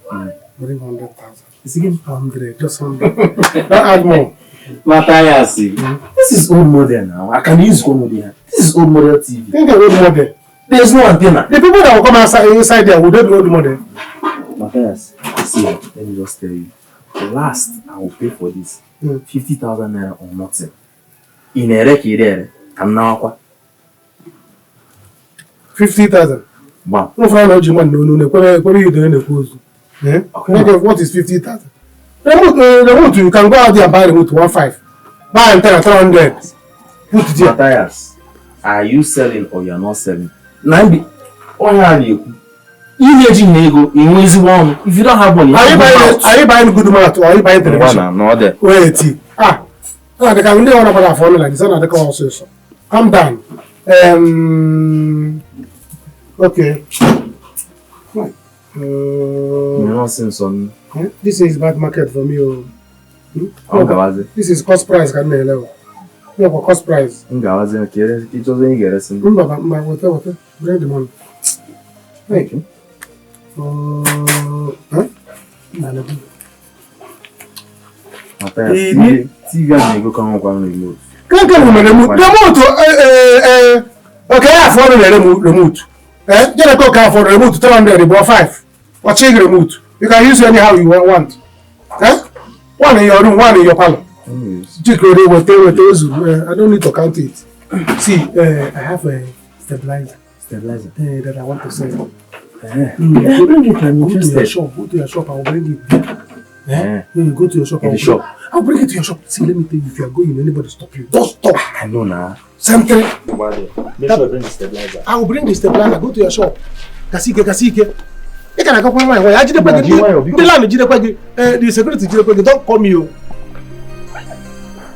bring 100,000. It's again 100, just 100. Don't add more. Matias, this is old model now. I can use old model. This is old model TV. Think of old model. There's no antenna. The people that will come inside there, will they be old model? Matias, see, let me just tell you. The last I will pay for this 50,000 naira or nothing. In a record, I'm now 50,000. Wow. No, what are you doing in the post? What is 50,000? Remote, you can go out there and buy remote 1.5. Buy and tell 300. Put it here. Matias, are you selling or you're not selling? Nambi, if you don't have money, are you buying good mat or are you buying television? No, there. Wait, they can only one about our phone like this. Another call also. Calm down. Okay. This is bad market for me. This is cost price. Can you level? No, cost price. Whatever. Bring the money. Thank you. TV and go come on remote. Can't get remote. Okay, I afford the remote. Just go for remote 300 or 5. Or change remote. You can use anyhow you want. Huh? One in your room, one in your parlor. I don't need to count it. See, I have a stabilizer. Stabilizer? That I want to sell. Bring it, I'm interested. Go to your shop, I'll bring it. Go to your shop. I'll bring it to your shop. See, let me tell you, if you are going, anybody stop you. Don't stop. I know now. Same thing. Make sure I bring the stabilizer. I will bring the stabilizer. Go to your shop. Kasike. You can go my way. The security, don't call me. They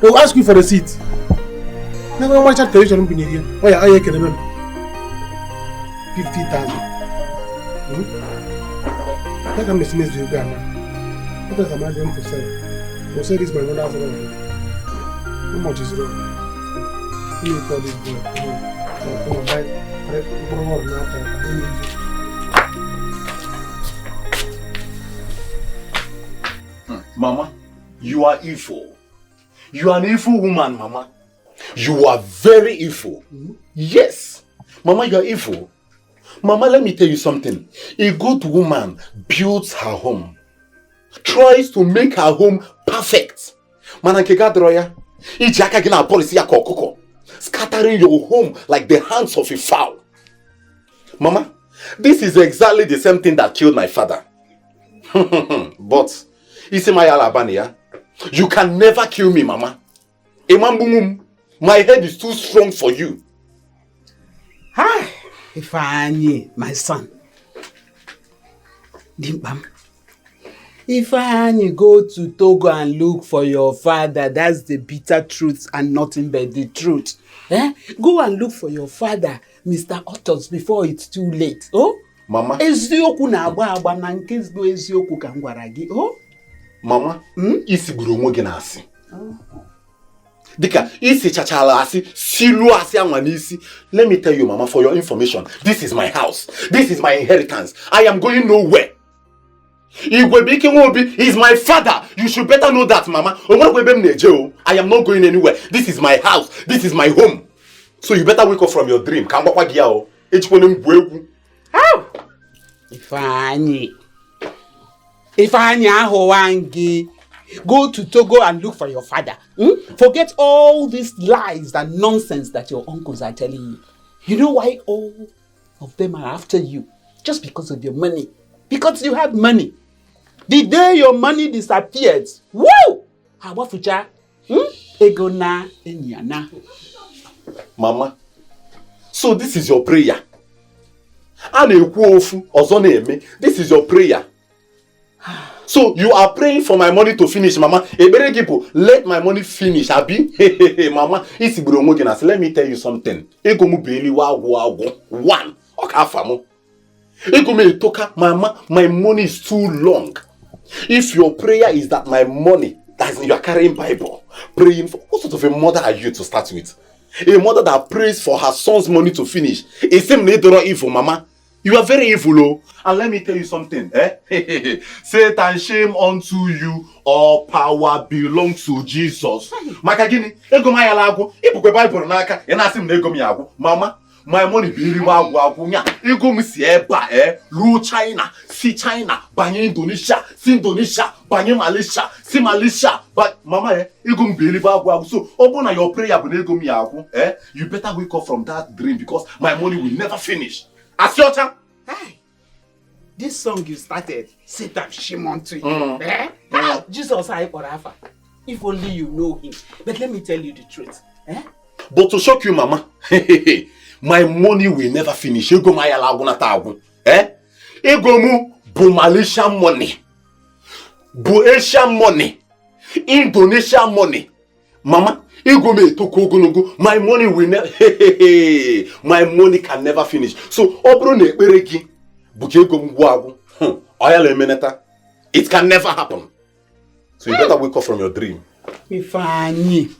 will ask you for the seat. Never watch that television. Oh yeah, I can remember. 50,000. How come the business you got now? What else am I going to sell? We'll say this by 1,000. How much is wrong? You need to call this boy. Come on, buy. Mama, you are evil. You are an evil woman, Mama. You are very evil. Yes. Mama, you are evil. Mama, let me tell you something. A good woman builds her home. Tries to make her home perfect. Scattering your home like the hands of a fowl. Mama, this is exactly the same thing that killed my father. But, you can never kill me, Mama. My head is too strong for you. Hi, Ifeanyi, my son. Dimpam. Ifeanyi, go to Togo and look for your father. That's the bitter truth and nothing but the truth. Go and look for your father, Mr. Otos, before it's too late. Oh? Mama. Eziokwu na agba agba na nke ezigbo eziokwu ka m gwara gị. Oh? Mama, isi gburu onwe gị n'asị. Dika, isi chachala asị, silu asị anwa n'isi. Let me tell you, Mama, for your information, this is my house. This is my inheritance. I am going nowhere. Igwe Nwobi is my father. You should better know that, Mama. I am not going anywhere. This is my house. This is my home. So you better wake up from your dream. How? Ifeanyi Ahowangi, go to Togo and look for your father. Forget all these lies and nonsense that your uncles are telling you. You know why all of them are after you? Just because of your money. Because you have money. The day your money disappears, woo! Hawafucha, egona enyana. Mama, so this is your prayer. This is your prayer. So you are praying for my money to finish, Mama. Let my money finish, Abi. Mama, let me tell you something. One, Mama, my money is too long. If your prayer is that my money, that you are carrying Bible, praying for, what sort of a mother are you to start with? A mother that prays for her son's money to finish. It's same evil, Mama. You are very evil, oh. And let me tell you something, Satan, shame unto you, all power belongs to Jesus. Makagini, Mama, my money be Rule China, see China, bang Indonesia, see Indonesia, bang Malaysia, see Malaysia. But Mama, so open your prayer, you better wake up from that dream because my money will never finish. As your time. Hey, this song you started, Satan, shame unto you. Jesus, if only you know him. But let me tell you the truth. But to shock you, Mama, my money will never finish. You go my alagunatagu. You go mu bu Malaysian money, bu Asian money, Indonesian money. Mama, you go me to Kogonogo. My money will never. My money can never finish. So obrone bereki buke go mwagu. Oyale meneta. It can never happen. So you better wake up from your dream. Ifeanyi,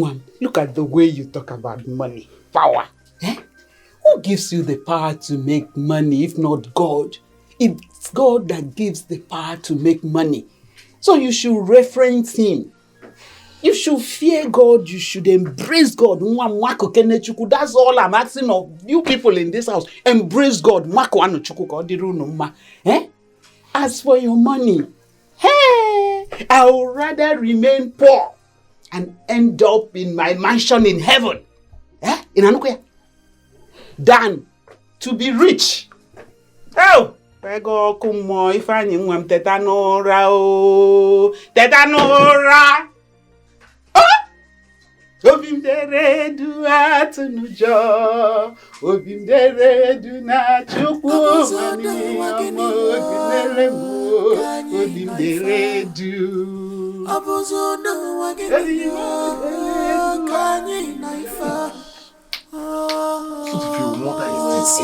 one. Look at the way you talk about money, power. Who gives you the power to make money if not God? It's God that gives the power to make money. So you should reference him. You should fear God. You should embrace God. That's all I'm asking of you people in this house. Embrace God. As for your money, hey, I would rather remain poor and end up in my mansion in heaven, in Anukwea, than to be rich. Oh! Pego kumo ifani mwem teta nora o teta nora. Obim dere du atunujo obim dere du na chukwu mani amo obim dere du Abuzo no wageni kani naifa. So to feel what is this?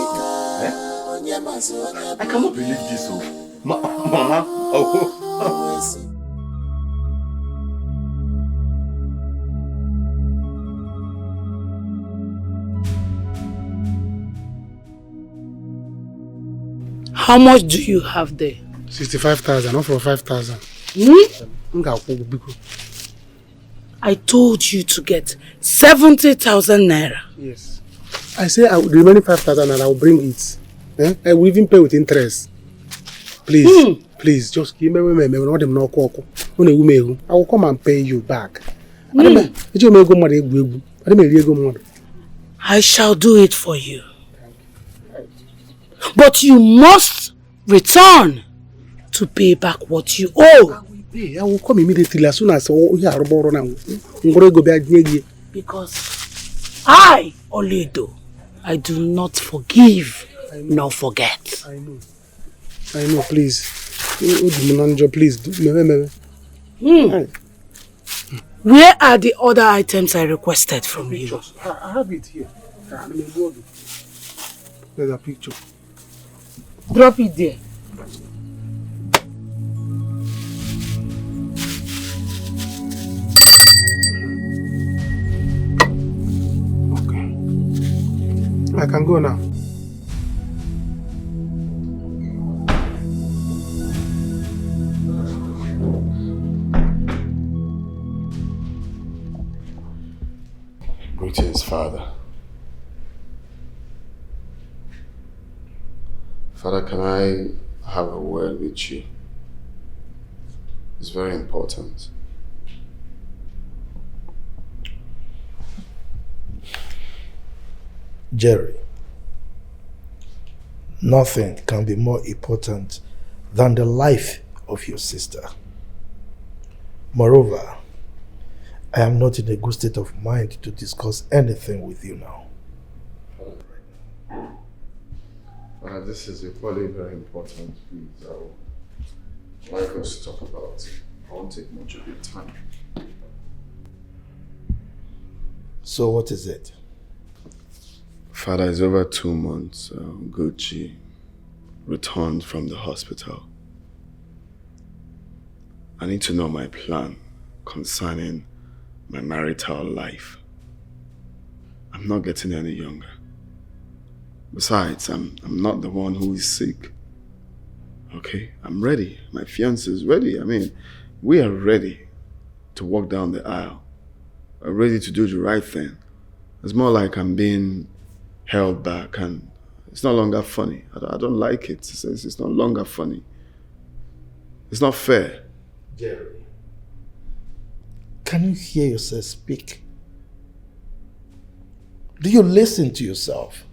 I cannot believe this. Mama. Oh. How much do you have there? 65,000, not for 5,000. I told you to get 70,000 naira. Yes. I say the remaining 5,000 and I will bring it. I will even pay with interest. Please, please, just give me I will come and pay you back. I shall do it for you. But you must return to pay back what you owe. I will come immediately as soon as because I, Oledo, I do not forgive nor forget. I know, please. Please. Where are the other items I requested from you? I have it here. There's a picture. Drop it there. Okay. I can go now. Greetings, Father. Father, can I have a word with you? It's very important. Jerry, nothing can be more important than the life of your sister. Moreover, I am not in a good state of mind to discuss anything with you now. This is equally very important, please. I would like us to talk about it. I won't take much of your time. So what is it? Father, it's over 2 months. Gucci returned from the hospital. I need to know my plan concerning my marital life. I'm not getting any younger. Besides, I'm not the one who is sick. Okay, I'm ready. My fiancé is ready. I mean, we are ready to walk down the aisle. We're ready to do the right thing. It's more like I'm being held back and it's no longer funny. I don't like it. It's no longer funny. It's not fair. Jerry, can you hear yourself speak? Do you listen to yourself?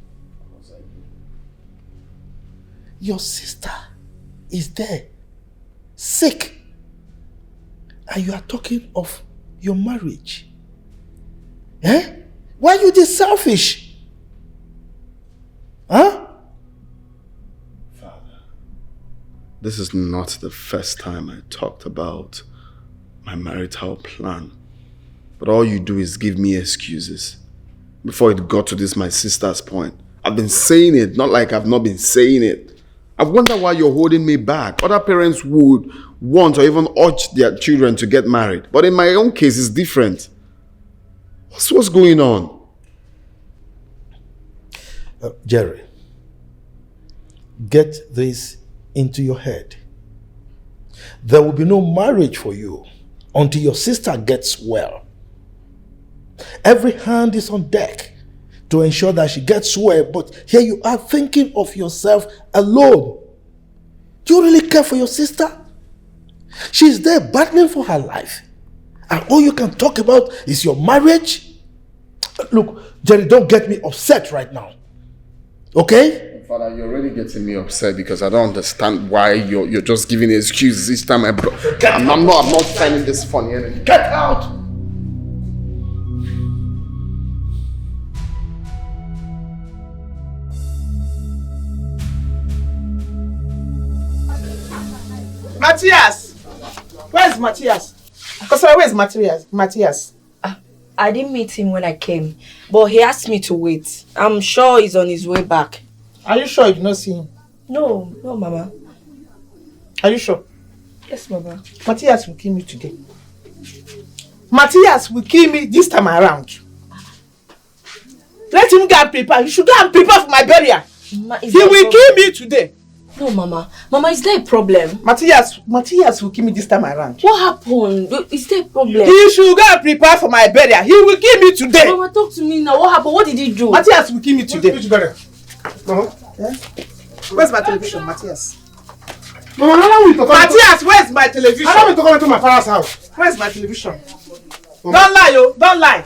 Your sister is there, sick, and you are talking of your marriage. Eh? Why are you this selfish? Huh? Father, this is not the first time I talked about my marital plan. But all you do is give me excuses. Before it got to this, my sister's point, I've been saying it, not like I've not been saying it. I wonder why you're holding me back. Other parents would want or even urge their children to get married. But in my own case, it's different. What's going on? Jerry, get this into your head. There will be no marriage for you until your sister gets well. Every hand is on deck to ensure that she gets well, but here you are thinking of yourself alone. Do you really care for your sister? She's there battling for her life. And all you can talk about is your marriage? Look, Jerry, don't get me upset right now. Okay? Father, you're already getting me upset because I don't understand why you're just giving excuses each time I'm not finding this funny energy. Get out! Matias! Where's Matias? Sorry, where's Matias? I didn't meet him when I came, but he asked me to wait. I'm sure he's on his way back. Are you sure you did not see him? No, Mama. Are you sure? Yes, Mama. Matias will kill me today. Matias will kill me this time around. Let him go and prepare. You should go and prepare for my burial. He will kill me today. No, Mama. Mama, is there a problem? Matias will kill me this time around. What happened? Is there a problem? He should go and prepare for my burial. He will kill me today. Mama, talk to me now. What happened? What did he do? Matias will kill me today. Which burial? Yeah? Where's my television, Matias? Mama, how we talk? Matias, where's my television? How we talk into my father's house? Where's my television? Don't lie, yo. Don't lie.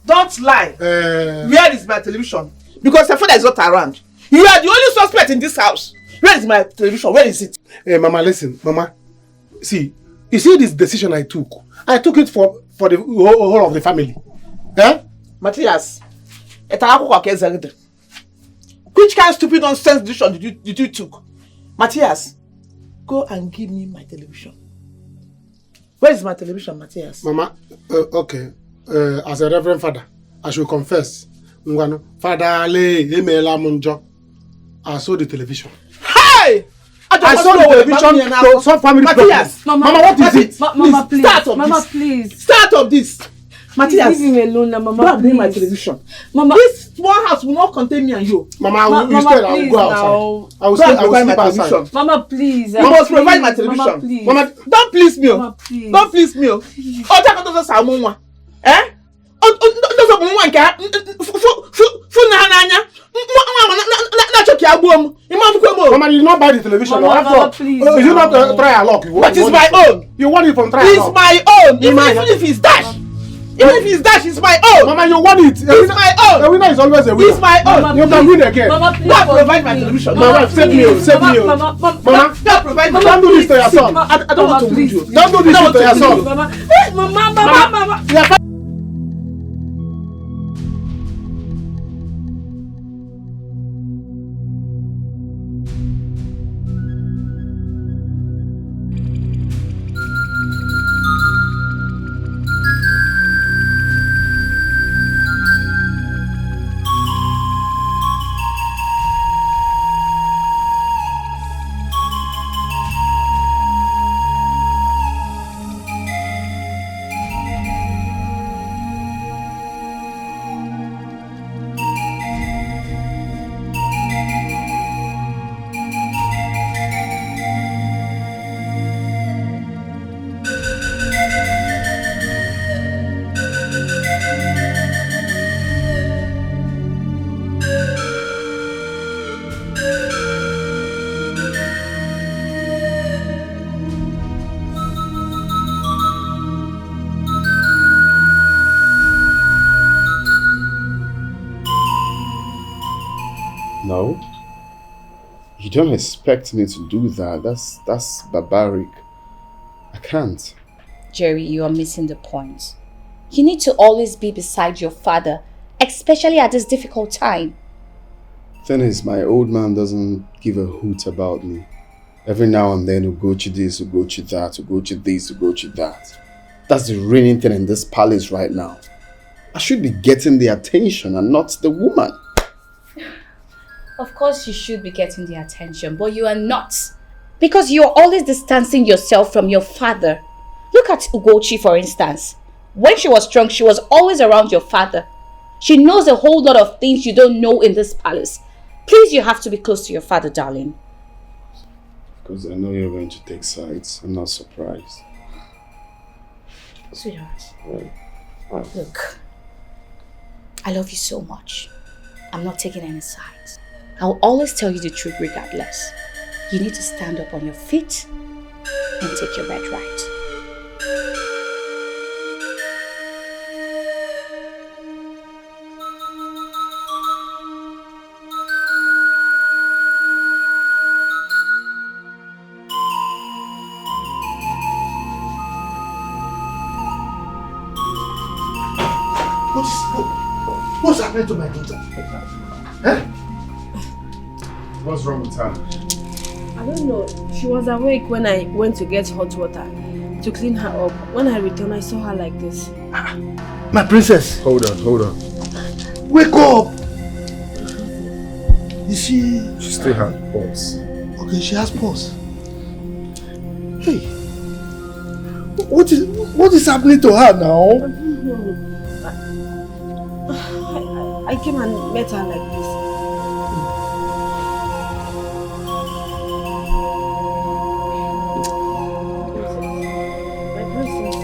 Don't lie. Where is my television? Because your father is not around. You are the only suspect in this house. Where is my television? Where is it? Hey, Mama, listen. Mama, see, you see this decision I took? I took it for the whole of the family. Eh? Matias, which kind of stupid nonsense decision did you took? Matias, go and give me my television. Where is my television, Matias? Mama, okay. As a reverend father, I should confess. Father, I saw the television. Hey! I saw the television to some family Matias, Mama, what is it? Mama, please. Start of Mama, this. please. Start of this. Matias, leave him alone now, Mama. Go and bring my television. Mama, this small house will not contain me and you. Mama, you stay. I will go outside. I will sleep outside. Mama, please. You must provide my television. Mama, please. Mama, don't please me. Mama, please. Don't please me. Oh, take out those salmon. Eh? Mama, you not buy the television. Mama, please. You not try a lock. But it's my own. You want it from try It's my own. Even if it's dash. Even if it's dash, it's my own. Mama, you want it. It's my own. The winner is always a winner. It's my own. You can win again. Mama, please. God provide my television. Mama, save me. Save me. Mama, God provide my Don't do this to your son. I don't want to lose you. Don't do this to your son. Mama. No. You don't expect me to do that. That's barbaric. I can't. Jerry, you are missing the point. You need to always be beside your father, especially at this difficult time. Thing is, my old man doesn't give a hoot about me. Every now and then, we'll go to this, we'll go to that, we'll go to this, we'll go to that. That's the reigning thing in this palace right now. I should be getting the attention and not the woman. Of course you should be getting the attention, but you are not. Because you are always distancing yourself from your father. Look at Ugochi, for instance. When she was strong, she was always around your father. She knows a whole lot of things you don't know in this palace. Please, you have to be close to your father, darling. Because I know you're going to take sides. I'm not surprised. Sweetheart, Right. look. I love you so much. I'm not taking any sides. I'll always tell you the truth regardless. you need to stand up on your feet and take your birthright. What's happening to my daughter? Eh? What's wrong with her? I don't know. She was awake when I went to get hot water to clean her up. When I returned, I saw her like this. My princess. Hold on. Wake up! Is she... She still has pulse. Okay, she has pulse. Hey. What is happening to her now? I came and met her like this. My princess.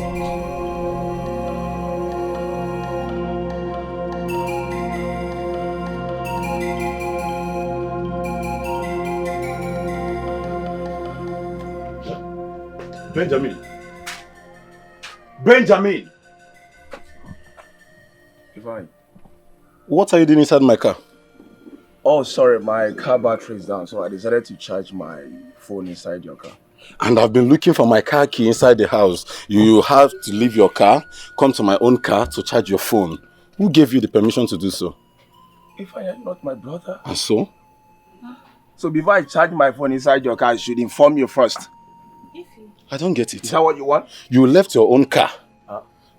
Benjamin! Divine. What are you doing inside my car? Oh, sorry, my car battery is down, so I decided to charge my phone inside your car. And I've been looking for my car key inside the house. You have to leave your car, come to my own car to charge your phone. Who gave you the permission to do so? If I am not my brother. And so? So before I charge my phone inside your car, I should inform you first. I don't get it. Is that what you want? You left your own car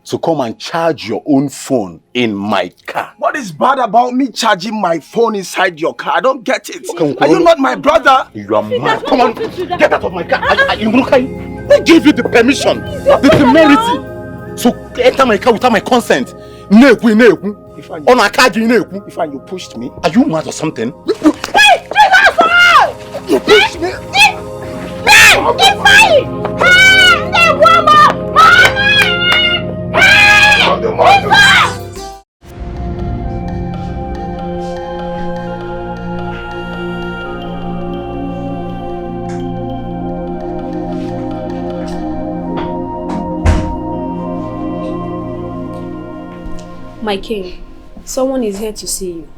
to come and charge your own phone in my car. What is bad about me charging my phone inside your car? I don't get it. Are you not my brother? You are mad. Come on, get out of my car. Who gave you the permission, the temerity to enter my car without my consent? If you pushed me. Are you mad or something? You pushed me. My king, someone is here to see you.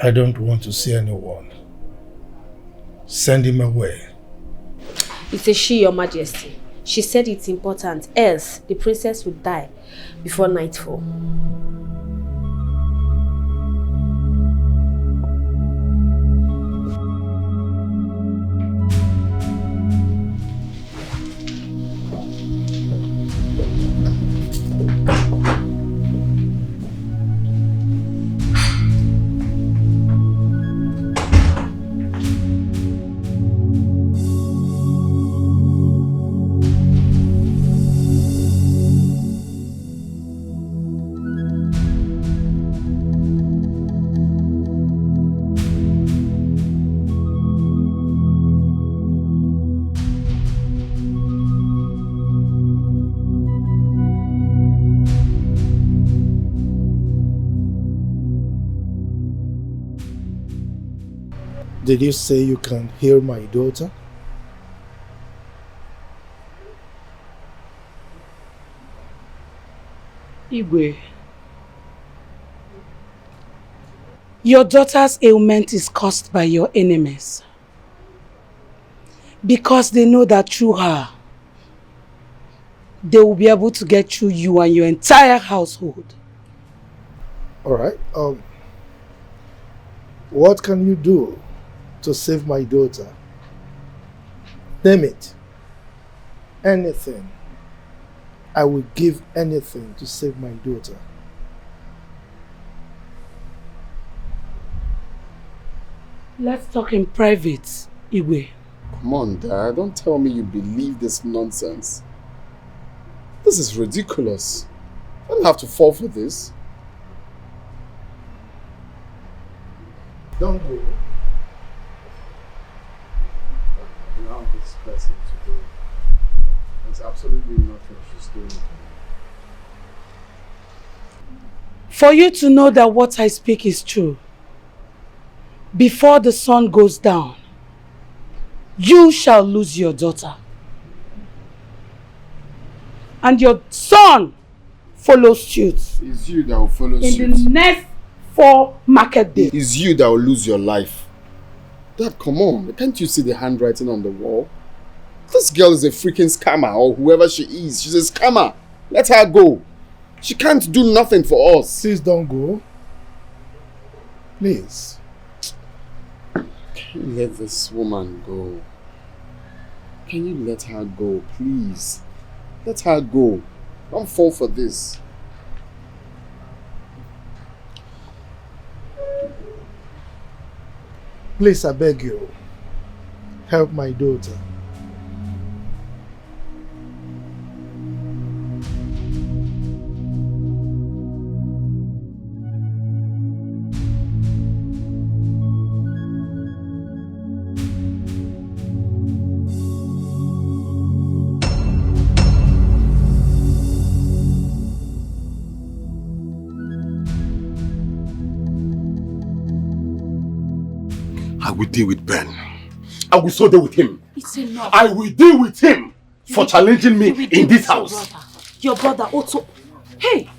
I don't want to see anyone. Send him away. It's a she, your majesty. She said it's important, else the princess would die before nightfall. Did you say you can hear my daughter? Igwe, your daughter's ailment is caused by your enemies. Because they know that through her, they will be able to get through you and your entire household. Alright, what can you do to save my daughter? Name it. Anything. I will give anything to save my daughter. Let's talk in private, Igwe. Come on, Dad. Don't tell me you believe this nonsense. This is ridiculous. I don't have to fall for this. Don't go. Allow this person to do. There's absolutely nothing she's doing. For you to know that what I speak is true, before the sun goes down, you shall lose your daughter. And your son follows suit. It's you that will follow suit. In the next 4 market days. It's you that will lose your life. Dad, come on. Can't you see the handwriting on the wall? This girl is a freaking scammer, or whoever she is. She's a scammer. Let her go. She can't do nothing for us. Please don't go. Please. Can you let this woman go? Can you let her go, please? Let her go. Don't fall for this. Please, I beg you. Help my daughter. I will deal with Ben. I will so deal with him. It's enough. I will deal with him for challenging me in this house. Your brother also. Hey,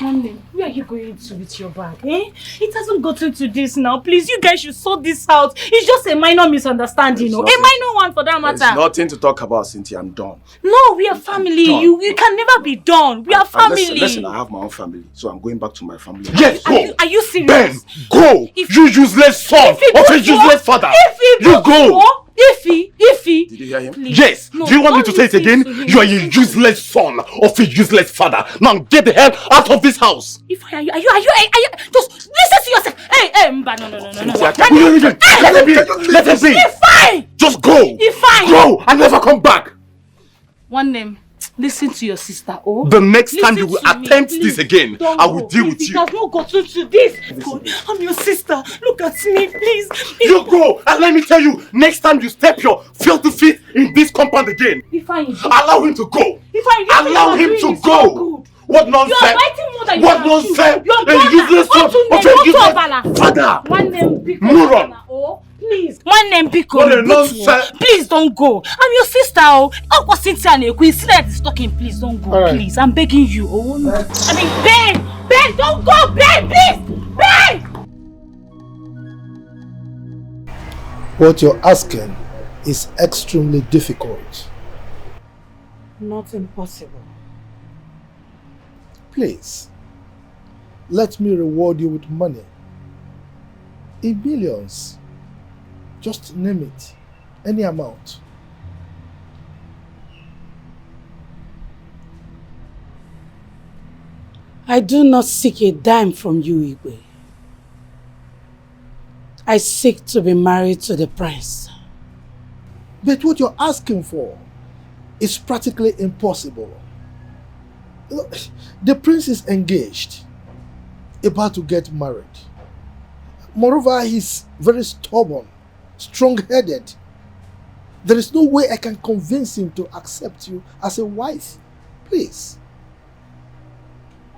Monday, where are you going to with your bag? Eh? It hasn't gotten to this now. Please, you guys should sort this out. It's just a minor misunderstanding. A minor one for that matter. There's nothing to talk about, Cynthia. I'm done. No, we are family. You can never be done. We are family. Listen, I have my own family, so I'm going back to my family. Yes, go. Are you serious? Ben, go. You useless son of a useless father. You go. Ify. Did you hear him? Please. Yes. No, do you want me to say it again? You are a useless son of a useless father. Now get the hell out of this house. Ify, are you? Just listen to yourself. Hey, Mba, no. Let it be. Ify. Just go. Ify. Go and never come back. One name. Listen to your sister, oh. The next time you will attempt this again, I will deal with you. It has not gotten to this. God, I'm your sister. Look at me, please. You go, and let me tell you, next time you step your filthy feet in this compound again, allow him to go. Allow him to go. What nonsense? You are biting more than what you nonsense? Your A useless son of a useless father. One name, big moron. Oh, please. One name, big What a nonsense. Please don't go. I'm your sister. Oh, what Cynthia and Ekwe is talking. Please don't go. Right. Please, I'm begging you. Oh, no. I mean, Ben, don't go. Ben, please. Ben. What you're asking is extremely difficult. Not impossible. Please, let me reward you with money. In millions. Just name it. Any amount. I do not seek a dime from you, Igwe. I seek to be married to the prince. But what you're asking for is practically impossible. Look, the prince is engaged, about to get married. Moreover, he's very stubborn, strong-headed. There is no way I can convince him to accept you as a wife. Please.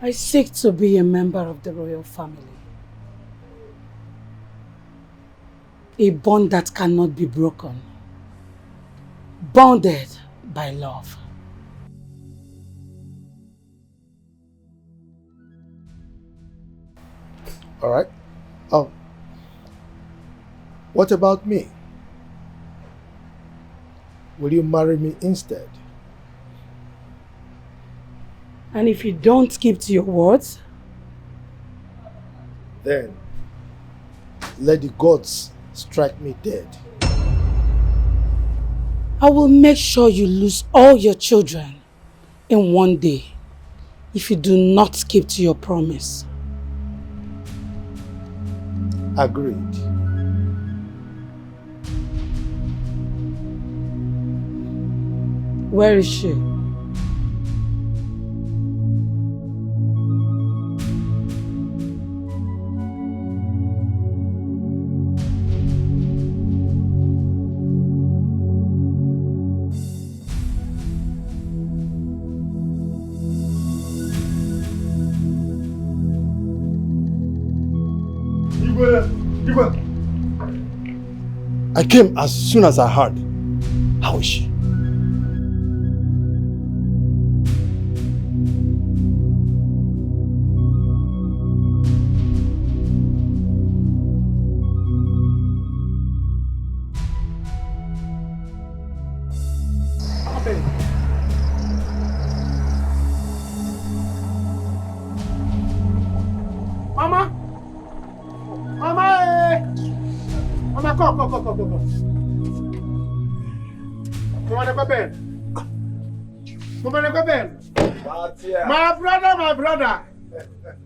I seek to be a member of the royal family. A bond that cannot be broken. Bonded by love. All right. Oh. What about me? Will you marry me instead? And if you don't keep to your words? Then, let the gods strike me dead. I will make sure you lose all your children in one day if you do not keep to your promise. Agreed. Where is she? Igwe! I came as soon as I heard. How is she? Mama! Mama! Mama, come. Come on, go bed. Come on, go bed. My brother.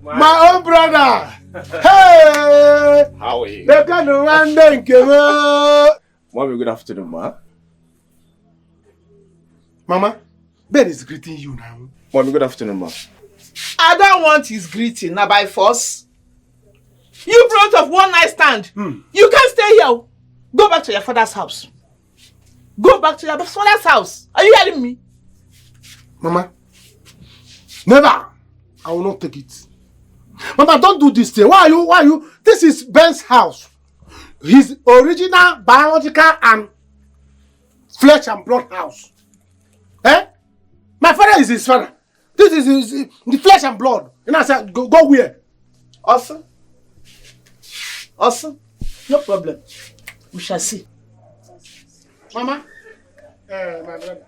My own brother. Hey! How are you? They can do one thing. Mommy, good afternoon, ma. Mama, Ben is greeting you now. Mommy, good afternoon, ma. I don't want his greeting, now by force. You brought of one night stand. You can't stay here. Go back to your father's house. Go back to your father's house. Are you hearing me? Mama, never. I will not take it. Mama, don't do this thing. Why are you? This is Ben's house. His original biological and flesh and blood house. Eh? My father is his father. This is the flesh and blood. And I said, go where? Awesome. No problem. We shall see. Mama, my brother.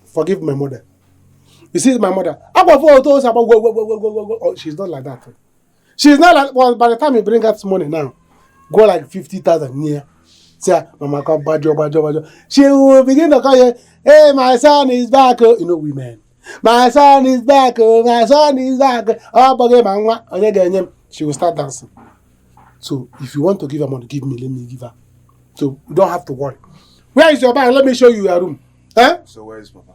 Forgive my mother. You see, my mother. Oh, she's not like that. She's not like. Well, by the time you bring her this money now, go like 50,000 near. Say, Mama, come bajo. She will begin to call you. Hey, my son is back. You know, women. My son is back. My son is back. Oh, she will start dancing. So, if you want to give her money, give me. Let me give her. So, you don't have to worry. Where is your bag? Let me show you your room. Huh? So, where is Papa?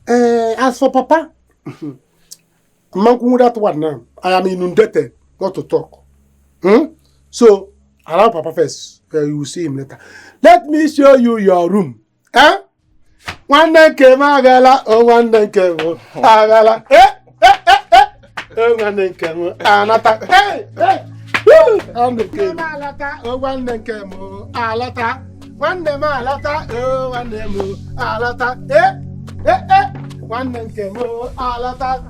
As for Papa, that one now. I am inundated not to talk. So, allow Papa first. You will see him later. Let me show you your room. Huh? One day came Agala, one day came Agala. One day came Anata. Hey! And the came Alata, one day came Alata. One day Malata, one day Alata. One day came Alata.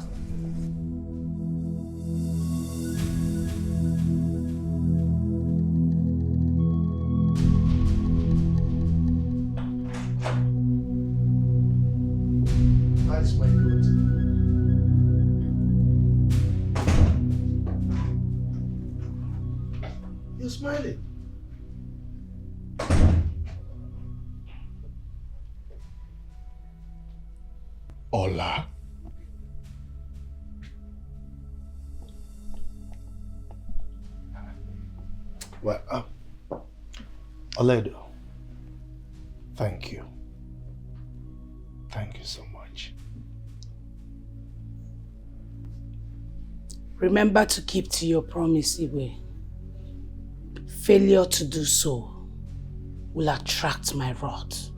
That's my good. You're smiling. Ola. Well, Oledo, thank you. Thank you so much. Remember to keep to your promise, Iwe. Failure to do so will attract my wrath.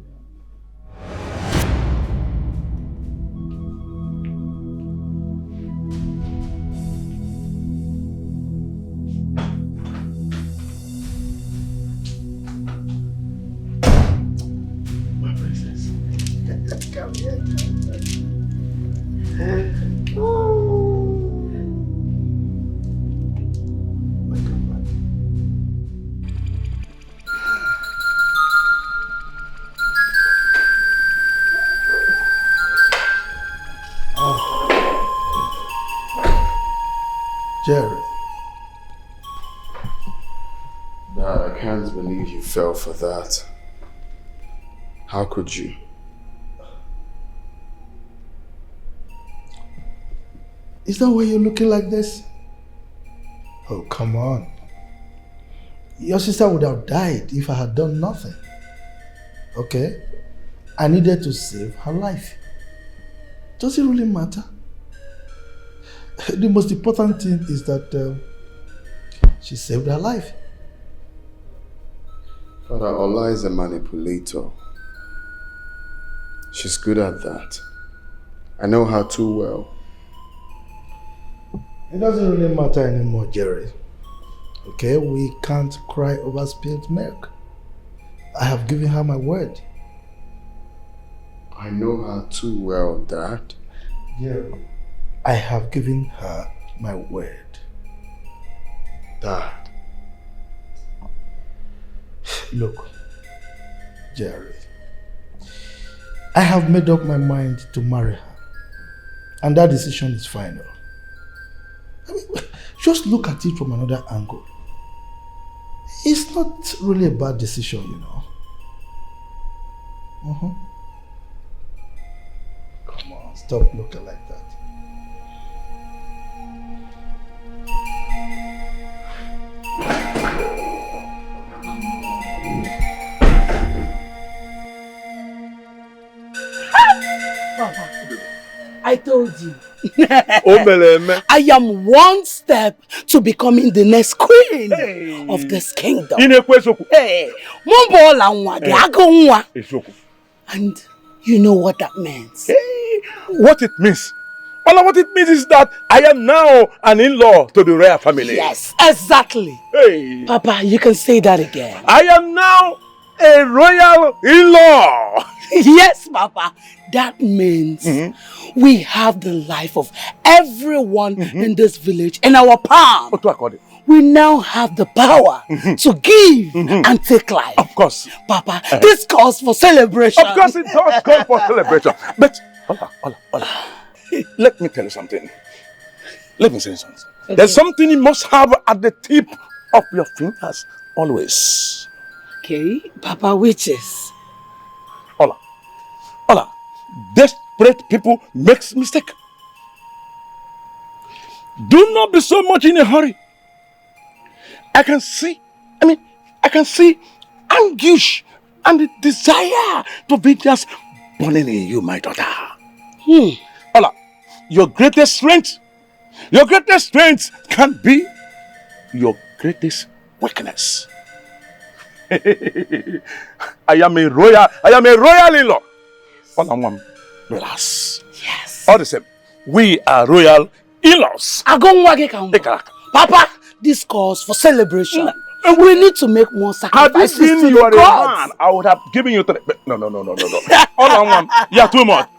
Jerry. Dad, I can't believe you fell for that. How could you? Is that why you're looking like this? Oh, come on. Your sister would have died if I had done nothing. Okay? I needed to save her life. Does it really matter? The most important thing is that she saved her life. Father, Ola is a manipulator. She's good at that. I know her too well. It doesn't really matter anymore, Jerry. Okay, we can't cry over spilled milk. I have given her my word. I know her too well, Dad. Yeah. I have given her my word. Dad. Look, Jerry. I have made up my mind to marry her. And that decision is final. I mean, just look at it from another angle. It's not really a bad decision, you know. Come on, stop looking like that. Papa, I told you. Omeleme. I am one step to becoming the next queen of this kingdom. Hey, and you know what that means? What it means? Well, what it means is that I am now an in-law to the royal family. Yes, exactly. Hey. Papa, you can say that again. I am now a royal in-law. Yes, Papa. That means we have the life of everyone in this village in our palm. We now have the power to give and take life. Of course. Papa, this calls for celebration. Of course it does call for celebration. But, Ola, let me tell you something. Let me say something. Okay. There's something you must have at the tip of your fingers always. Okay, Papa, which is? Ola, desperate people makes mistake. Do not be so much in a hurry. I can see anguish and the desire to be just burning in you, my daughter. Ola, your greatest strength can be your greatest weakness. I am a royal in-law. Relax. Yes. All the same, we are royal in-laws. Papa, this calls for celebration. We need to make more sacrifices. Had you been you are a man, I would have given you to the... No. Hold on, you're too much.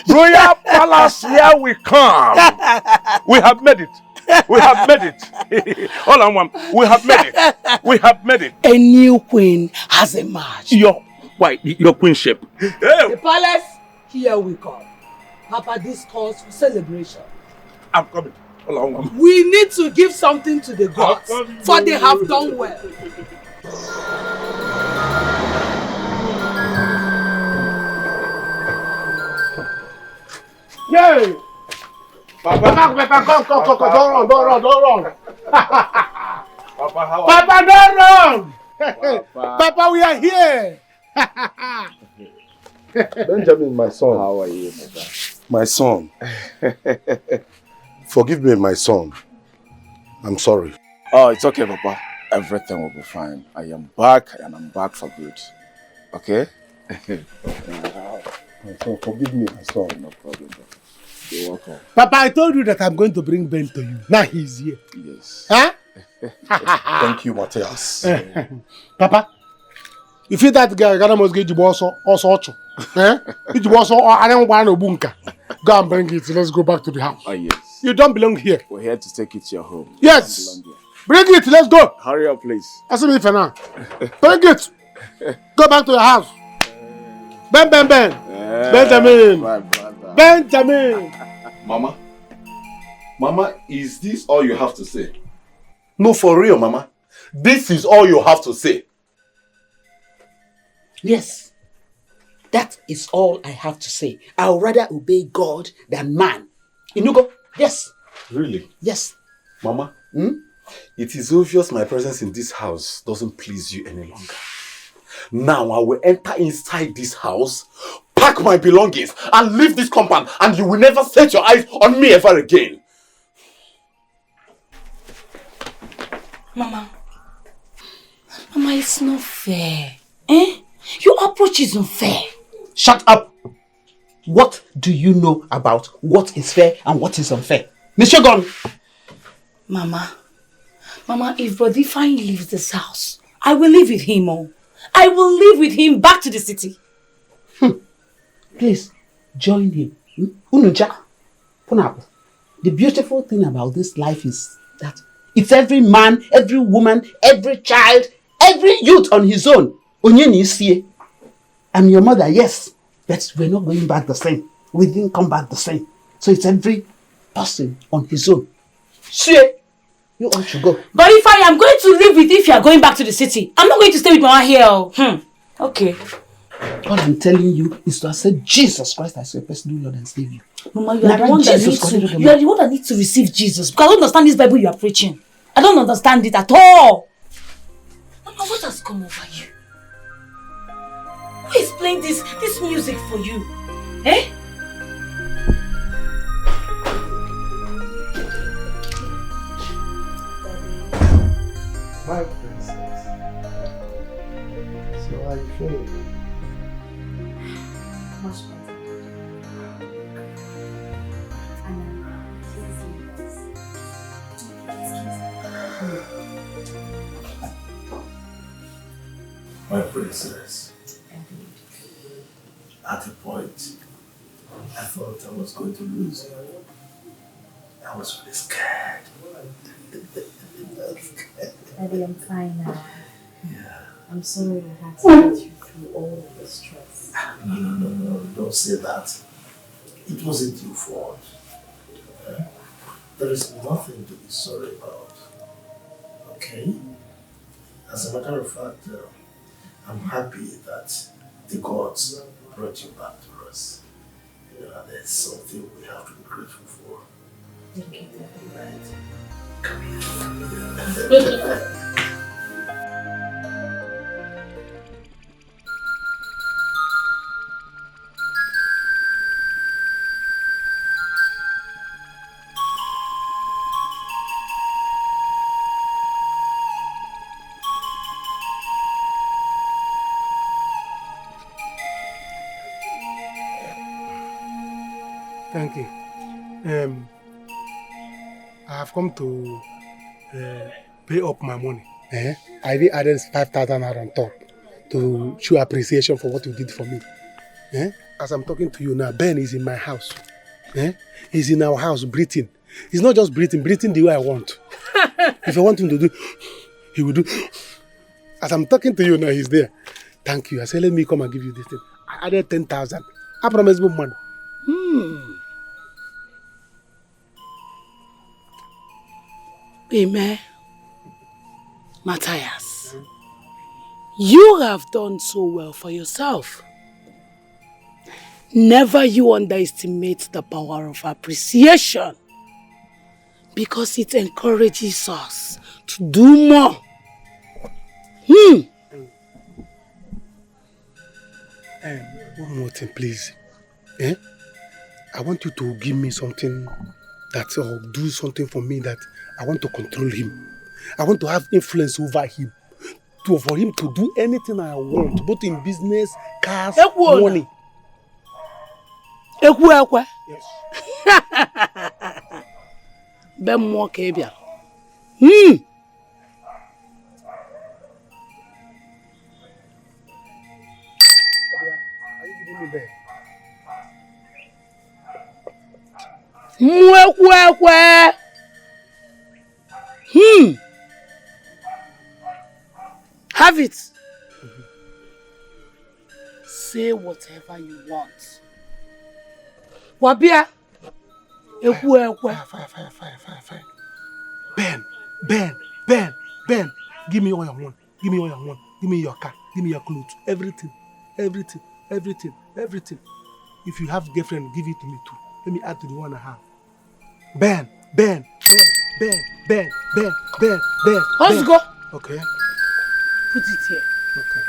Royal palace, here we come. We have made it. Hold on, we have made it. A new queen has emerged. Your queenship. The palace, here we come. Papa, this calls for celebration. I'm coming. Hold on. We need to give something to the gods, for they have done well. Yay! Papa, come, don't run. Papa, don't run! Papa, we are here! Benjamin, my son. How are you, my son? Forgive me, my son. I'm sorry. Oh, it's okay, Papa. Everything will be fine. I am back, and I'm back for good. Okay? My son, forgive me, my son. No problem, Papa. You're welcome. Papa, I told you that I'm going to bring Ben to you. Now he's here. Yes. Huh? Thank you, Matias. Papa, you feel that guy must get you also. Eh? I don't want no bunker. Go and bring it. Let's go back to the house. Oh, yes. You don't belong here. We're here to take it to your home. Yes. Bring it. Let's go. Hurry up, please. Ask me for now. Bring it. Go back to your house. Ben. Benjamin. My brother. Benjamin. Mama, is this all you have to say? No, for real, Mama. This is all you have to say. Yes. That is all I have to say. I would rather obey God than man. Inugo? Yes. Really? Yes. Mama, it is obvious my presence in this house doesn't please you any longer. Now I will enter inside this house, pack my belongings, and leave this compound, and you will never set your eyes on me ever again. Mama, it's not fair. Your approach is unfair. Shut up! What do you know about what is fair and what is unfair? Mr. Gon! Mama, if Brother Fine leaves this house, I will live with him. I will live with him back to the city. Please, join him. Unuja, Punapo. The beautiful thing about this life is that it's every man, every woman, every child, every youth on his own. Onyeni isiye. I'm your mother, yes. But we're not going back the same. We didn't come back the same. So it's every person on his own. See, you all should go. But if I am going to live with you if you are going back to the city, I'm not going to stay with Mama here. Okay. All I'm telling you is to accept Jesus Christ as your personal Lord and Savior. Mama, you are the one that needs to receive Jesus. Because I don't understand this Bible you are preaching. I don't understand it at all. Mama, what has come over you? Who is playing this music for you? Eh? My princess. So how are you feeling? Much better. My princess. At a point, I thought I was going to lose you. I was really scared. Daddy, I'm fine now. Yeah. I'm sorry I had to get you through all of the stress. No, don't say that. It wasn't your fault. There is nothing to be sorry about. Okay? As a matter of fact, I'm happy that the gods brought you back to us. And there's something we have to be grateful for. Thank you, Daddy. Right? Come here. Thank you. I have come to pay up my money. I did added 5,000 on top to show appreciation for what you did for me. As I'm talking to you now, Ben is in my house. He's in our house breathing. He's not just breathing the way I want. If I want him to do, he will do. As I'm talking to you now, he's there. Thank you. I said, let me come and give you this thing. I added 10,000. I promise you money. Amen. Matias, you have done so well for yourself. Never you underestimate the power of appreciation, because it encourages us to do more. One more thing, please. I want you to give me something that, or do something for me that I want to control him. I want to have influence over him. For him to do anything I want, both in business, cars, money. Yes. Ben more kebia. Are you giving me bed? Have it. Say whatever you want. Wabia. Fire. Ben. Give me all you want. Give me all you want. Give me your car. Give me your clothes. Everything. If you have girlfriend, give it to me too. Let me add to the one I have. Ben. Let's go. Okay. Put it here. Okay.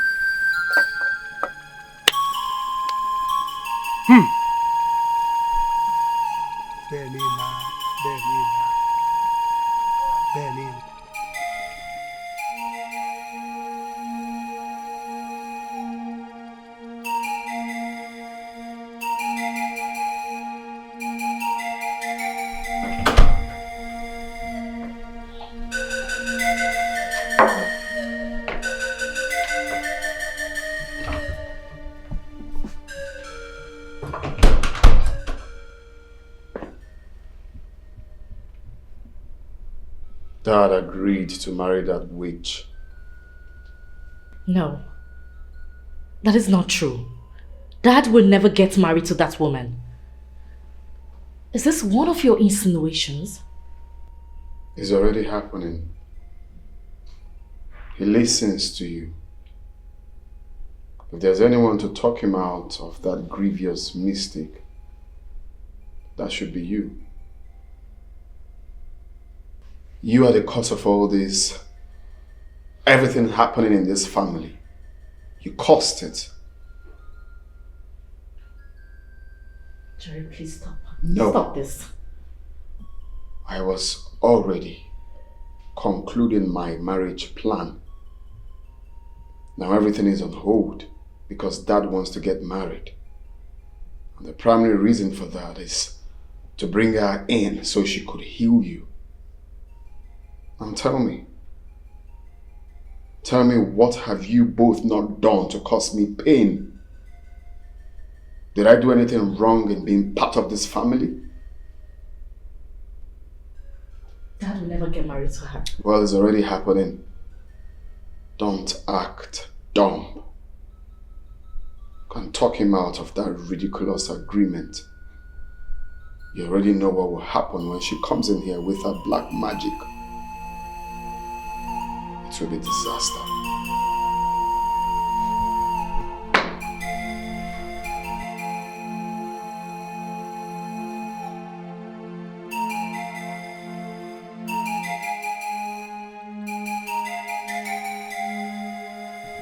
Benina. Dad agreed to marry that witch. No. That is not true. Dad will never get married to that woman. Is this one of your insinuations? It's already happening. He listens to you. If there's anyone to talk him out of that grievous mistake, that should be you. You are the cause of all this, everything happening in this family. You caused it. Jerry, please stop. No. Stop this. I was already concluding my marriage plan. Now everything is on hold because Dad wants to get married. And the primary reason for that is to bring her in so she could heal you. Now tell me, what have you both not done to cause me pain? Did I do anything wrong in being part of this family? Dad will never get married to her. Well, it's already happening. Don't act dumb. Can talk him out of that ridiculous agreement. You already know what will happen when she comes in here with her black magic. It will be disaster.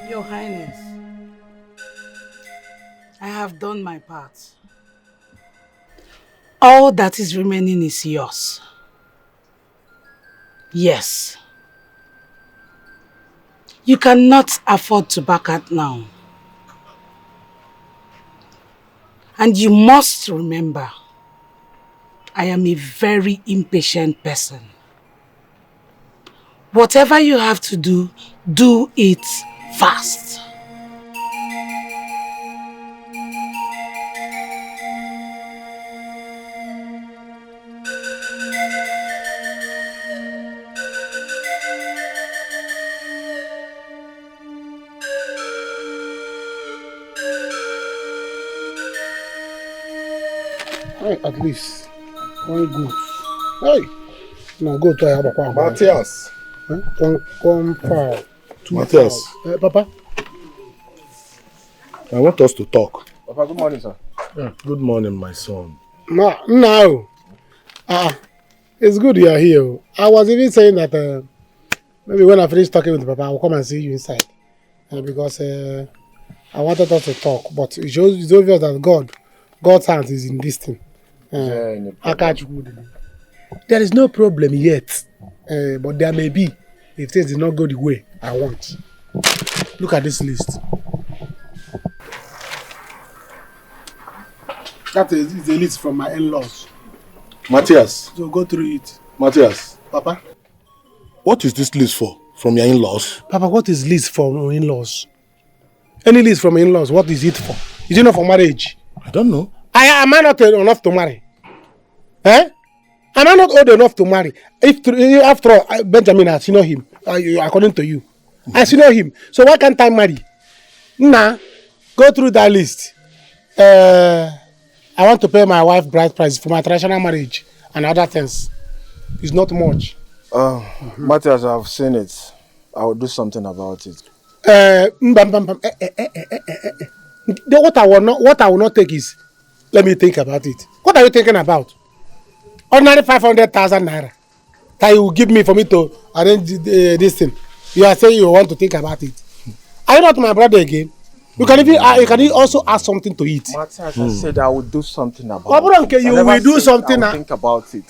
Your Highness, I have done my part. All that is remaining is yours. Yes. You cannot afford to back out now. And you must remember, I am a very impatient person. Whatever you have to do, do it fast. At least one good. Hey, now go to Abakwa. Matias. One foul. Matias. Papa. I want us to talk. Papa, good morning, sir. Yeah, good morning, my son. Now. It's good you are here. I was even saying that maybe when I finish talking with Papa, I will come and see you inside. Because I wanted us to talk. But it's obvious that God's hand is in this thing. There is no problem yet. But there may be if things did not go the way I want. Look at this list. That is a list from my in-laws. Matias. So go through it. Matias. Papa? What is this list for? From your in-laws? Papa, what is list from in-laws? Any list from in-laws, what is it for? Is it not for marriage? I don't know. Am I not enough to marry? Eh? Am I not old enough to marry? After all, Benjamin, I senior him, according to you. I senior him. So why can't I marry? Nah, go through that list. I want to pay my wife bride price for my traditional marriage and other things. It's not much. Matias, I've seen it. I will do something about it. What I will not take is, let me think about it. What are you thinking about? Ordinary 500,000 naira that you will give me for me to arrange this thing. You are saying you want to think about it. Are you not my brother again? You can also add something to it. Matias, I said I will do something about it. You will do something. I will think about it.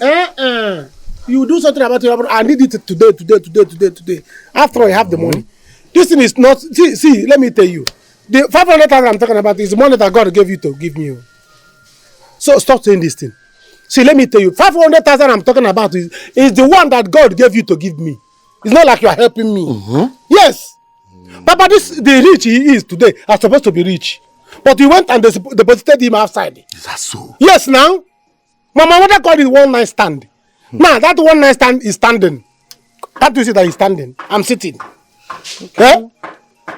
You will do something about it. I need it today. After I have the money. This thing is not... See, let me tell you. The 500,000 I'm talking about is the money that God gave you to give me. So stop saying this thing. See, let me tell you. 500,000 I'm talking about is the one that God gave you to give me. It's not like you are helping me. Yes. Papa, the rich he is today are supposed to be rich. But he went and deposited him outside. Is that so? Yes, now. Mama, what I call it one night stand. Now, that one night stand is standing. Can't you see that he's standing? I'm sitting. Okay. Eh?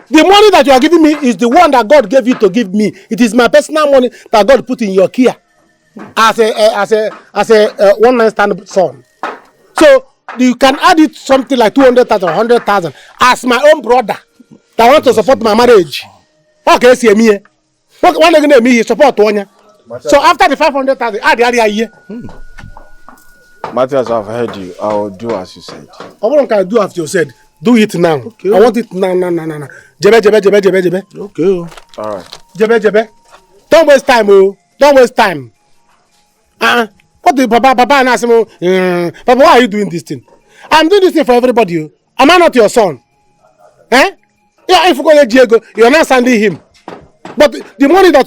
The money that you are giving me is the one that God gave you to give me. It is my personal money that God put in your care as a one night stand son. So you can add it something like 200,000 or 100,000 as my own brother that want to support my marriage. Okay, see me. What one again me support one. So after the 500,000, add the year. Matias, I've heard you. I will do as you said. I want to do as you said. Do it now. Okay. I want it now. Jebe. Okay. All right. Jebe. Don't waste time, oh. Don't waste time. What do Papa and ask him? Papa, why are you doing this thing? I'm doing this thing for everybody. Oh. Am I not your son? Eh? Yeah, if you go to Diego, you're not sending him. But the money that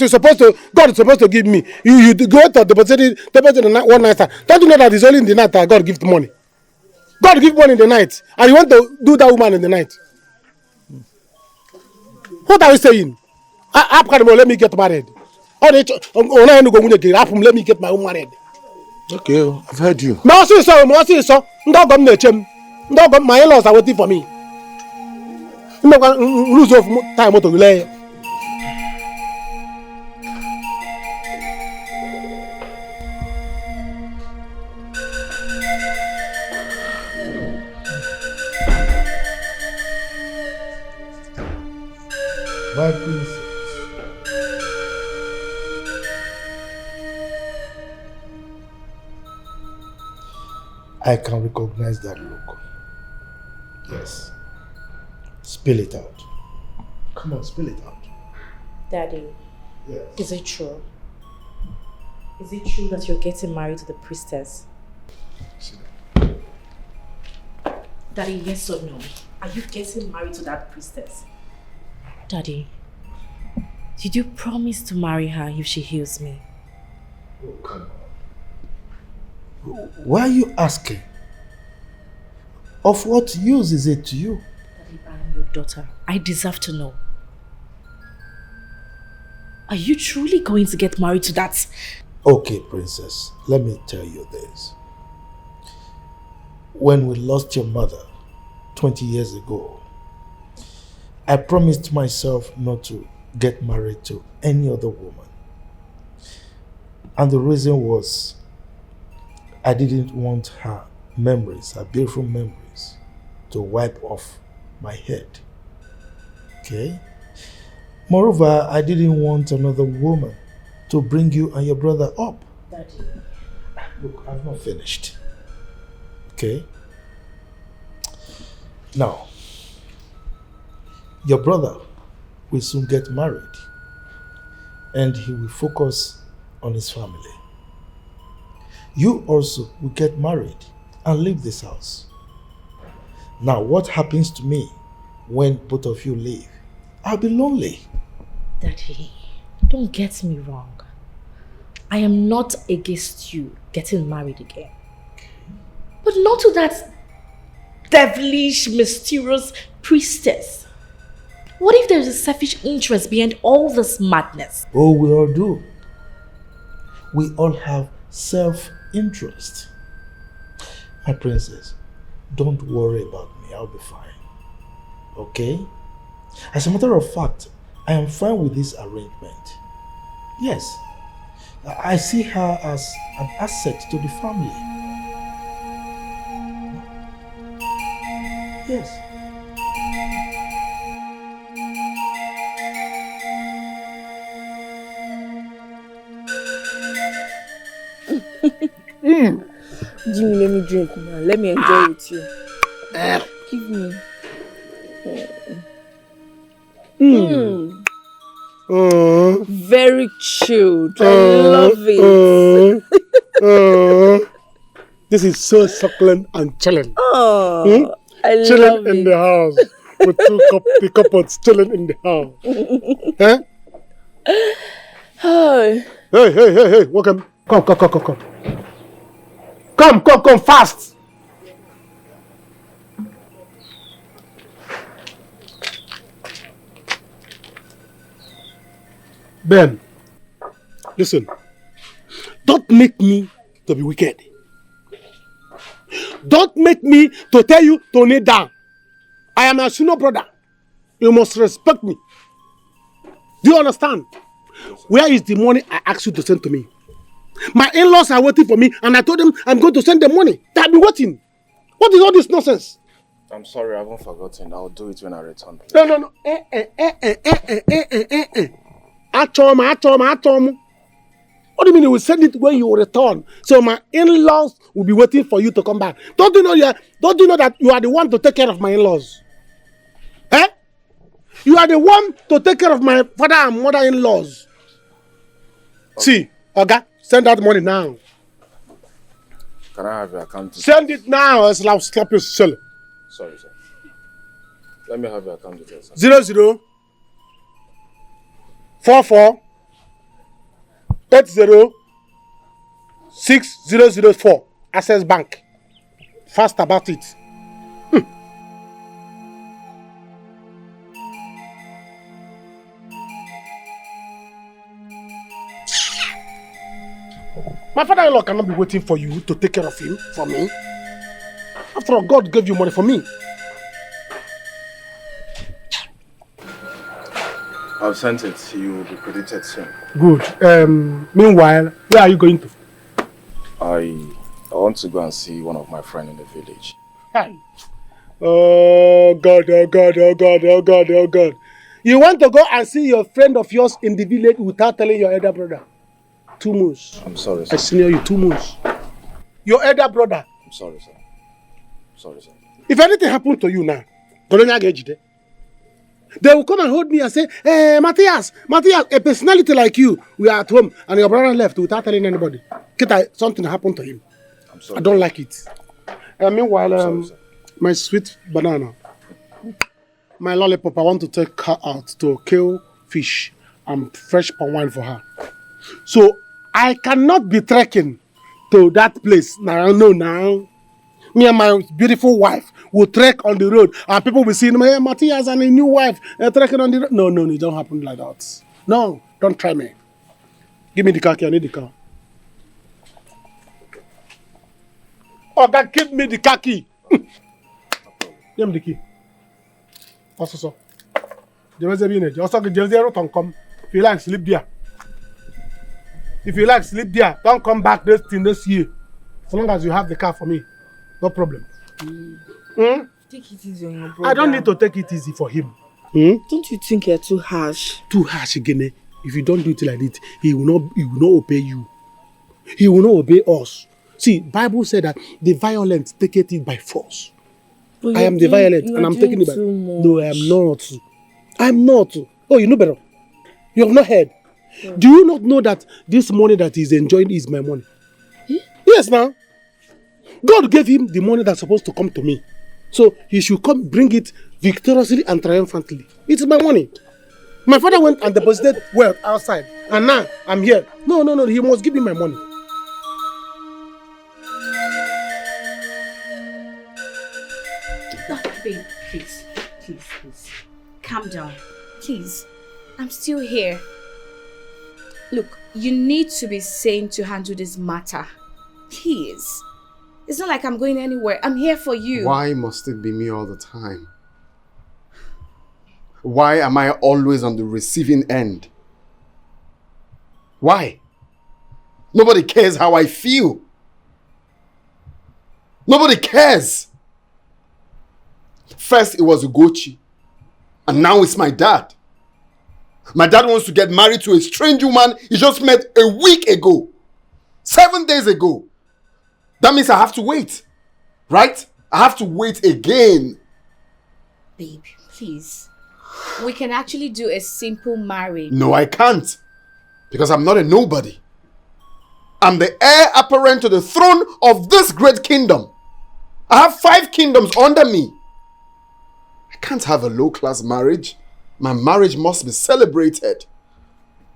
God is supposed to give me, you go to deposit it one night. Don't you know that it's only in the night that God gives money? God gives money in the night, and you want to do that woman in the night. What are you saying? Let me get married. Let me get my own married. Okay, I've heard you. My in-laws are waiting for me. Lose of time to delay. My princess. I can recognize that look. Yes. Spill it out. Come on, spill it out. Daddy, yes. Is it true? Is it true that you're getting married to the priestess? Daddy, yes or no? Are you getting married to that priestess? Daddy, did you promise to marry her if she heals me? Oh, come on. Why are you asking? Of what use is it to you? Daddy, I am your daughter. I deserve to know. Are you truly going to get married to that? Okay, princess, let me tell you this. When we lost your mother 20 years ago, I promised myself not to get married to any other woman. And the reason was I didn't want her memories, her beautiful memories, to wipe off my head. Okay? Moreover, I didn't want another woman to bring you and your brother up. Daddy. Look, I've not finished. Okay? Now, your brother will soon get married and he will focus on his family. You also will get married and leave this house. Now, what happens to me when both of you leave? I'll be lonely. Daddy, don't get me wrong. I am not against you getting married again. But not to that devilish, mysterious priestess. What if there's a selfish interest behind all this madness? Oh, we all do. We all have self-interest. My princess, don't worry about me. I'll be fine. Okay? As a matter of fact, I am fine with this arrangement. Yes. I see her as an asset to the family. Yes. Jimmy, let me drink now. Let me enjoy with you. Give me. Very chilled. I love it. This is so succulent and chilling. Oh, I chilling love in it. the house with the couples chilling in the house. Huh? Hi. Hey, welcome. Come fast. Ben, listen, don't make me to be wicked. Don't make me to tell you to kneel down. I am a senior brother. You must respect me. Do you understand? Where is the money I asked you to send to me? My in-laws are waiting for me and I told them I'm going to send them money. They have been waiting. What is all this nonsense? I'm sorry, I haven't forgotten. I'll do it when I return. Please. No. Atom. What do you mean you will send it when you return? So my in-laws will be waiting for you to come back. Don't you know that you are the one to take care of my in-laws? Eh? You are the one to take care of my father and mother-in-laws. Okay. See, okay, send that money now. Can I have your account? Send it now, else I'll slap you silly. Sorry, sir. Let me have your account details. 00 44 80 6004 Access Bank. Fast about it. My father-in-law cannot be waiting for you to take care of him for me. After all, God gave you money for me. I've sent it. You will be credited soon. Good. Meanwhile, where are you going to? I want to go and see one of my friends in the village. Hi. Oh God. You want to go and see your friend of yours in the village without telling your elder brother? 2 months. I'm sorry, sir. I senior you 2 months. Your elder brother. I'm sorry, sir. Sorry, sir. If anything happened to you now, they will come and hold me and say, hey, Matias, a personality like you, we are at home and your brother left without telling anybody. Something happened to him. I'm sorry. I don't like it. Meanwhile, sorry, my sweet banana, my lollipop, I want to take her out to kill fish and fresh palm wine for her. So I cannot be trekking to that place now. Me and my beautiful wife will trek on the road and people will see hey, Matias and a new wife trekking on the road. No, it don't happen like that. No, don't try me. Give me the car key, I need the car. Oh, God, give me the car key. Give me the key. Also, come. If you like, sleep there. If you like, sleep there. Don't come back this year. As long as you have the car for me. No problem. Take it easy on your brother. I don't need to take it easy for him. Don't you think you're too harsh? Too harsh again. If you don't do it like this, he will not obey you. He will not obey us. See, Bible said that the violent take it by force. I am the violent and I'm taking it by. No, I am not. I'm not. Oh, you know better. You have not heard. Yeah. Do you not know that this money that he's enjoying is my money? Yes, now. God gave him the money that's supposed to come to me. So he should come bring it victoriously and triumphantly. It's my money. My father went and deposited wealth outside. And now I'm here. No. He must give me my money. Oh, babe, please. Calm down. Please. I'm still here. Look, you need to be sane to handle this matter. Please. It's not like I'm going anywhere. I'm here for you. Why must it be me all the time? Why am I always on the receiving end? Why? Nobody cares how I feel. Nobody cares. First it was Ugochi, and now it's my dad. My dad wants to get married to a strange woman he just met a week ago. 7 days ago. That means I have to wait. Right? I have to wait again. Babe, please. We can actually do a simple marriage. No, I can't. Because I'm not a nobody. I'm the heir apparent to the throne of this great kingdom. I have 5 kingdoms under me. I can't have a low-class marriage. My marriage must be celebrated.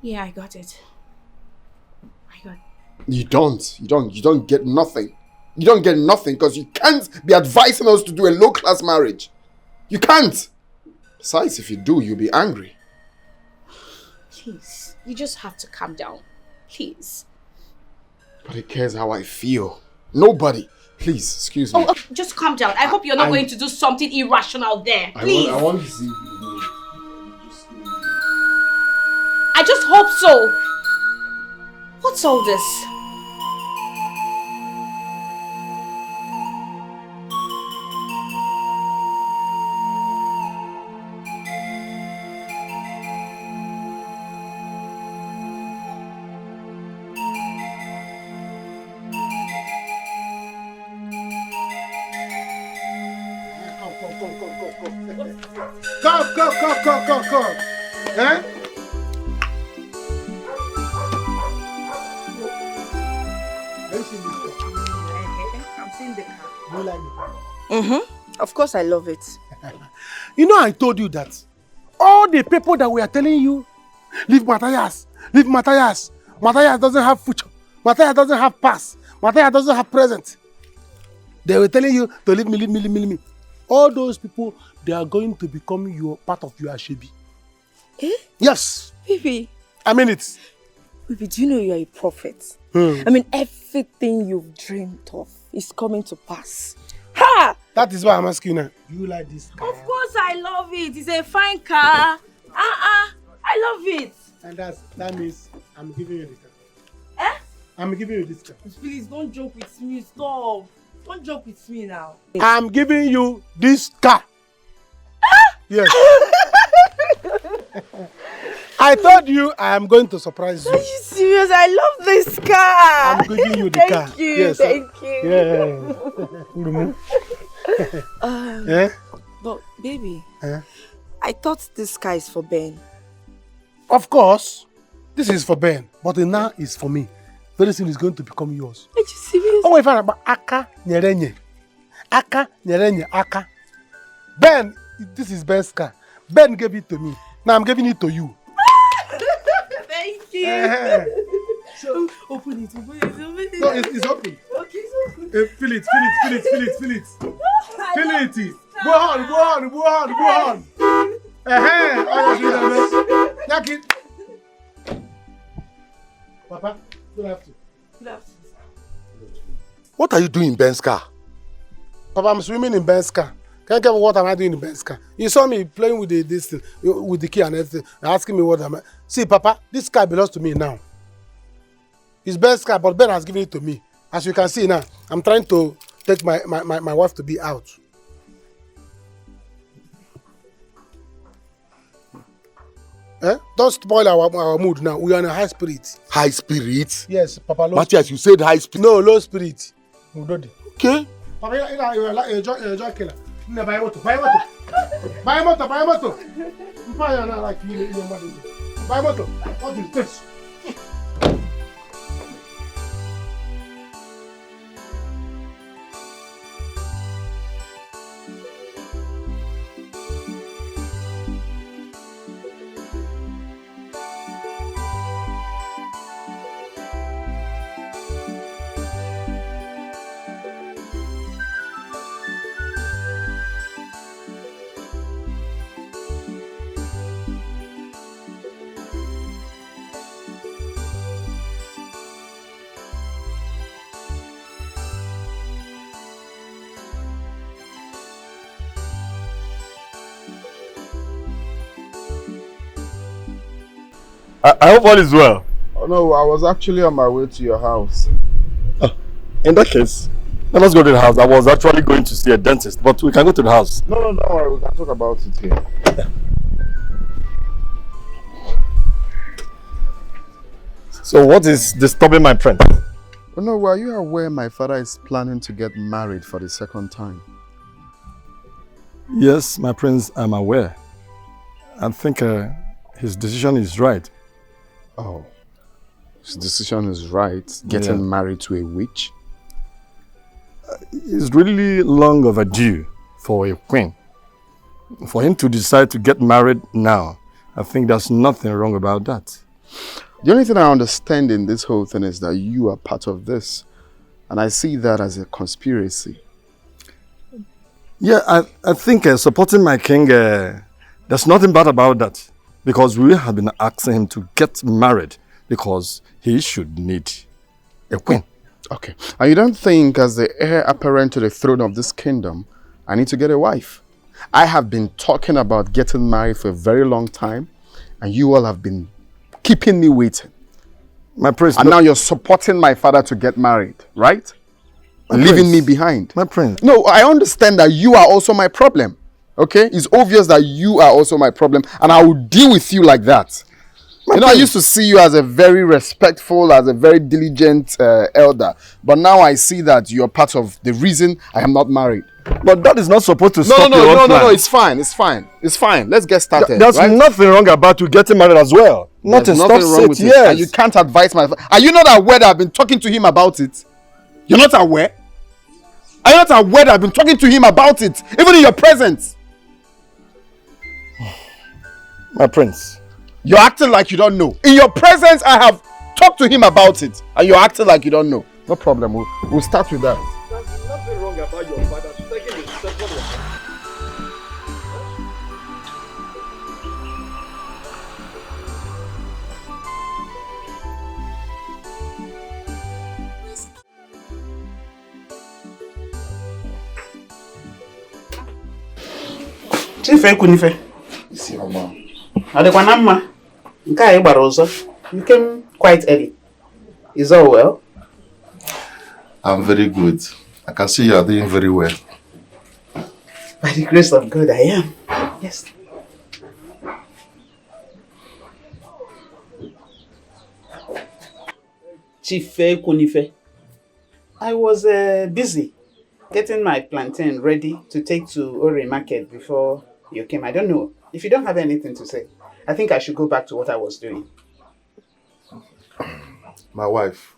Yeah, I got it. You don't get nothing. You don't get nothing because you can't be advising us to do a low-class marriage. You can't. Besides, if you do, you'll be angry. Please, you just have to calm down. Please. Nobody cares how I feel. Nobody. Please, excuse me. Oh, just calm down. I hope you're not going to do something irrational there. Please. I want to see. I just hope so. What's all this? Come. Eh? I'm seeing the car. Do you like it? Mm-hmm. Of course I love it. You know I told you that all the people that we are telling you, leave Matias. Matias doesn't have future. Matias doesn't have past. Matias doesn't have present. They were telling you to leave me. All those people, they are going to become your part of your Ashebi. Eh? Yes. Baby. I mean it. Baby, do you know you are a prophet? I mean, everything you've dreamed of is coming to pass. Ha! That is why I'm asking you now. You like this car? Of course I love it. It's a fine car. I love it. And that means I'm giving you the car. Eh? I'm giving you this car. Please don't joke with me. Stop. Don't joke with me now. I'm giving you this car. Yes. I told you I am going to surprise you. Are you serious? I love this car. I'm giving you the car. Thank you. Yes. Thank you. Yeah. But baby, Eh? I thought this car is for Ben. Of course, this is for Ben, but now is for me. Very soon it's going to become yours. Are you serious? Oh, if I'm about Aka nyerenye, Aka. Ben, this is Ben's car. Ben gave it to me. Now I'm giving it to you. Thank you. So open it. No, it's open. Okay, it's open. Fill it. Fill it. Go on. Knock it. Papa, good afternoon. What are you doing in Ben's car? Papa, I'm swimming in Ben's car. Can you tell me what am I doing in Ben's car? You saw me playing with this thing, with the key and everything, asking me what am I. See, Papa, this car belongs to me now. It's Ben's car, but Ben has given it to me. As you can see now, I'm trying to take my wife to be out. Don't spoil our mood now. We are in a high spirit. High spirit? Yes, Papa. Matias, you said high spirit. No, low spirit. Okay. Papa, you enjoy killer. Buy motor. Buy motor. What is this? I hope all is well. Oh no, I was actually on my way to your house. In that case, let us go to the house. I was actually going to see a dentist, but we can go to the house. No, don't worry, we can talk about it here. So what is disturbing my friend? Oh no, were you aware my father is planning to get married for the second time? Yes, my prince, I'm aware. I think his decision is right. Oh, his decision is right. Getting married to a witch? It's really long overdue for a queen. For him to decide to get married now, I think there's nothing wrong about that. The only thing I understand in this whole thing is that you are part of this. And I see that as a conspiracy. Yeah, I think supporting my king, there's nothing bad about that. Because we have been asking him to get married because he should need a queen. Okay. And you don't think as the heir apparent to the throne of this kingdom, I need to get a wife? I have been talking about getting married for a very long time, and you all have been keeping me waiting. My prince. And now you're supporting my father to get married, right? Leaving me behind. My prince. No, I understand that you are also my problem. Okay? It's obvious that you are also my problem, and I will deal with you like that. I used to see you as a very respectful, as a very diligent elder. But now I see that you're part of the reason I am not married. But that is not supposed to stop your own plan. No, it's fine. It's fine. Let's get started. There's right? nothing wrong about you getting married as well. There's nothing wrong with it. Yes. And you can't advise my... Are you not aware that I've been talking to him about it? You're not aware? Are you not aware that I've been talking to him about it? Even in your presence? My prince. You're acting like you don't know. In your presence, I have talked to him about it. And you're acting like you don't know. No problem. We'll start with that. There's nothing wrong about your father taking the second one. Chief Ekunife. Adekwa na mma. Nke a gbara ọzọ. You came quite early. Is all well? I'm very good. I can see you are doing very well. By the grace of God, I am. Yes. Chief Ekunife. I was busy getting my plantain ready to take to Ore Market before you came. I don't know. If you don't have anything to say, I think I should go back to what I was doing. My wife,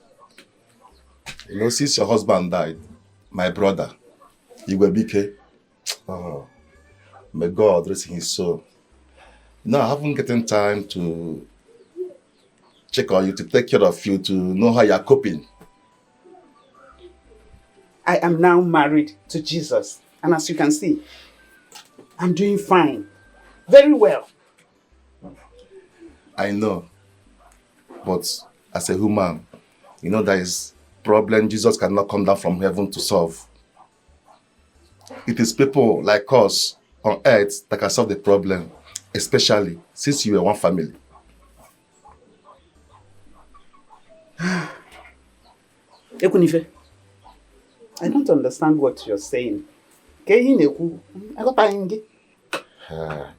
since your husband died, my brother, Igwe, may God rest in his soul. I haven't gotten time to check on you, to take care of you, to know how you're coping. I am now married to Jesus, and as you can see, I'm doing fine. Very well. I know, but as a human, there is problem Jesus cannot come down from heaven to solve. It is people like us on earth that can solve the problem, especially since you are one family. Ekunife, I don't understand what you're saying.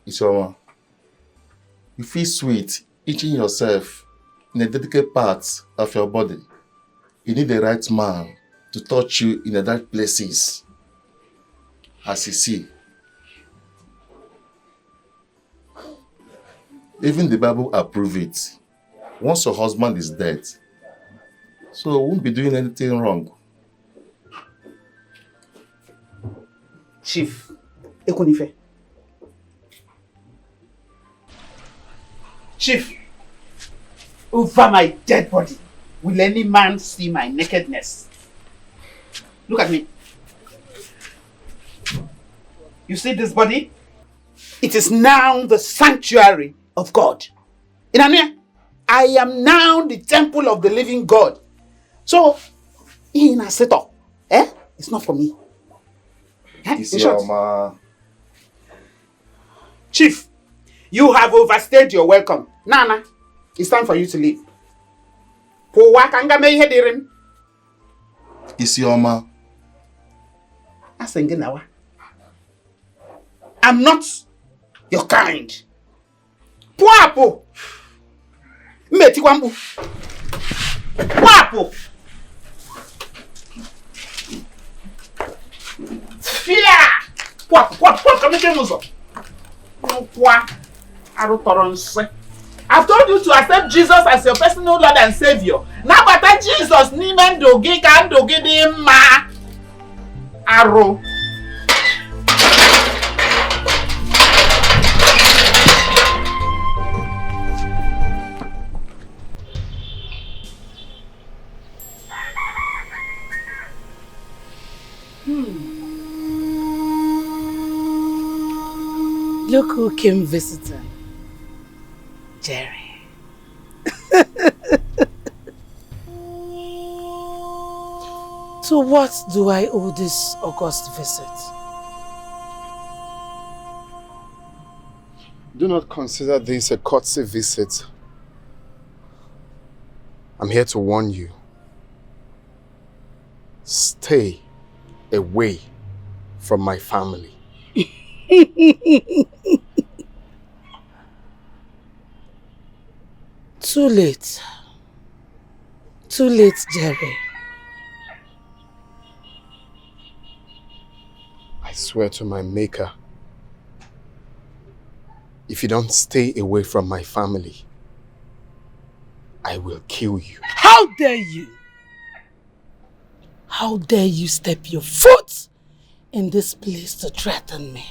Isioma, you feel sweet eating yourself in a dedicated part of your body. You need the right man to touch you in the right places. As you see. Even the Bible approves it. Once your husband is dead, so you won't be doing anything wrong. Chief Ekunife. Chief, over my dead body, will any man see my nakedness? Look at me. You see this body? It is now the sanctuary of God. I am now the temple of the living God. So, in a setup, it's not for me. Chief, you have overstayed your welcome. Nana, it's time for you to leave. Isioma. I'm not your kind. Puapo. Metikwambu. Puapo. Fila. Puapo. Kameshemuzo. I've told you to accept Jesus as your personal Lord and Savior. Now, but Jesus, Nimen Dogi can Dogi di ma. Arrow. Look who came visiting. Jerry. To what do I owe this August visit? Do not consider this a courtesy visit. I'm here to warn you. Stay away from my family. Too late. Too late, Jerry. I swear to my maker, if you don't stay away from my family, I will kill you. How dare you? How dare you step your foot in this place to threaten me?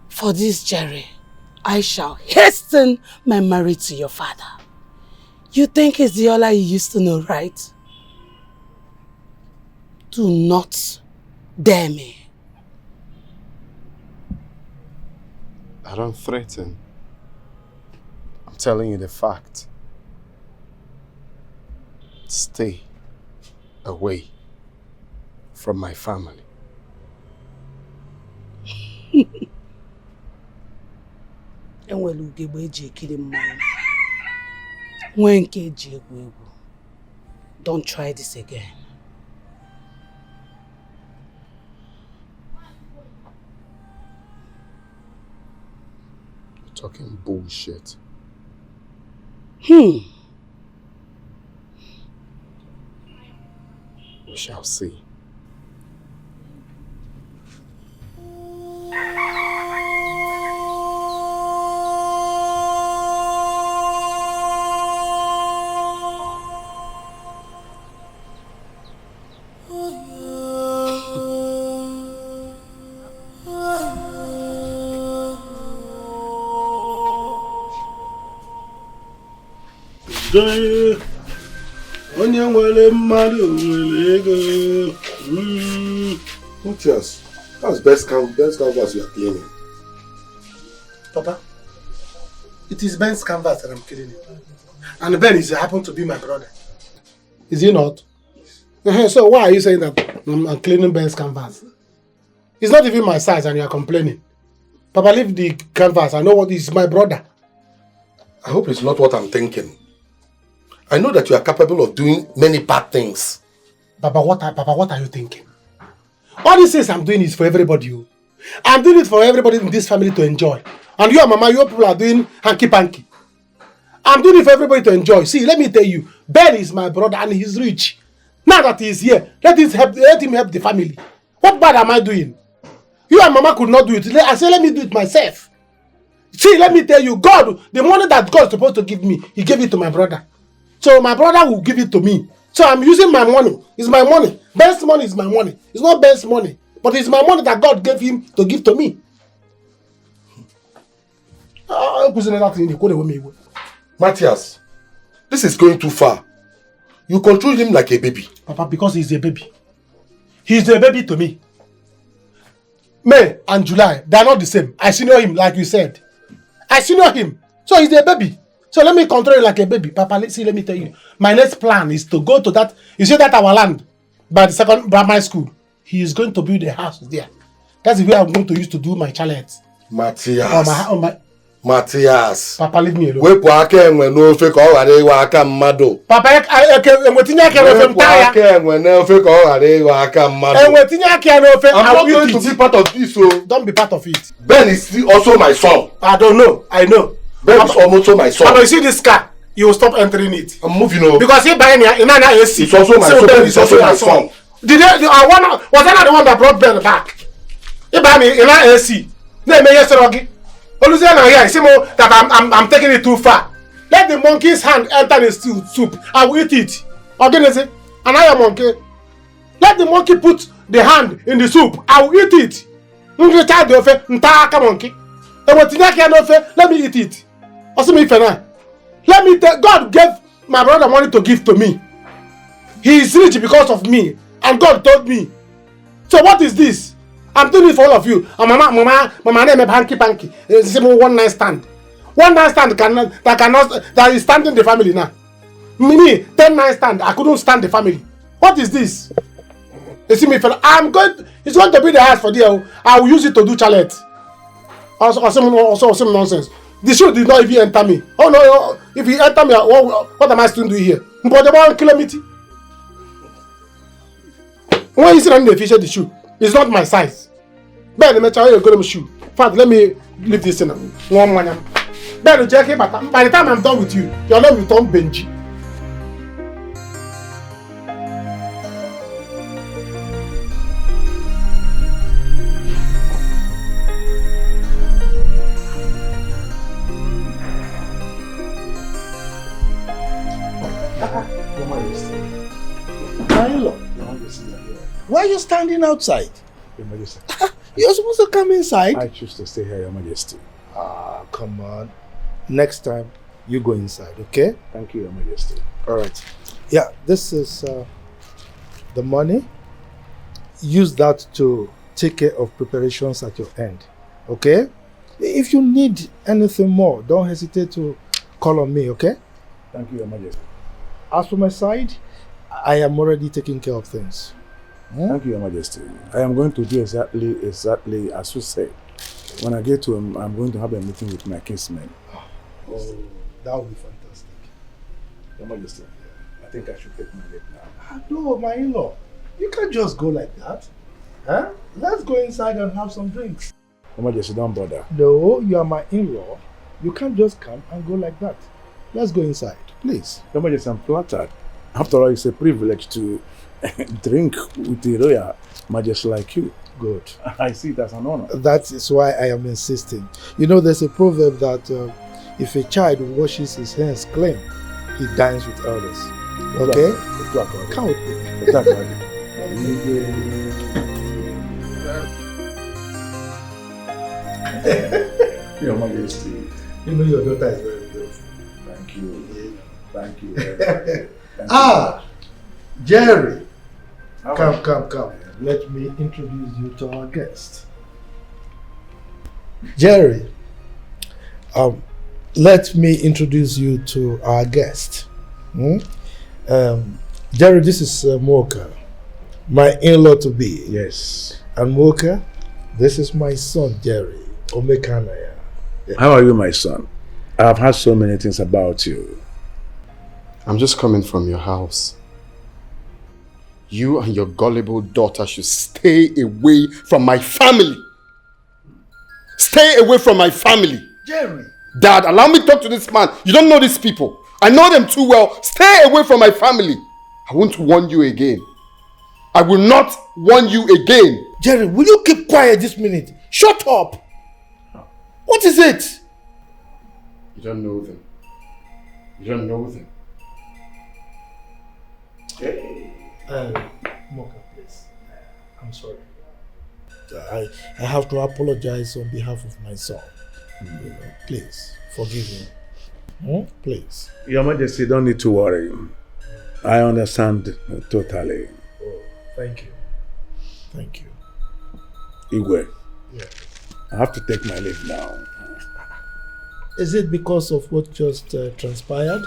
For this, Jerry, I shall hasten my marriage to your father. You think it's the Ola you used to know, right? Do not dare me. I don't threaten. I'm telling you the fact. Stay away from my family. Don't try this again. You're talking bullshit. We shall see. Matias, that's best canvas you are cleaning. Papa, it is Ben's canvas that I'm cleaning. And Ben is happen to be my brother. Is he not? So why are you saying that I'm cleaning Ben's canvas? It's not even my size and you are complaining. Papa, leave the canvas. I know what is my brother. I hope it's not what I'm thinking. I know that you are capable of doing many bad things. Papa, what are you thinking? All these things I'm doing is for everybody. I'm doing it for everybody in this family to enjoy. And you and Mama, your people are doing hanky-panky. I'm doing it for everybody to enjoy. See, let me tell you, Ben is my brother and he's rich. Now that he's here, let him help the family. What bad am I doing? You and Mama could not do it. I said, let me do it myself. See, let me tell you, God, the money that God is supposed to give me, he gave it to my brother. So my brother will give it to me. So I'm using my money. It's my money. Ben's money is my money. It's not Ben's money. But it's my money that God gave him to give to me. Matias, this is going too far. You control him like a baby. Papa, because he's a baby. He's a baby to me. May and July, they are not the same. I senior him, like you said. I senior him. So he's a baby. So let me control him like a baby. Papa, let me tell you. My next plan is to go to that, you see that our land, by the second primary school. He is going to build a house there. That's the way I'm going to use to do my challenge. Matias. Matias. Papa, leave me alone. Wepu aka enwe n'ofe ka ọ ghara ịwa aka mmadụ. Papa, enwe tinye aka n'ofe m taa ya. Wepu aka enwe n'ofe ka ọ ghara ịwa aka mmadụ. Enwe tinye aka n'ofe. I'm not going to be part of this, so. Don't be part of it. Ben is also my son. I don't know. I know. Ben is also my son. But you see this car, you will stop entering it. I'm moving on. Because he buying in an AC. It's also my son. It's also my son. Was I not the one that brought Ben back? He buy me in an AC. Let me yesterday. That I'm taking it too far. Let the monkey's hand enter the soup. I will eat it. Organize and I am monkey. Let the monkey put the hand in the soup. I will eat it. Let me eat it. Let me tell God gave my brother money to give to me. He is rich because of me. And God told me. So what is this? I'm doing it for all of you. And mama name hanky-panky. It's one night stand. One night stand that is standing the family now. Me, 10-9 stand. I couldn't stand the family. What is this? You see me, fella? It's going to be the house for the. I will use it to do chalet. Also some nonsense. The shoe did not even enter me. Oh no! If he enter me, what am I still doing here? But the 1 kilometer. When you sit on the fish, the shoe, it's not my size. Better me tell you go to shoe. Father, let me leave this in. One man. Better check it, but by the time I'm done with you, your name will turn Benji. Why are you standing outside? Your Majesty. You're supposed to come inside. I choose to stay here, Your Majesty. Ah, come on. Next time, you go inside, okay? Thank you, Your Majesty. All right. Yeah, this is the money. Use that to take care of preparations at your end, okay? If you need anything more, don't hesitate to call on me, okay? Thank you, Your Majesty. As for my side, I am already taking care of things. Thank you, Your Majesty. I am going to do exactly as you said. When I get to him, I'm going to have a meeting with my kinsmen. Oh, that would be fantastic. Your Majesty, I think I should take my leave now. No, my in-law. You can't just go like that. Huh? Let's go inside and have some drinks. Your Majesty, don't bother. No, you are my in-law. You can't just come and go like that. Let's go inside, please. Your Majesty, I'm flattered. After all, it's a privilege to drink with a royal majesty like you. Good. I see it as an honor. That is why I am insisting. You know, there's a proverb that if a child washes his hands clean, he dines with elders. Okay? Come with me. Your Majesty. You know your daughter is very beautiful. Thank you. Thank you. Ah, Jerry. How Come. Let me introduce you to our guest. Jerry, let me introduce you to our guest. Jerry, this is Mocha, my in-law to be. Yes. And Mocha, this is my son, Jerry, Omekanaya. How are you, my son? I've heard so many things about you. I'm just coming from your house. You and your gullible daughter should stay away from my family. Stay away from my family. Jerry. Dad, allow me to talk to this man. You don't know these people. I know them too well. Stay away from my family. I won't warn you again. I will not warn you again. Jerry, will you keep quiet this minute? Shut up. What is it? You don't know them. You don't know them. Mocha, please. I'm sorry. I have to apologize on behalf of my son. Please, forgive me. Please. Your Majesty, don't need to worry. I understand totally. Oh, thank you. Thank you. Igwe, Yeah. I have to take my leave now. Is it because of what just transpired?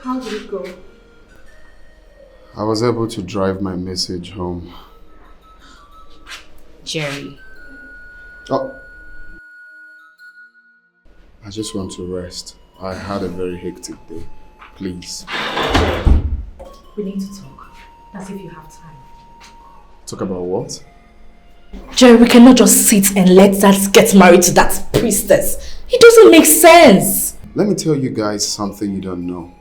How did it go? I was able to drive my message home. Jerry. Oh. I just want to rest. I had a very hectic day. Please. We need to talk. As if you have time. Talk about what? Jerry, we cannot just sit and let that get married to that priestess. It doesn't make sense. Let me tell you guys something you don't know.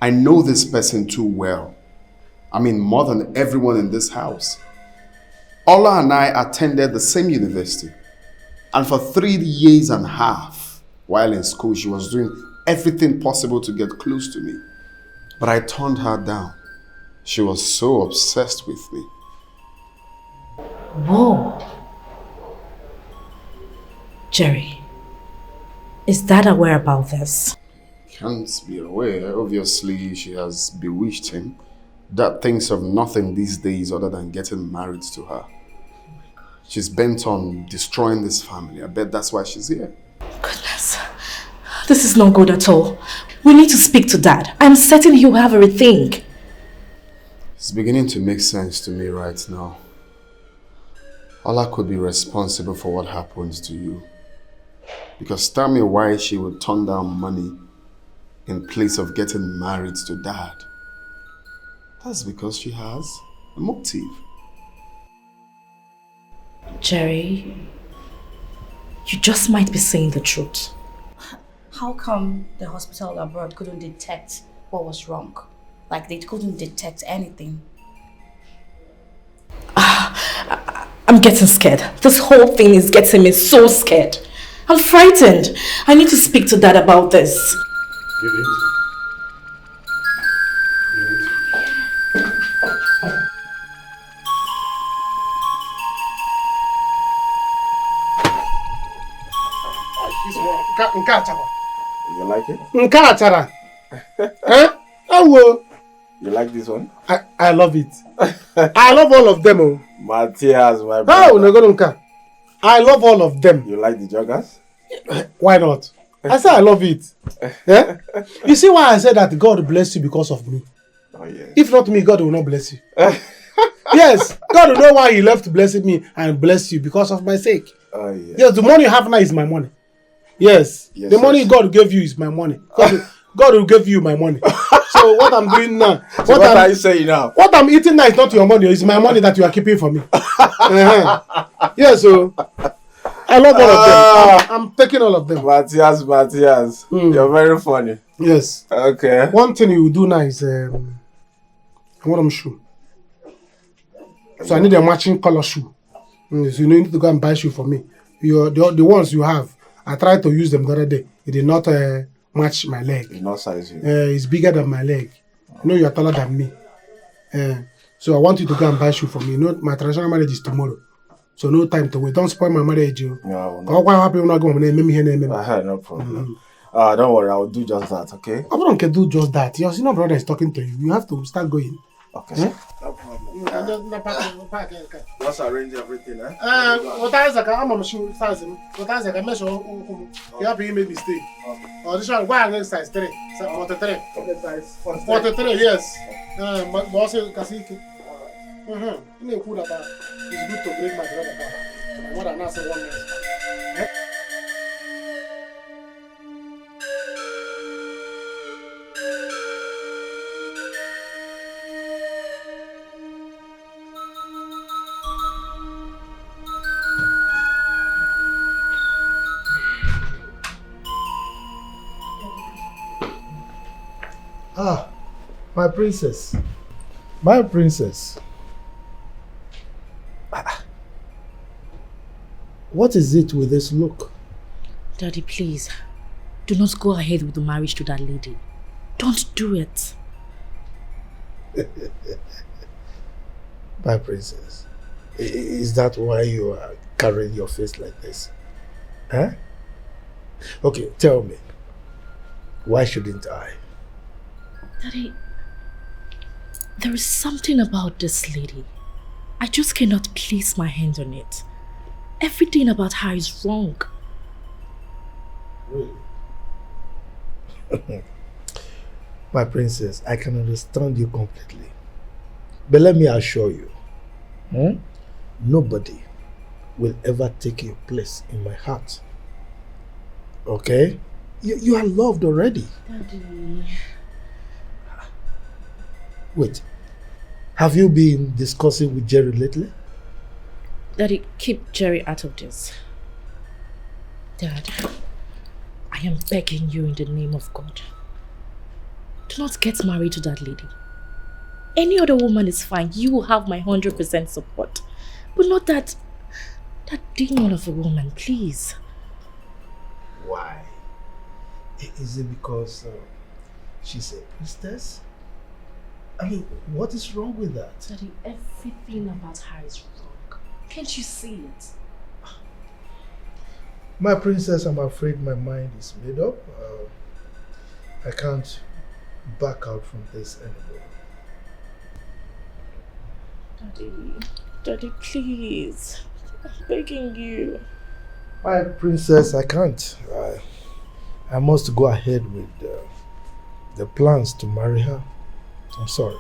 I know this person too well. I mean, more than everyone in this house. Ola and I attended the same university. And for 3 years and a half, while in school, she was doing everything possible to get close to me. But I turned her down. She was so obsessed with me. Whoa. Jerry, is Dad aware about this? Can't be aware. Obviously, she has bewitched him. Dad thinks of nothing these days other than getting married to her. She's bent on destroying this family. I bet that's why she's here. Goodness. This is not good at all. We need to speak to Dad. I'm certain he'll have a rethink. It's beginning to make sense to me right now. Allah could be responsible for what happened to you. Because tell me why she would turn down money in place of getting married to Dad. That's because she has a motive. Jerry, you just might be saying the truth. How come the hospital abroad couldn't detect what was wrong? Like they couldn't detect anything. I'm getting scared. This whole thing is getting me so scared. I'm frightened. I need to speak to Dad about this. You like it? You like this one? I love it. I love all of them. Oh. Matias, my brother. I love all of them. You like the joggers? Why not? I said I love it. Yeah? You see why I said that God bless you because of me? Oh, yeah. If not me, God will not bless you. Yes, God will know why He left blessing me and bless you because of my sake. Oh, yeah. Yes, the money you have now is my money. Yes, the money God gave you is my money. God will give you my money. So what I'm doing now, what are you saying now? What I'm eating now is not your money, it's my money that you are keeping for me. Yes, so I love all of them. I'm taking all of them. Matias, you're very funny. Yes. Okay. One thing you will do now is I want them shoe. So I need a matching color shoe. So you need to go and buy shoe for me. The ones you have, I tried to use them the other day. It did not match my leg. It's not size you. It's bigger than my leg. You know you are taller than me. So I want you to go and buy shoe for me. You know my traditional marriage is tomorrow. So no time to wait. Don't spoil my marriage. No. What happen when I go? No problem. Don't worry, I will do just that, okay? I don't can do just that. Your senior brother is talking to you. You have to start going. Okay. No problem. Let's arrange everything, eh? What is the I'm a shoe size? What is the measure? You have to make mistake. This one, why next size 3? 43. 43, yes. But boss, you can see. It's good to bring my brother back. What I'm not saying 1 minute. Ah, my princess. My princess. What is it with this look? Daddy, please. Do not go ahead with the marriage to that lady. Don't do it. My princess. Is that why you are carrying your face like this? Huh? Okay, tell me. Why shouldn't I? Daddy, there is something about this lady. I just cannot place my hand on it. Everything about her is wrong. Really? My princess, I can understand you completely. But let me assure you, nobody will ever take your place in my heart. Okay? You are loved already. Daddy. Wait, have you been discussing with Jerry lately? Daddy, keep Jerry out of this. Dad, I am begging you in the name of God. Do not get married to that lady. Any other woman is fine. You will have my 100% support. But not that demon of a woman, please. Why? Is it because she's a priestess? I mean, what is wrong with that? Daddy, everything about her is wrong. Can't you see it? My princess, I'm afraid my mind is made up. I can't back out from this anymore. Daddy, please. I'm begging you. My princess, I can't. I must go ahead with the plans to marry her. I'm sorry.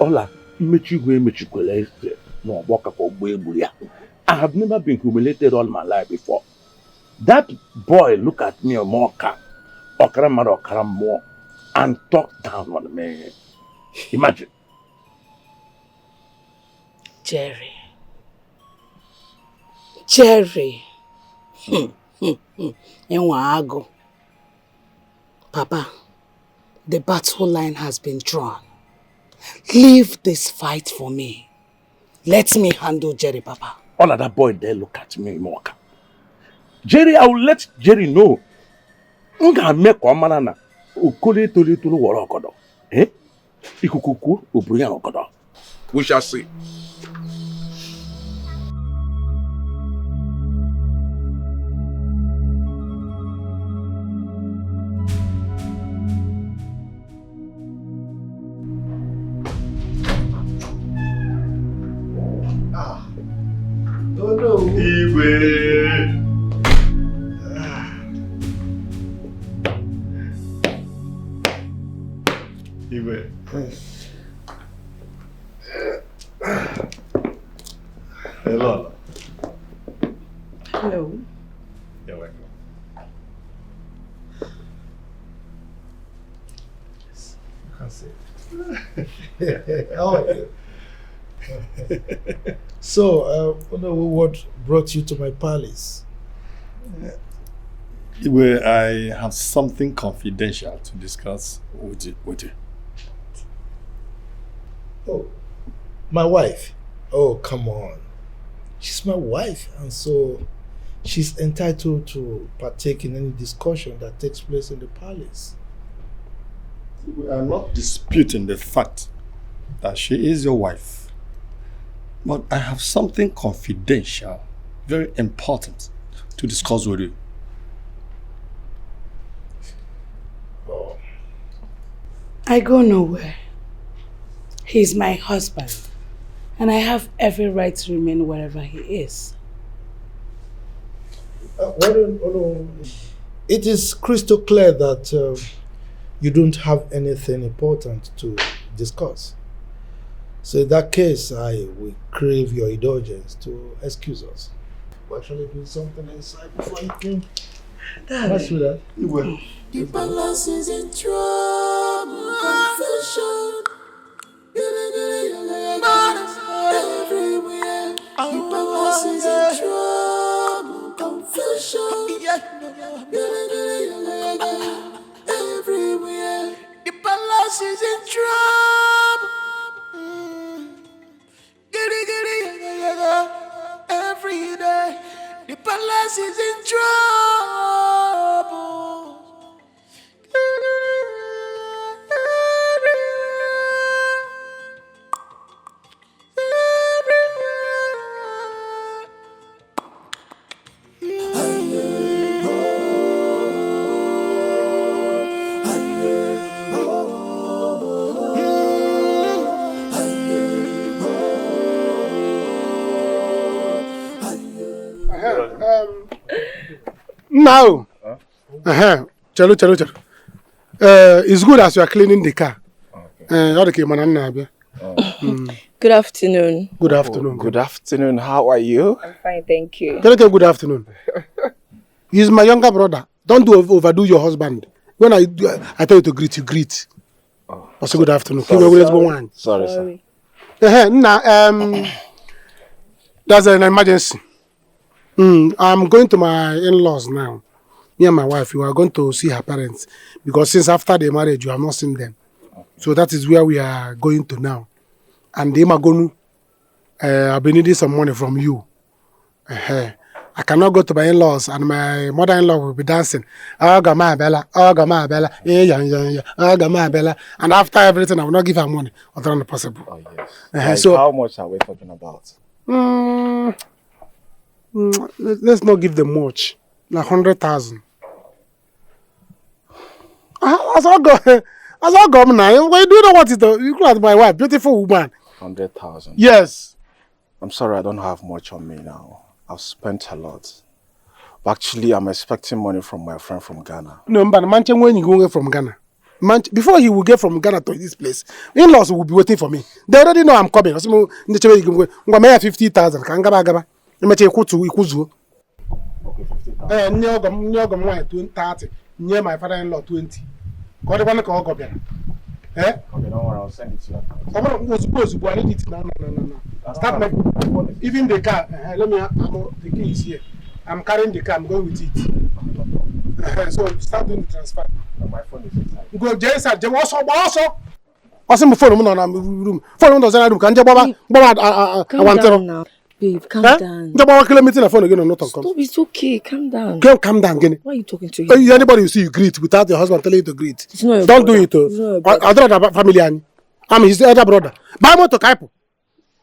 Ola, I have never been humiliated all my life before. That boy look at me and talk down on me. Imagine. Jerry. Papa, the battle line has been drawn. Leave this fight for me. Let me handle Jerry, Papa. All of that boy there look at me, Moka. Jerry, I will let Jerry know. Nga make manana ukole tole tolo woro okodo. Ikukuku obruyan okodo. We shall see. Oh no. Iwe. Hello. Hello. You're welcome. Yes, you can say. How are you? So, what brought you to my palace? Iwe, I have something confidential to discuss with you. Oh, my wife? Oh, come on. She's my wife, and so she's entitled to partake in any discussion that takes place in the palace. We are not disputing the fact that she is your wife. But I have something confidential, very important, to discuss with you. Oh. I go nowhere. He's my husband, and I have every right to remain wherever he is. It is crystal clear that you don't have anything important to discuss. So in that case, I will crave your indulgence to excuse us. We're actually doing something inside before you came. What's with that? You will. The palace is in trouble, confession. Everywhere. The palace is in trouble, confession. Everywhere. The palace is in trouble. Every day. The palace is in trouble. Now, chalo. It's good as you are cleaning the car. Good afternoon. Good afternoon. Good afternoon. How are you? I'm fine, thank you. Good afternoon. He's my younger brother, Don't overdo your husband. When I tell you to greet, you greet. Oh, also, good afternoon. Sorry. Now, there's an emergency. I'm going to my in-laws now. Me and my wife, we are going to see her parents because since after the marriage, you have not seen them. So that is where we are going to now. And they are going to, I've been needing some money from you. I cannot go to my in-laws and my mother-in-law will be dancing. Oh, Gama Bella, and after everything, I will not give her money. Other than possible. Oh, yes. So, how much are we talking about? Let's not give them much. Like 100,000. As I go now. Why do you know what it is? You look at my wife, beautiful woman. 100,000. Yes. I'm sorry, I don't have much on me now. I've spent a lot. But actually, I'm expecting money from my friend from Ghana. No, but Manchen, when you go from Ghana, before he will get from Ghana to this place, in-laws will be waiting for me. They already know I'm coming. So, I'm going to make 50,000. I'm going to make 50,000. Near my father-in-law 20. God, one call go there. Eh? Okay, don't worry, I'll send it to you. Someone was supposed to need it. No. Start making. Even the car. Let me. The key is here. I'm carrying the car. I'm going with it. So start doing the transfer. My phone is inside. Go, Jason. Also. My phone on room. Phone on the room. Can you calm down now. Babe, calm down. Stop, it's okay. Calm down. Calm down, Guinea. Why are you talking to him? Anybody you see you greet without your husband telling you to greet. It's not your Don't brother. do it. I don't have family. I'm his elder brother. Buy more to Kaipo.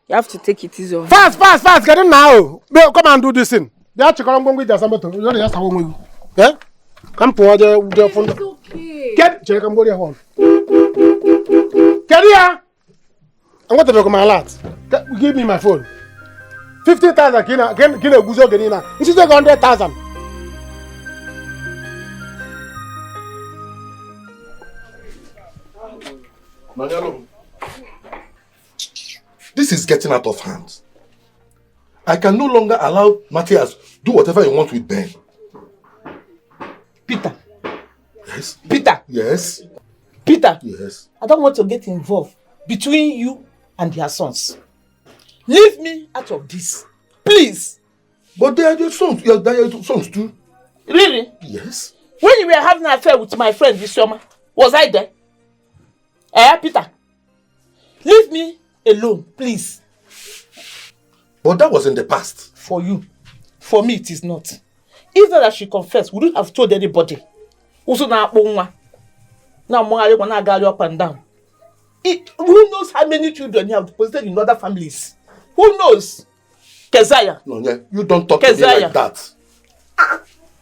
You have to take it easy. Fast. Get in now. Come and do this thing. They are checking on with somebody. You just have one. Yeah? Come for the phone. It's okay. Get check and go there home. Get here. I'm going to look at my lot. Give me my phone. 50,000 kina guzo genina. This is 100,000. This is getting out of hand. I can no longer allow Matias do whatever he wants with Ben. Peter. Yes. Peter. Yes. Peter. Yes. I don't want to get involved between you and their sons. Leave me out of this. Please. But they are your sons. They are your sons too. Really? Yes. When you were having an affair with my friend this summer, was I there? Peter. Leave me alone, please. But that was in the past. For you. For me, it is not. If not that she confessed, would you have told anybody? Also now, I want to go up and down. Who knows how many children you have deposited in other families? Who knows? Keziah. No, yeah, you don't talk to me like that.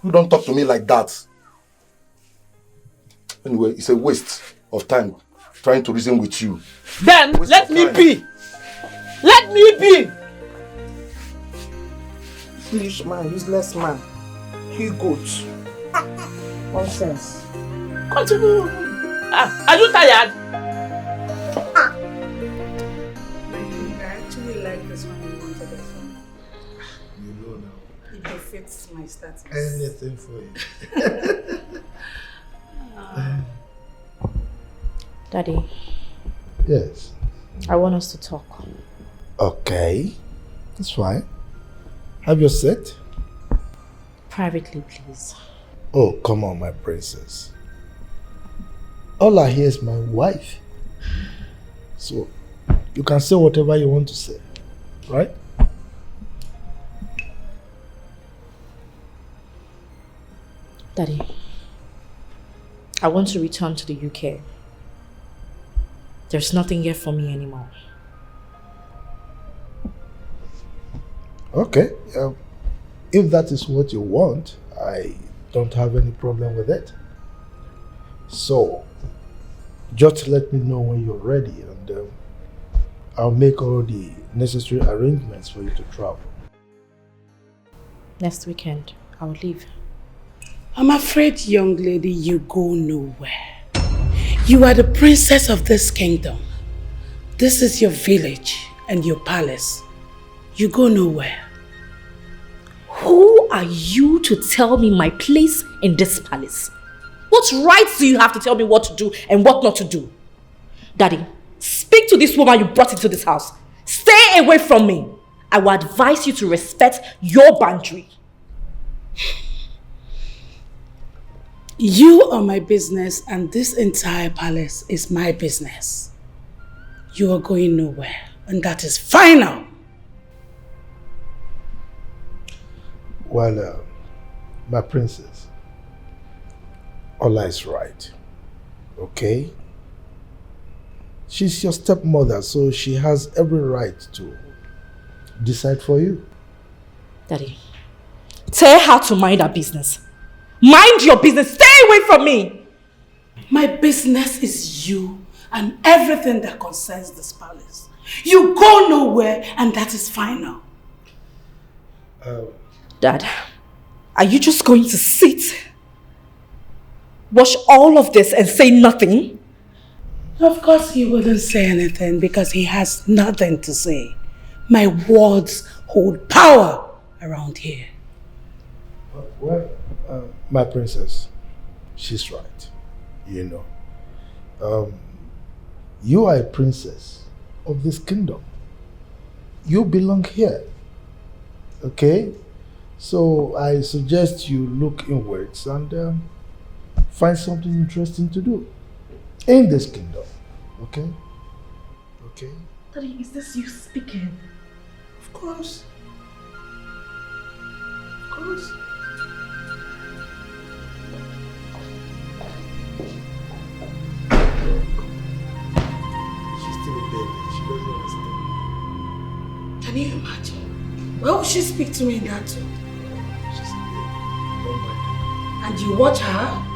You don't talk to me like that. Anyway, it's a waste of time trying to reason with you. Then let me be. Let me be. Foolish man, useless man. He goes. Nonsense. Continue. Are you tired? This one you wanted it from. You know now. It befits my status. Anything for you. Daddy. Yes. I want us to talk. Okay. That's fine. Have your seat. Privately, please. Oh, come on, my princess. All I hear is my wife. So, you can say whatever you want to say. Right? Daddy, I want to return to the UK. There's nothing here for me anymore. Okay. If that is what you want, I don't have any problem with it. So, just let me know when you're ready and I'll make all the necessary arrangements for you to travel. Next weekend, I'll leave. I'm afraid, young lady, you go nowhere. You are the princess of this kingdom. This is your village and your palace. You go nowhere. Who are you to tell me my place in this palace? What rights do you have to tell me what to do and what not to do? Daddy, speak to this woman you brought into this house. Stay away from me. I will advise you to respect your boundary. You are my business and this entire palace is my business. You are going nowhere and that is final. Well, my princess, Ola is right, okay? She's your stepmother, so she has every right to decide for you. Daddy, tell her to mind her business. Mind your business. Stay away from me. My business is you and everything that concerns this palace. You go nowhere and that is final. Dad, are you just going to sit, watch all of this and say nothing? Of course he wouldn't say anything because he has nothing to say. My words hold power around here. Well, my princess, she's right, you know. You are a princess of this kingdom. You belong here, okay? So I suggest you look inwards and find something interesting to do in this kingdom, okay? Okay? Daddy, is this you speaking? Of course. Of course. She's still a baby. She doesn't understand. Can you imagine? Why would she speak to me in that tone? She's a baby. Don't mind her. And you watch her?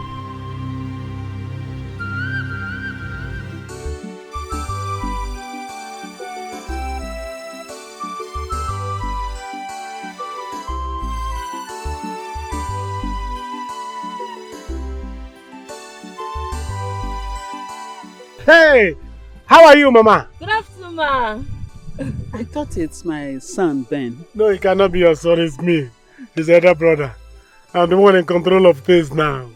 Hey, how are you, Mama? Good afternoon, ma. I thought it's my son, Ben. No, it cannot be your son, it's me. His elder brother. I'm the one in control of things now.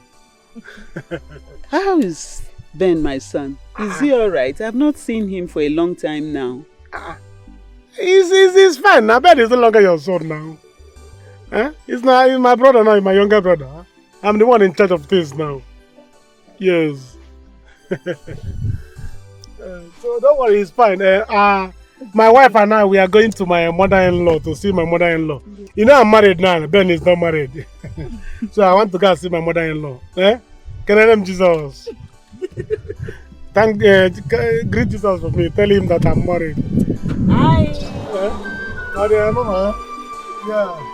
How is Ben, my son? Is he alright? I've not seen him for a long time now. He's fine. I bet he's no longer your son now. Huh? He's my brother now, he's my younger brother. I'm the one in charge of things now. Yes. So don't worry, he's fine. My wife and I, we are going to my mother-in-law to see my mother-in-law. You know I'm married now, Ben is not married. So I want to go and see my mother-in-law. Can I name Jesus? Greet Jesus for me. Tell him that I'm married. Hi. Mama. Yeah.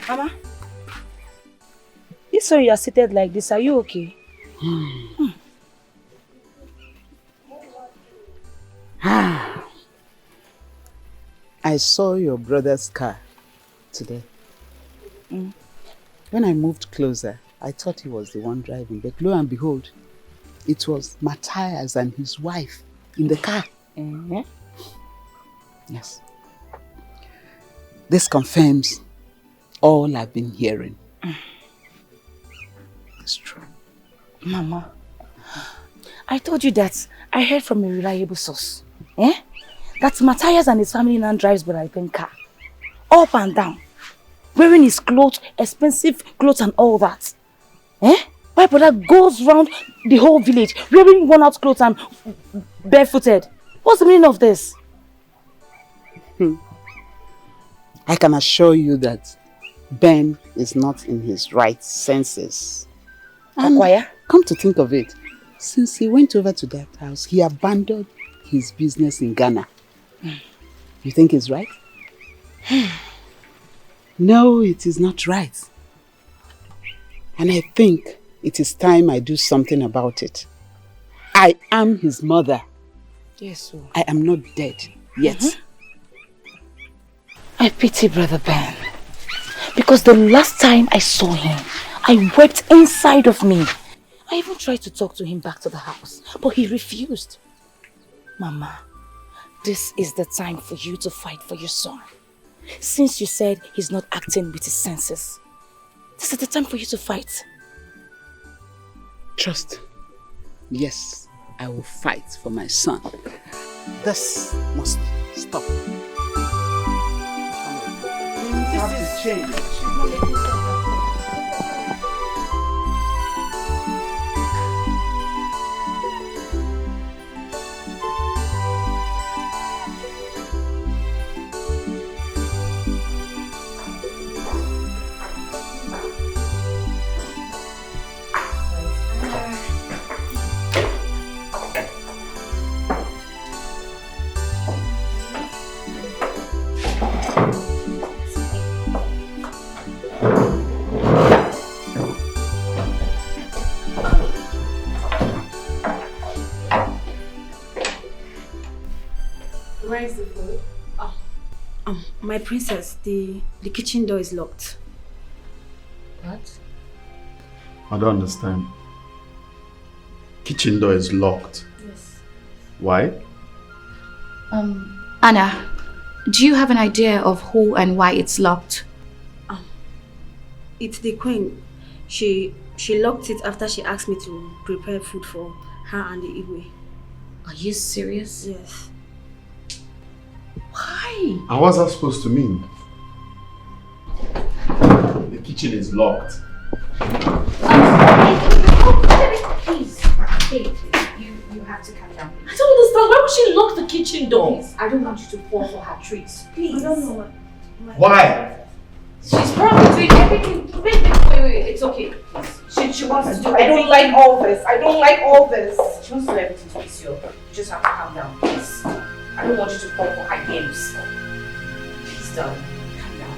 Mama, this way you are seated like this, are you okay? I saw your brother's car today. When I moved closer, I thought he was the one driving, but lo and behold, it was Matias and his wife in the car. Yes. This confirms all I've been hearing. It's true. Mama, I told you that I heard from a reliable source. That Matias and his family now drives Brother car. Up and down. Wearing his clothes, expensive clothes and all that. Why brother goes round the whole village wearing worn out clothes and barefooted? What's the meaning of this? I can assure you that Ben is not in his right senses. And come to think of it, since he went over to that house, he abandoned his business in Ghana. You think it's right? No, it is not right. And I think it is time I do something about it. I am his mother. Yes, sir. I am not dead yet. I pity Brother Ben. Because the last time I saw him, I wept inside of me. I even tried to talk to him back to the house, but he refused. Mama, this is the time for you to fight for your son. Since you said he's not acting with his senses, this is the time for you to fight. Trust. Yes, I will fight for my son. This must stop. This is change. Where is the food? My princess, the kitchen door is locked. What? I don't understand. Kitchen door is locked. Yes. Why? Anna, do you have an idea of who and why it's locked? It's the queen. She locked it after she asked me to prepare food for her and the Igwe. Are you serious? Yes. Why? And what's that supposed to mean? The kitchen is locked. Please, hey, you have to calm down. I don't understand. Why would she lock the kitchen door? Please, I don't want you to fall for her tricks. Please. I don't know Why? She's probably doing everything. Wait, it's okay. She wants to do everything. I don't like all this. I don't like all this. She wants to do everything to please you. You just have to calm down, please. I don't want you to fall for her games. Please, darling, calm down.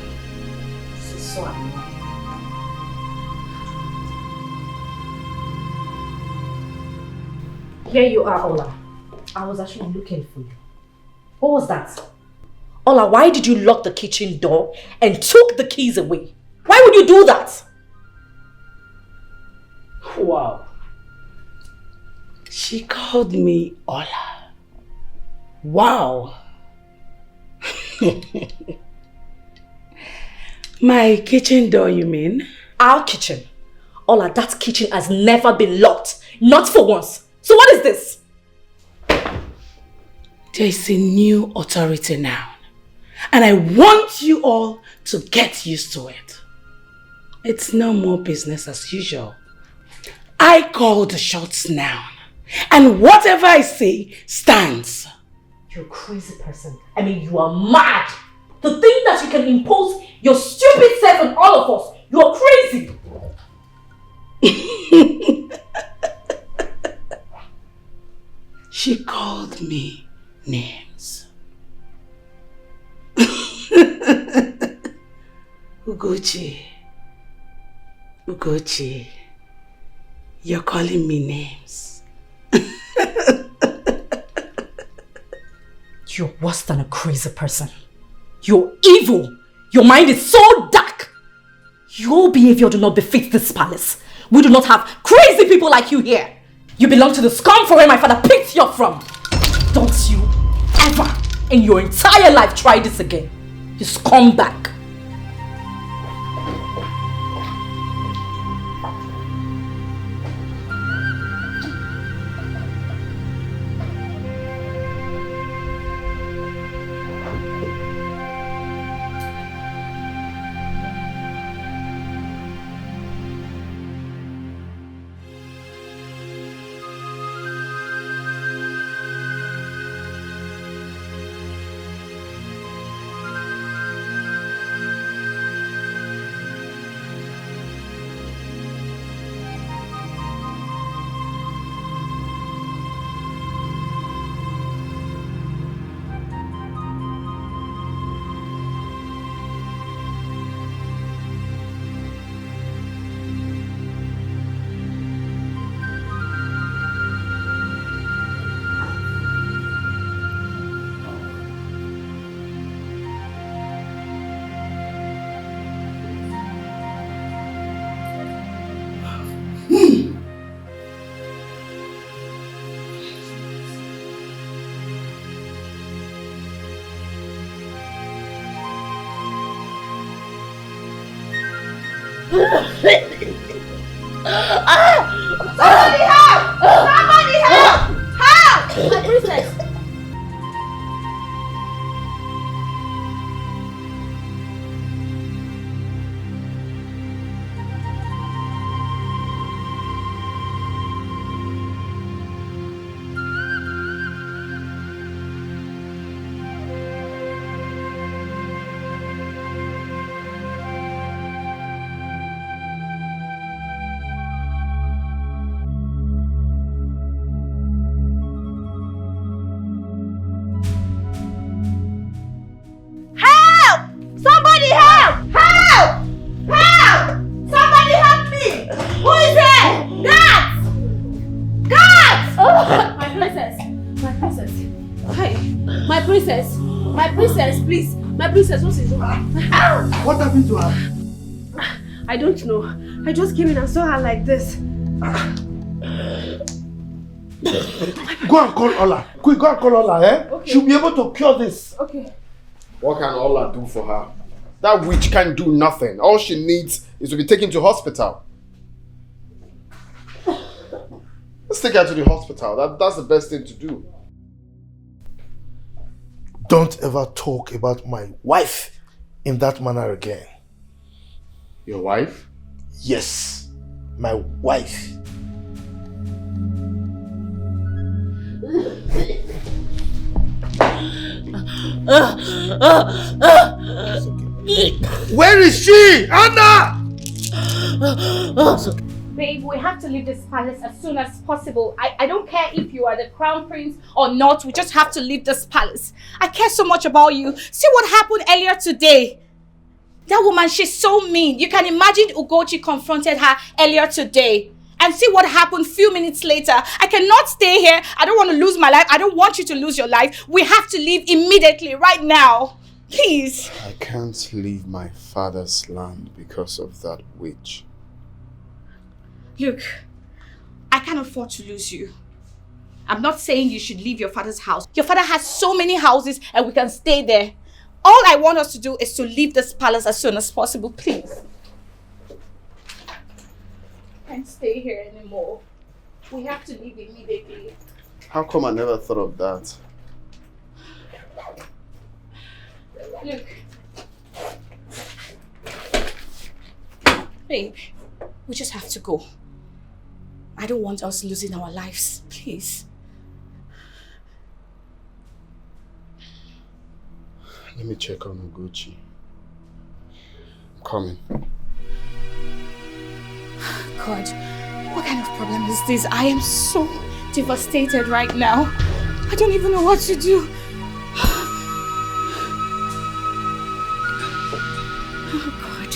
This is so annoying. Here you are, Ola. I was actually looking for you. What was that? Ola, why did you lock the kitchen door and took the keys away? Why would you do that? Wow. She called me Ola. Wow. My kitchen door, you mean? Our kitchen. Ola, that kitchen has never been locked. Not for once. So what is this? There is a new authority now. And I want you all to get used to it. It's no more business as usual. I call the shots now. And whatever I say stands. You're a crazy person. I mean, you are mad. To think that you can impose your stupid self on all of us. You are crazy. She called me names. Ugochi, you're calling me names. You're worse than a crazy person. You're evil. Your mind is so dark. Your behavior do not befit this palace. We do not have crazy people like you here. You belong to the scum for where my father picked you up from. Don't you ever in your entire life try this again. You scumbag. Somebody help! Somebody help! Help! My princess! Princess, what is wrong? What happened to her? I don't know. I just came in and saw her like this. Go and call Ola. Quick, go and call Ola, eh? Okay. She'll be able to cure this. Okay. What can Ola do for her? That witch can't do nothing. All she needs is to be taken to hospital. Let's take her to the hospital. That's the best thing to do. Don't ever talk about my wife in that manner again. Your wife? Yes, my wife. Where is she? Anna! Babe, we have to leave this palace as soon as possible. I don't care if you are the crown prince or not. We just have to leave this palace. I care so much about you. See what happened earlier today. That woman, she's so mean. You can imagine Ugochi confronted her earlier today. And see what happened a few minutes later. I cannot stay here. I don't want to lose my life. I don't want you to lose your life. We have to leave immediately, right now. Please. I can't leave my father's land because of that witch. Look, I can't afford to lose you. I'm not saying you should leave your father's house. Your father has so many houses and we can stay there. All I want us to do is to leave this palace as soon as possible, please. I can't stay here anymore. We have to leave immediately. How come I never thought of that? Look. Babe, we just have to go. I don't want us losing our lives, please. Let me check on Ugochi. I'm coming. God, what kind of problem is this? I am so devastated right now. I don't even know what to do. Oh God.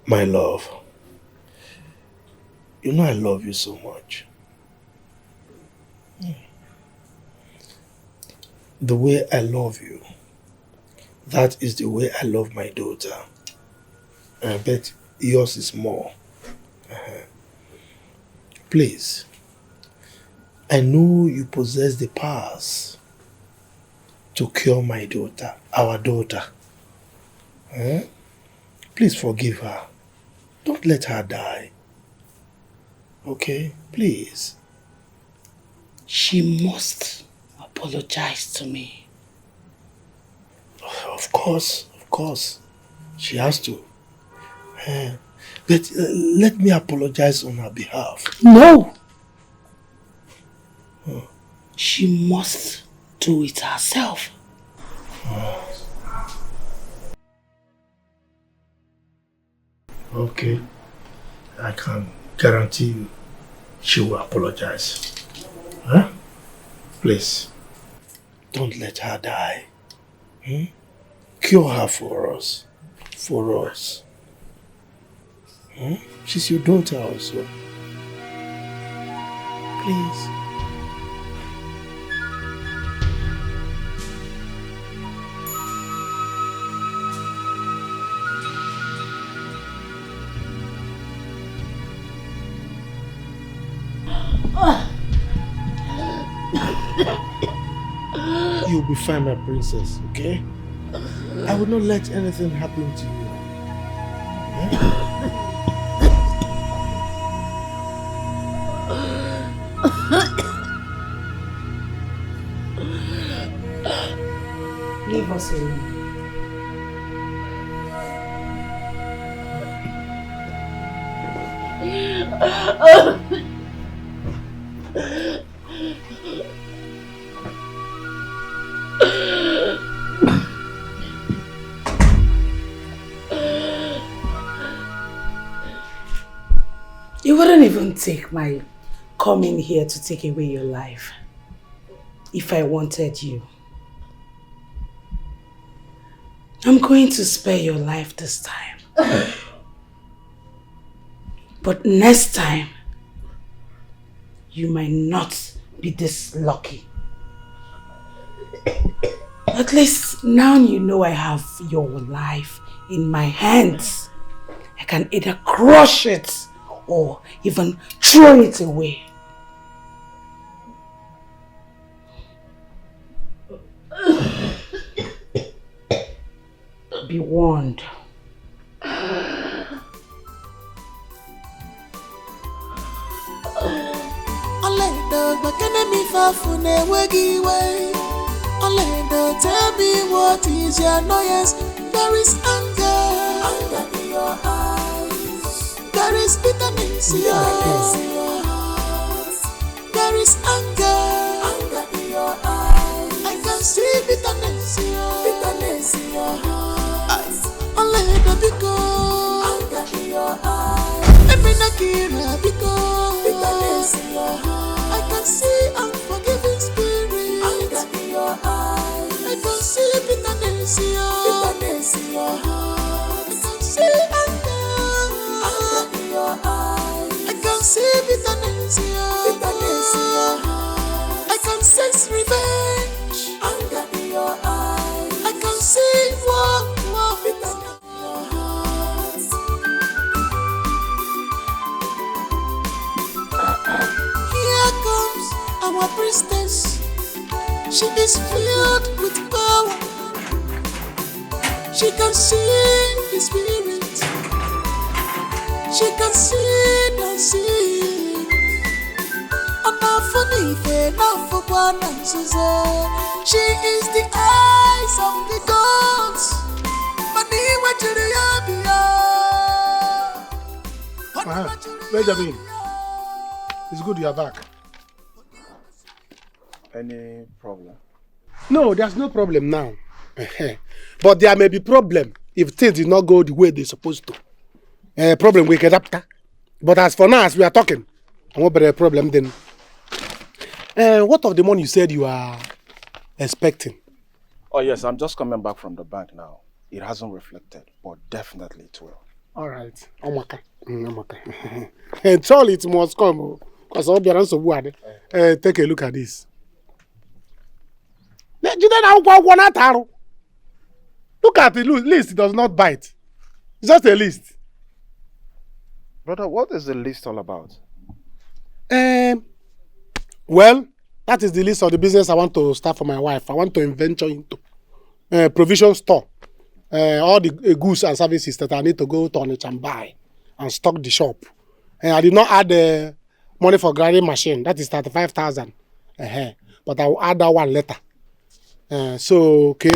My love, you know I love you so much. The way I love you, that is the way I love my daughter. And I bet yours is more. Please, I know you possess the powers to cure my daughter, our daughter. Please forgive her. Don't let her die. Okay? Please. She must apologize to me. Of course. She has to. But let me apologize on her behalf. No! She must do it herself. Okay. I can guarantee you she will apologize. Please, don't let her die. Cure her for us. For us. She's your daughter also. Please. you'll be fine, my princess, okay? I will not let anything happen to you. Leave us alone. You wouldn't even take my coming here to take away your life if I wanted you. I'm going to spare your life this time. But next time, you might not be this lucky. At least now you know I have your life in my hands. I can either crush it or even throw it away. Be warned. Tell me what is your annoyance. There is anger in your eyes. There is bitterness in your heart. There is anger in your eyes. I can see bitterness in your heart. Only the anger in your eyes. Every nakira bitterness in your heart. I can see unforgiving spirit anger in your eyes. I can see bitterness in your heart. I can see anger in your eyes. I can see bitterness in your heart. I can sense revenge anger in your eyes. I can see war bitterness in your heart. Here comes our priestess. She is filled with power. She can see the spirit. She can see the sin. She is the eyes of the gods. Benjamin, it's good you are back. Any problem? No, there's no problem now. But there may be problem if things did not go the way they're supposed to. Problem we get after. But as for now, as we are talking, I won't be a problem then. What of the money you said you are expecting? Oh yes, I'm just coming back from the bank now. It hasn't reflected, but definitely it will. All right. Omaka. And surely it must come. Because I'll be around so wide. Take a look at this. Look at the list, it does not bite. It's just a list. Brother, what is the list all about? Well, that is the list of the business I want to start for my wife. I want to venture into provision store. All the goods and services that I need to go to Onitsha and buy and stock the shop. I did not add the money for grinding machine. That is 35,000. But I will add that one later. So, okay,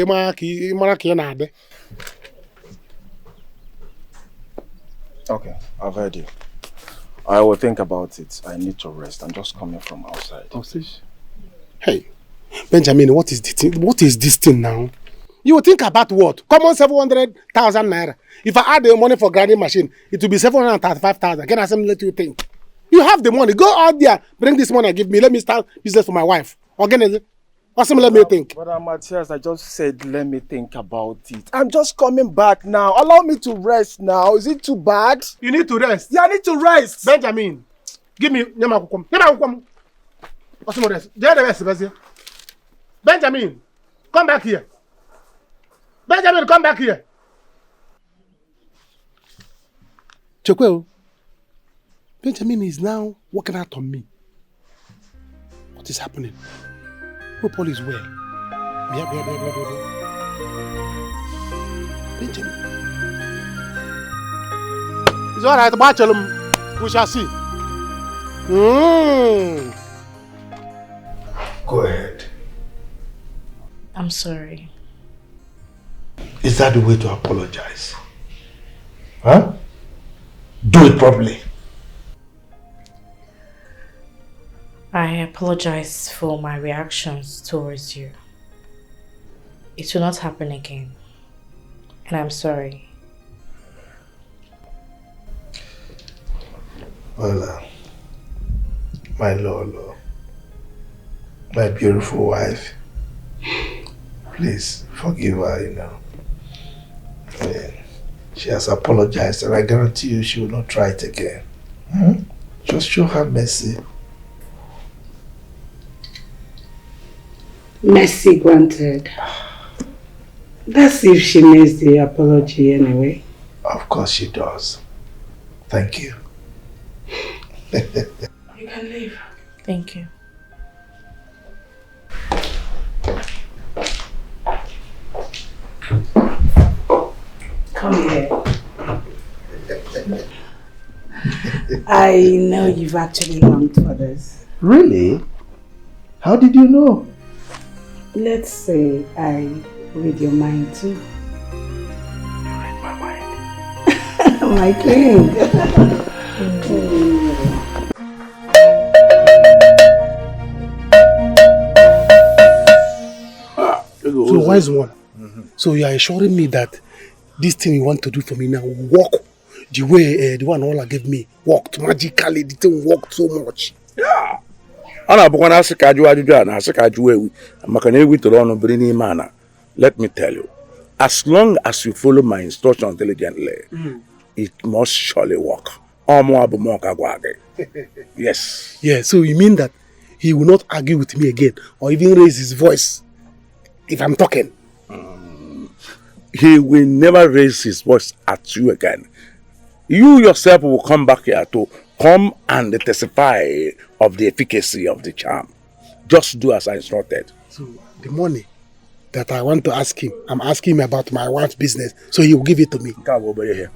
I've heard you. I will think about it. I need to rest. I'm just coming from outside. Oh, hey, Benjamin, what is this thing now? You will think about what? Common 700,000 naira. If I add the money for grinding machine, it will be 735,000. Can I let you think? You have the money. Go out there, bring this money and give me. Let me start business for my wife. Organize. Let me think. Brother Matias, I just said let me think about it. I'm just coming back now. Allow me to rest now. Is it too bad? You need to rest. Yeah, I need to rest. Benjamin, give me Benjamin, come back here. Benjamin, come back here. Chekweo, Benjamin is now working out on me. What is happening? Hope all is well. It's all right, we shall see. Go ahead. I'm sorry. Is that the way to apologize? Huh? Do it properly. I apologize for my reactions towards you. It will not happen again. And I'm sorry. Well, my Lolo, my beautiful wife, please forgive her, you know. I mean, she has apologized and I guarantee you she will not try it again. Just show her mercy. Mercy granted. That's if she makes the apology anyway. Of course she does. Thank you. You can leave. Thank you. Come here. I know you've actually longed for this. Really? How did you know? Let's say I read your mind too. You read my mind? My king. So wise one. So you are assuring me that this thing you want to do for me now will work the way the one Allah gave me worked magically. The thing worked so much. Yeah. Ana bukwana asika aju ajuju na asika aju ewu maka na ewu toro onu biri ni mana. Let me tell you, as long as you follow my instructions diligently, it must surely work. Yes. Yeah, so you mean that he will not argue with me again or even raise his voice if I'm talking? He will never raise his voice at you again. You yourself will come back here to come and testify of the efficacy of the charm. Just do as I instructed. So the money that I want to ask him, I'm asking him about my wife's business, so he will give it to me. Come over here.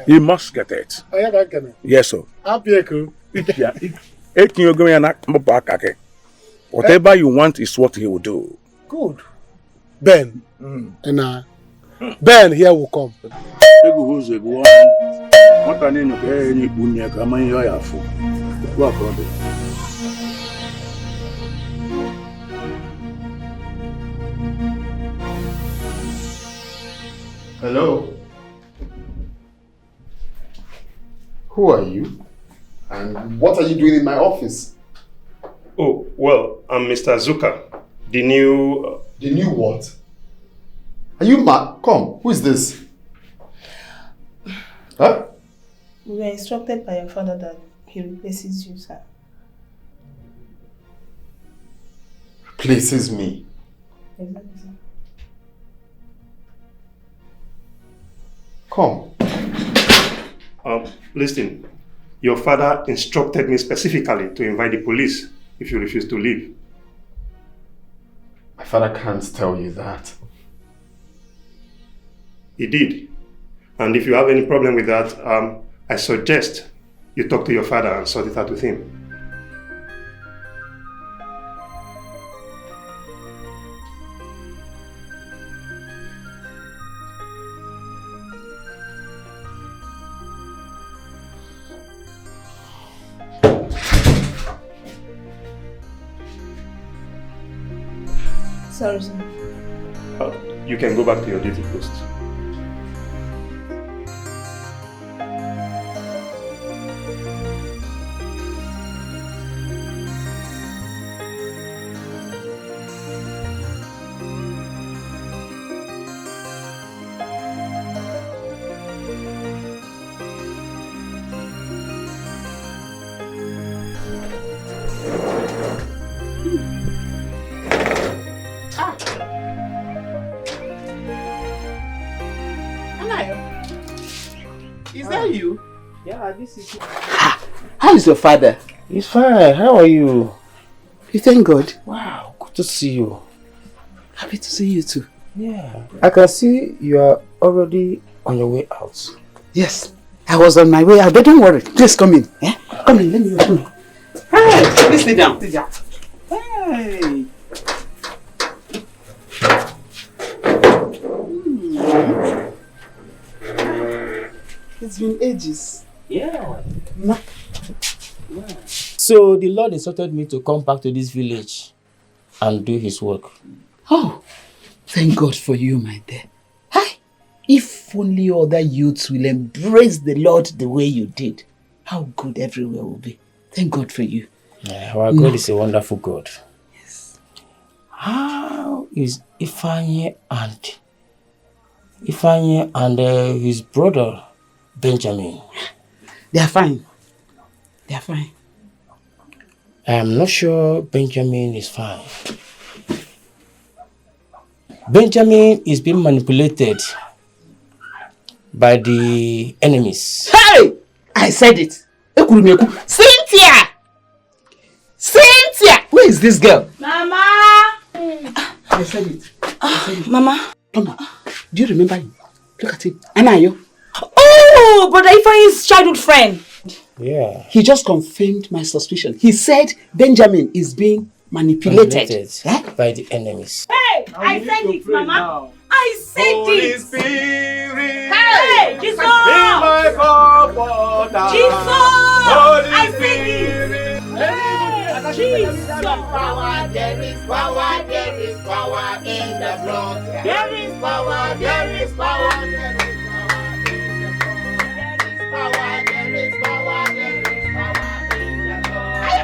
He must get it. Oh, yeah, okay. Yes, sir. Whatever you want is what he will do. Good. Ben. And Ben here will come. Hello? Who are you? And what are you doing in my office? Oh, well, I'm Mr. Zuka, the new... The new what? Are you mad? Come, who is this? Huh? We were instructed by your father that he replaces you, sir. Replaces me? Exactly, sir. Come. Listen, your father instructed me specifically to invite the police if you refuse to leave. My father can't tell you that. He did. And if you have any problem with that, I suggest you talk to your father and sort it out with him. Sorry, sir. You can go back to your duty post. Is that you? Yeah, this is... How is your father? He's fine. How are you? You thank God. Wow, good to see you. Happy to see you too. Yeah. I can see you are already on your way out. Yes, I was on my way out, but don't worry. Please come in. Eh? Come in, let me open. Hey, please sit down. Sit down. Hey. It's been ages. Yeah. No. So the Lord instructed me to come back to this village and do his work. Oh, thank God for you, my dear. Hi. If only other youths will embrace the Lord the way you did, how good everywhere will be. Thank God for you. Yeah, our God is a wonderful God. Yes. How is Ifanye and his brother Benjamin? They are fine. They are fine. I am not sure Benjamin is fine. Benjamin is being manipulated by the enemies. Hey! I said it. Cynthia! Cynthia! Where is this girl? Mama! I said it. Mama. Come on. Do you remember him? Look at him. Anayo. Oh, brother Ifeanyi's childhood friend. Yeah. He just confirmed my suspicion. He said Benjamin is being manipulated. By the enemies. Hey, I said it, Mama. Now. I said Holy it. Spirit, Hey, Jesus. be my comforter. Jesus. Holy I said Spirit. Hey, Jesus. Power, there is power, there is power in the blood. There is power, there is power, there is power, there is power, there is power in the blood. Hey,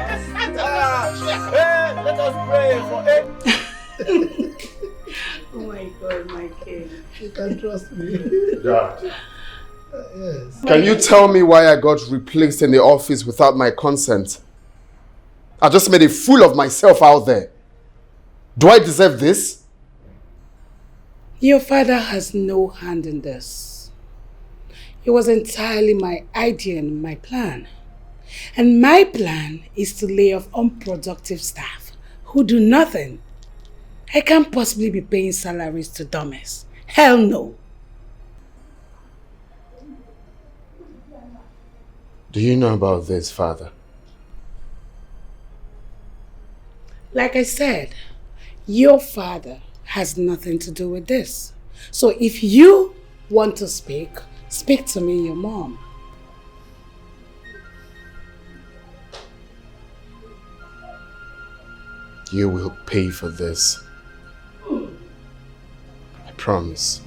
let us pray for it. Oh my God, my king. You can trust me. Dad. Yes. Can you tell me why I got replaced in the office without my consent? I just made a fool of myself out there. Do I deserve this? Your father has no hand in this. It was entirely my idea and my plan. And my plan is to lay off unproductive staff who do nothing. I can't possibly be paying salaries to dummies. Hell no. Do you know about this, Father? Like I said, your father has nothing to do with this. So if you want to speak, speak to me, your mom. You will pay for this. I promise.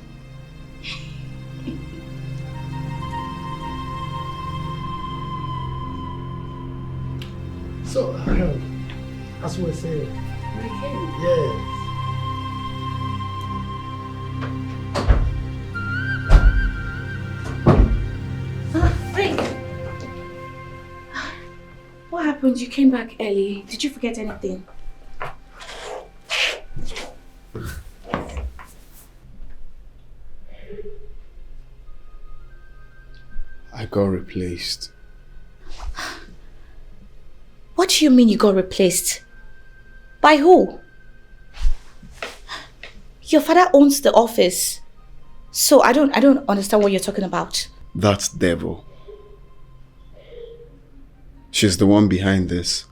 So, as we were saying, yes. Frank! What happened? You came back early. Did you forget anything? I got replaced. What do you mean you got replaced? By who? Your father owns the office. So I don't understand what you're talking about. That devil. She's the one behind this.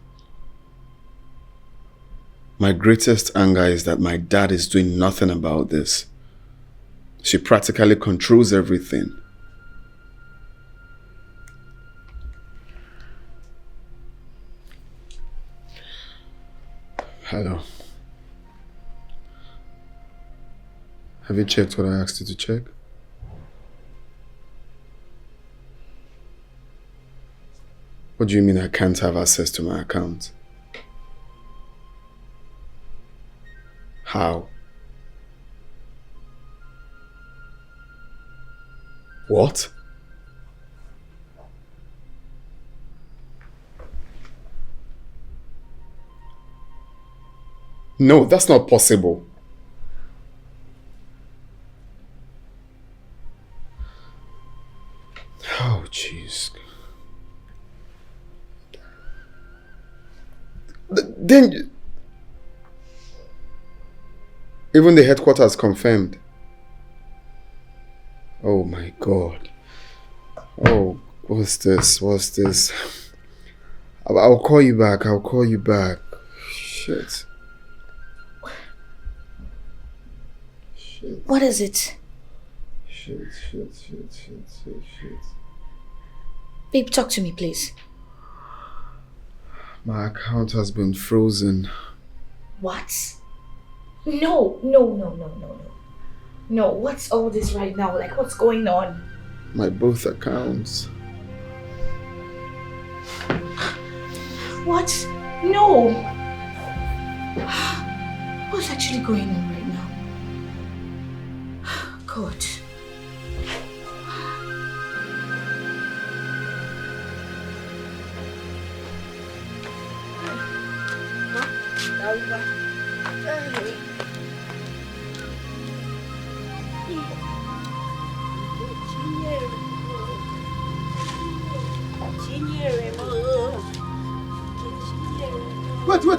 My greatest anger is that my dad is doing nothing about this. She practically controls everything. Hello. Have you checked what I asked you to check? What do you mean I can't have access to my account? How? What? No, that's not possible. Oh, jeez. Then... Even the headquarters confirmed. Oh my God. Oh, what's this? What's this? I'll call you back. I'll call you back. Shit. What is it? Shit. Babe, talk to me, please. My account has been frozen. What? No. No, what's all this right now? Like, what's going on? My both accounts. What? No. What's actually going on right now? God.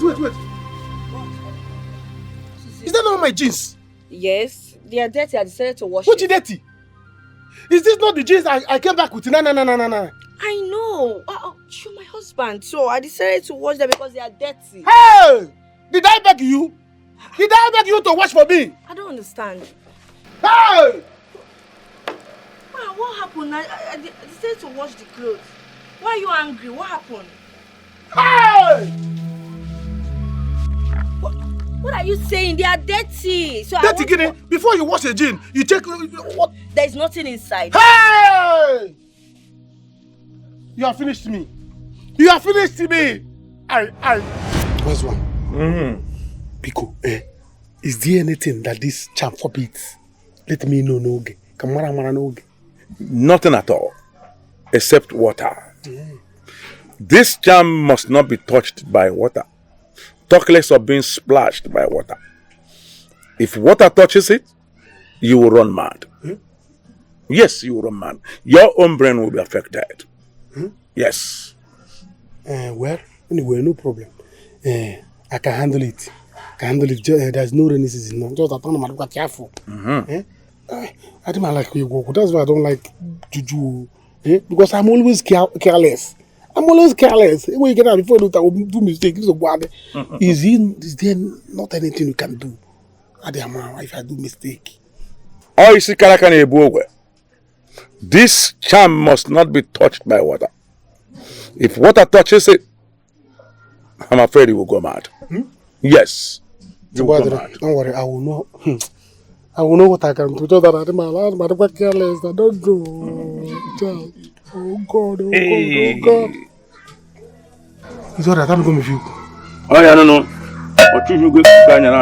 Wait. Is that not my jeans? Yes, they are dirty. I decided to wash Which it. dirty? Is this not the jeans I came back with? No. I know. You're my husband, so I decided to wash them because they are dirty. Hey! Did I beg you? Did I beg you to wash for me? I don't understand. Hey! What happened? I decided to wash the clothes. Why are you angry? What happened? Hey! What are you saying? They are dirty. So Dirty, Guinea. Before you wash a jean, you check what? There is nothing inside. Hey! You have finished me. You have finished me. Where's one? Pico, is there anything that this charm forbids? Let me know, Noge. Kamara Noge. Nothing at all, except water. This charm must not be touched by water. Talk less of being splashed by water. If water touches it, you will run mad. Yes, you will run mad. Your own brain will be affected. Yes. Well, anyway, no problem. I can handle it. There's no rainy season now. Just that I'm not careful. I don't like you go. That's why I don't like juju. Because I'm always careless. When you get out before you do mistakes, is there not anything you can do? If I do mistake. This charm must not be touched by water. If water touches it, I'm afraid it will go mad. Yes. Don't worry, I will know. I will know what I can do. Just that I'm careless. I don't do. Oh God. It's alright, I'm going with you. Oh yeah, no. What you go Kanya No.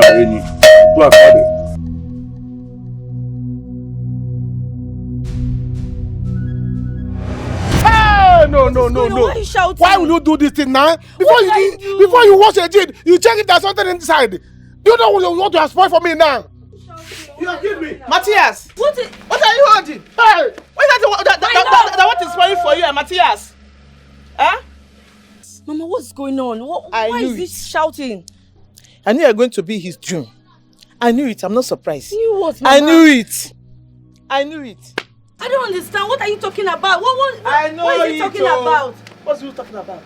Why are you shouting? Why will you do this thing now? Before you wash a jean, you check it there's something inside. Do you know what you have spoiled for me now? You have killed me. Matias! What are you holding? Hey! What is spoiling for you, Matias? Huh? Mama, what's going on? Why is this shouting? I knew you were going to be his doom. I knew it. I'm not surprised. You knew what, Mama? I knew it. I don't understand. What are you talking about? I know what is he talking about? What's he talking about?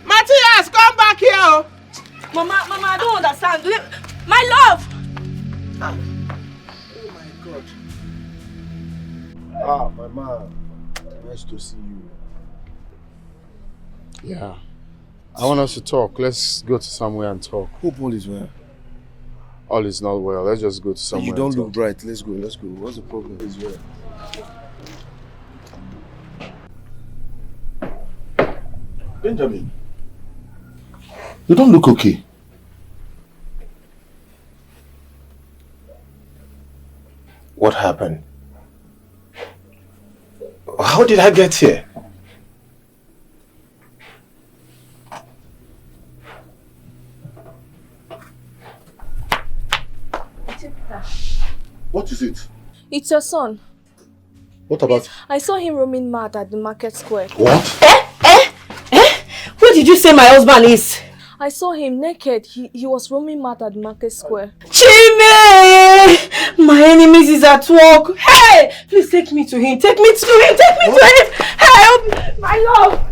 Matias, come back here! Mama, I don't understand. My love! Oh my God. My man. Nice to see you. Yeah. I want us to talk. Let's go to somewhere and talk. Hope all is well. All is not well. Let's just go to somewhere. You don't look bright. Let's go. What's the problem? It's well. Benjamin, you don't look okay. What happened? How did I get here? What is it? It's your son. What about? I saw him roaming mad at the market square. What? Who did you say my husband is? I saw him naked. He was roaming mad at the market square. Chime! My enemies is at work. Hey! Please take me to him. Take me to him. Take me to him. Help! My love!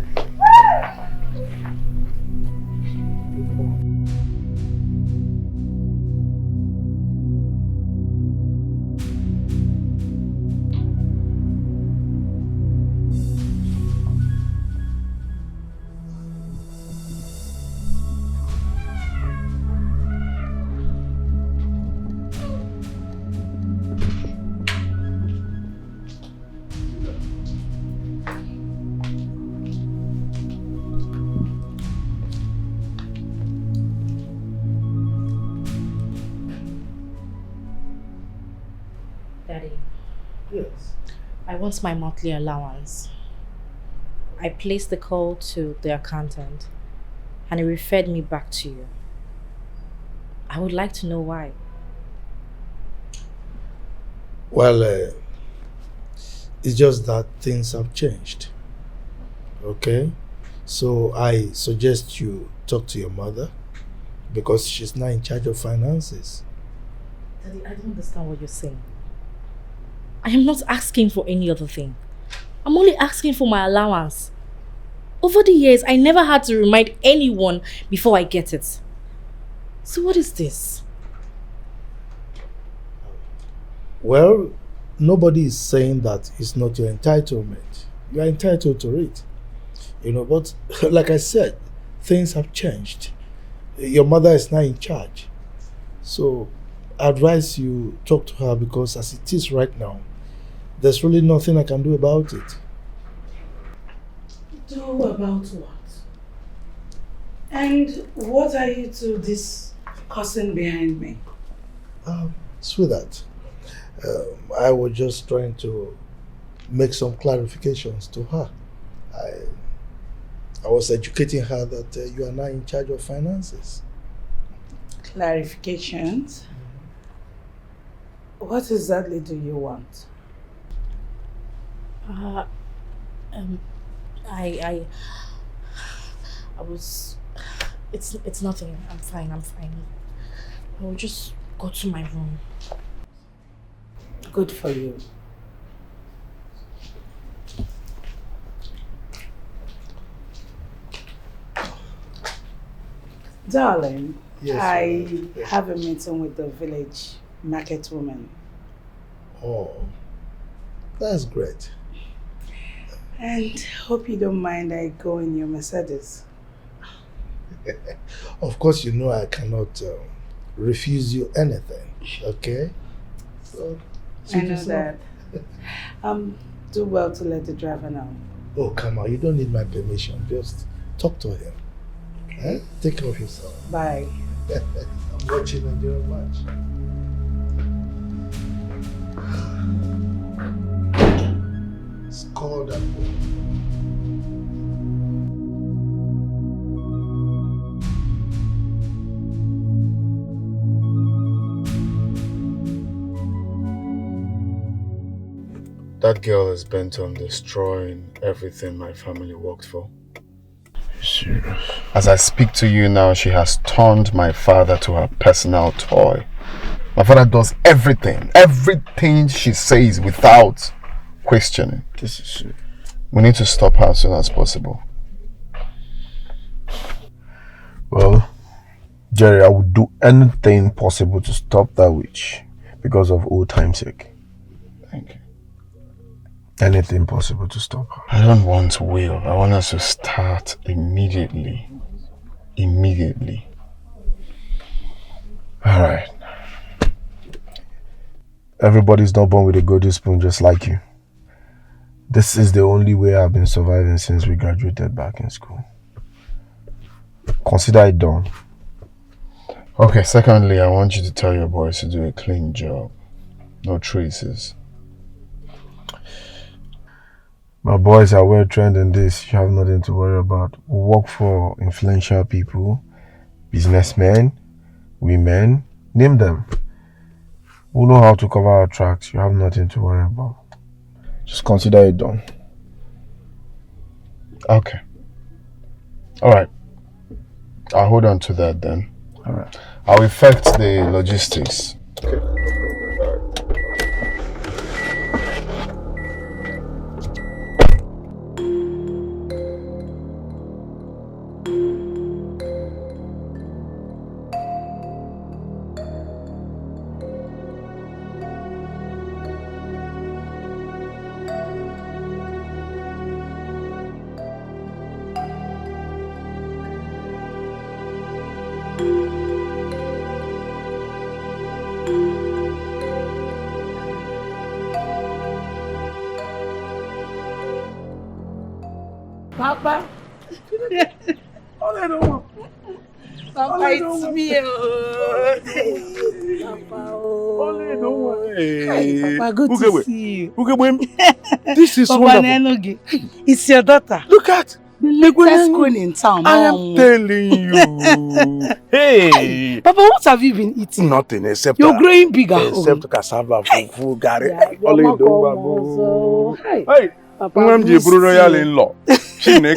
Daddy. Yes. I want my monthly allowance. I placed the call to the accountant and he referred me back to you. I would like to know why. Well, it's just that things have changed. Okay? So I suggest you talk to your mother because she's now in charge of finances. Daddy, I don't understand what you're saying. I am not asking for any other thing. I'm only asking for my allowance. Over the years, I never had to remind anyone before I get it. So what is this? Well, nobody is saying that it's not your entitlement. You are entitled to it. You know, but like I said, things have changed. Your mother is now in charge. So I advise you talk to her because as it is right now, there's really nothing I can do about it. Do about what? And what are you to this cousin behind me? Sweetheart, I was just trying to make some clarifications to her. I was educating her that you are now in charge of finances. Clarifications? What exactly do you want? I was... It's nothing. I'm fine. I will just go to my room. Good for you. Darling, yes, I have a meeting with the village market woman. Oh, that's great. And hope you don't mind I go in your Mercedes. Of course, you know I cannot refuse you anything, okay? So, I know that. Do well to let the driver know. Oh, come on, you don't need my permission. Just talk to him. Okay? Take care of yourself. Bye. I'm watching and you're watch. It's called that boy. That girl is bent on destroying everything my family worked for. Serious? As I speak to you now, she has turned my father to her personal toy. My father does everything she says without questioning. This is serious. We need to stop her as soon as possible. Well, Jerry, I would do anything possible to stop that witch because of old time's sake. Thank you. Anything possible to stop her. I don't want will. I want us to start immediately. Alright. Everybody's not born with a golden spoon just like you. This is the only way I've been surviving since we graduated back in school. Consider it done. Okay, secondly, I want you to tell your boys to do a clean job. No traces. My boys are well trained in this. You have nothing to worry about. We work for influential people, businessmen, women, name them. We know how to cover our tracks. You have nothing to worry about. Just consider it done. Okay. Alright. I'll hold on to that then. Alright. I'll effect the logistics. Okay. Alright. Papa. Papa, it's me. Papa, good to see you. This is Papa wonderful. It's your daughter. Look at the latest queen in town. I am telling you. Hey. Papa, what have you been eating? Nothing except You're growing bigger. Except cassava, fufu, gari. Hey. Papa, royal in-law. Royal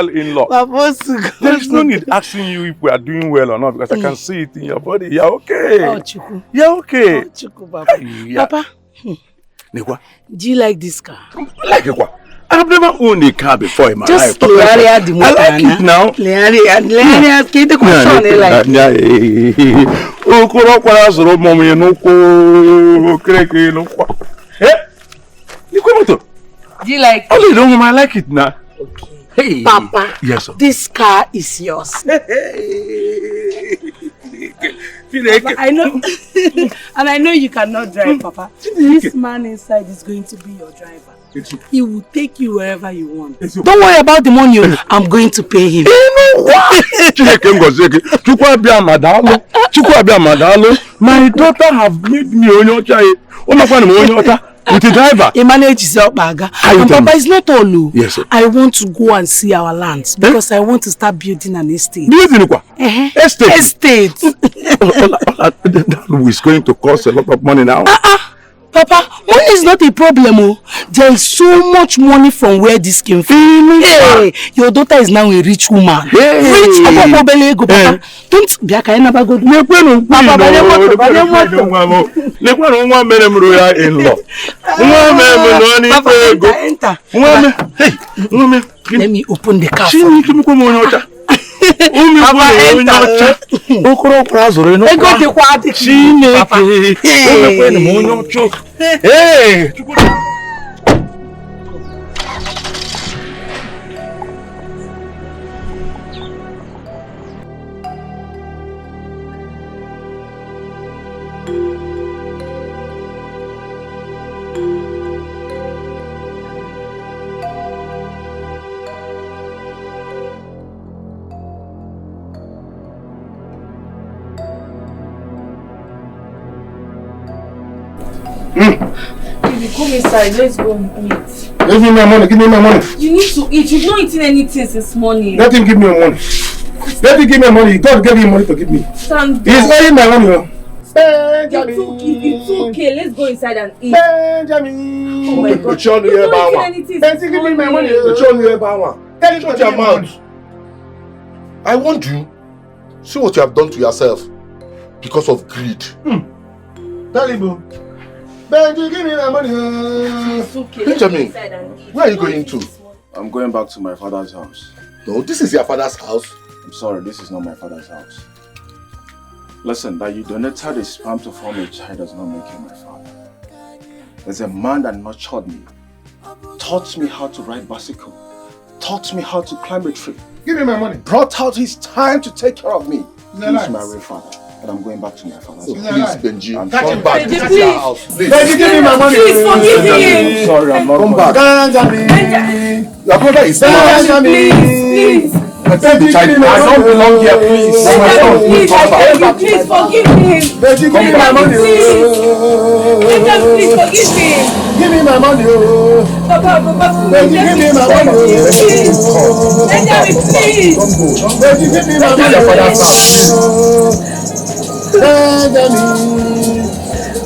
in-law. There is no need asking you if we are doing well or not because I can see it in your body. You're okay. Oh, Chuku. You're okay. Oh, Chuku, Papa. Yeah. Papa, do you like this car? Like it what? I've never owned a car before in my life. Just I like it now. Do you like it? Oh, you don't I like it now. Okay. Hey. Papa, yes, sir. This car is yours. Papa, I know, and I know you cannot drive, Papa. This man inside is going to be your driver. He will take you wherever you want. Don't worry about the money. I'm going to pay him. My daughter have made me with the driver. He manages up, Baga. And Papa, it's not all. Yes, sir. I want to go and see our lands because I want to start building an estate. Building what? Estate. Estate. That is going to cost a lot of money now. Papa, money is not a problem. There is so much money from where this came from. Hey, your daughter is now a rich woman. Hey. Rich. Papa. Don't be a kind of a good man. Papa, let me open the car. Baby, come inside. Let's go and eat. Give me my money. Give me my money. You need to eat. You've not eaten anything since morning. Let him give me money. Let him give me money. God gave him money to give me. Stand down. He's owing my money. It's okay. Let's go inside and eat. Benjamin. Oh my God. You've not eaten anything since give me my morning. money. Tell him to your mouth. I want you. See what you have done to yourself because of greed. Tell him. Benji, give me my money. It's okay. Benjamin, where are you going to? I'm going back to my father's house. No, this is your father's house. I'm sorry, this is not my father's house. Listen, that you donated a sperm to form a child does not make you my father. There's a man that nurtured me, taught me how to ride bicycle, taught me how to climb a tree. Give me my money. Brought out his time to take care of me. No, He's nice. my real father. And I'm going back to my father's house. Please, Benji, I'm come sorry. back. This is please. your house. Please. Benji, give me my money. Please forgive him. I'm sorry, I'm not Come back. Benjamin. Your brother is Benjamin, please. I tell the child, I don't belong here, please. Benjamin, please forgive him. Benji, give me my money. Benjamin, please forgive him. Give me my money. Papa, Benji, give me my money. please. Benjamin, please. Benji, give me my money. Benjamin.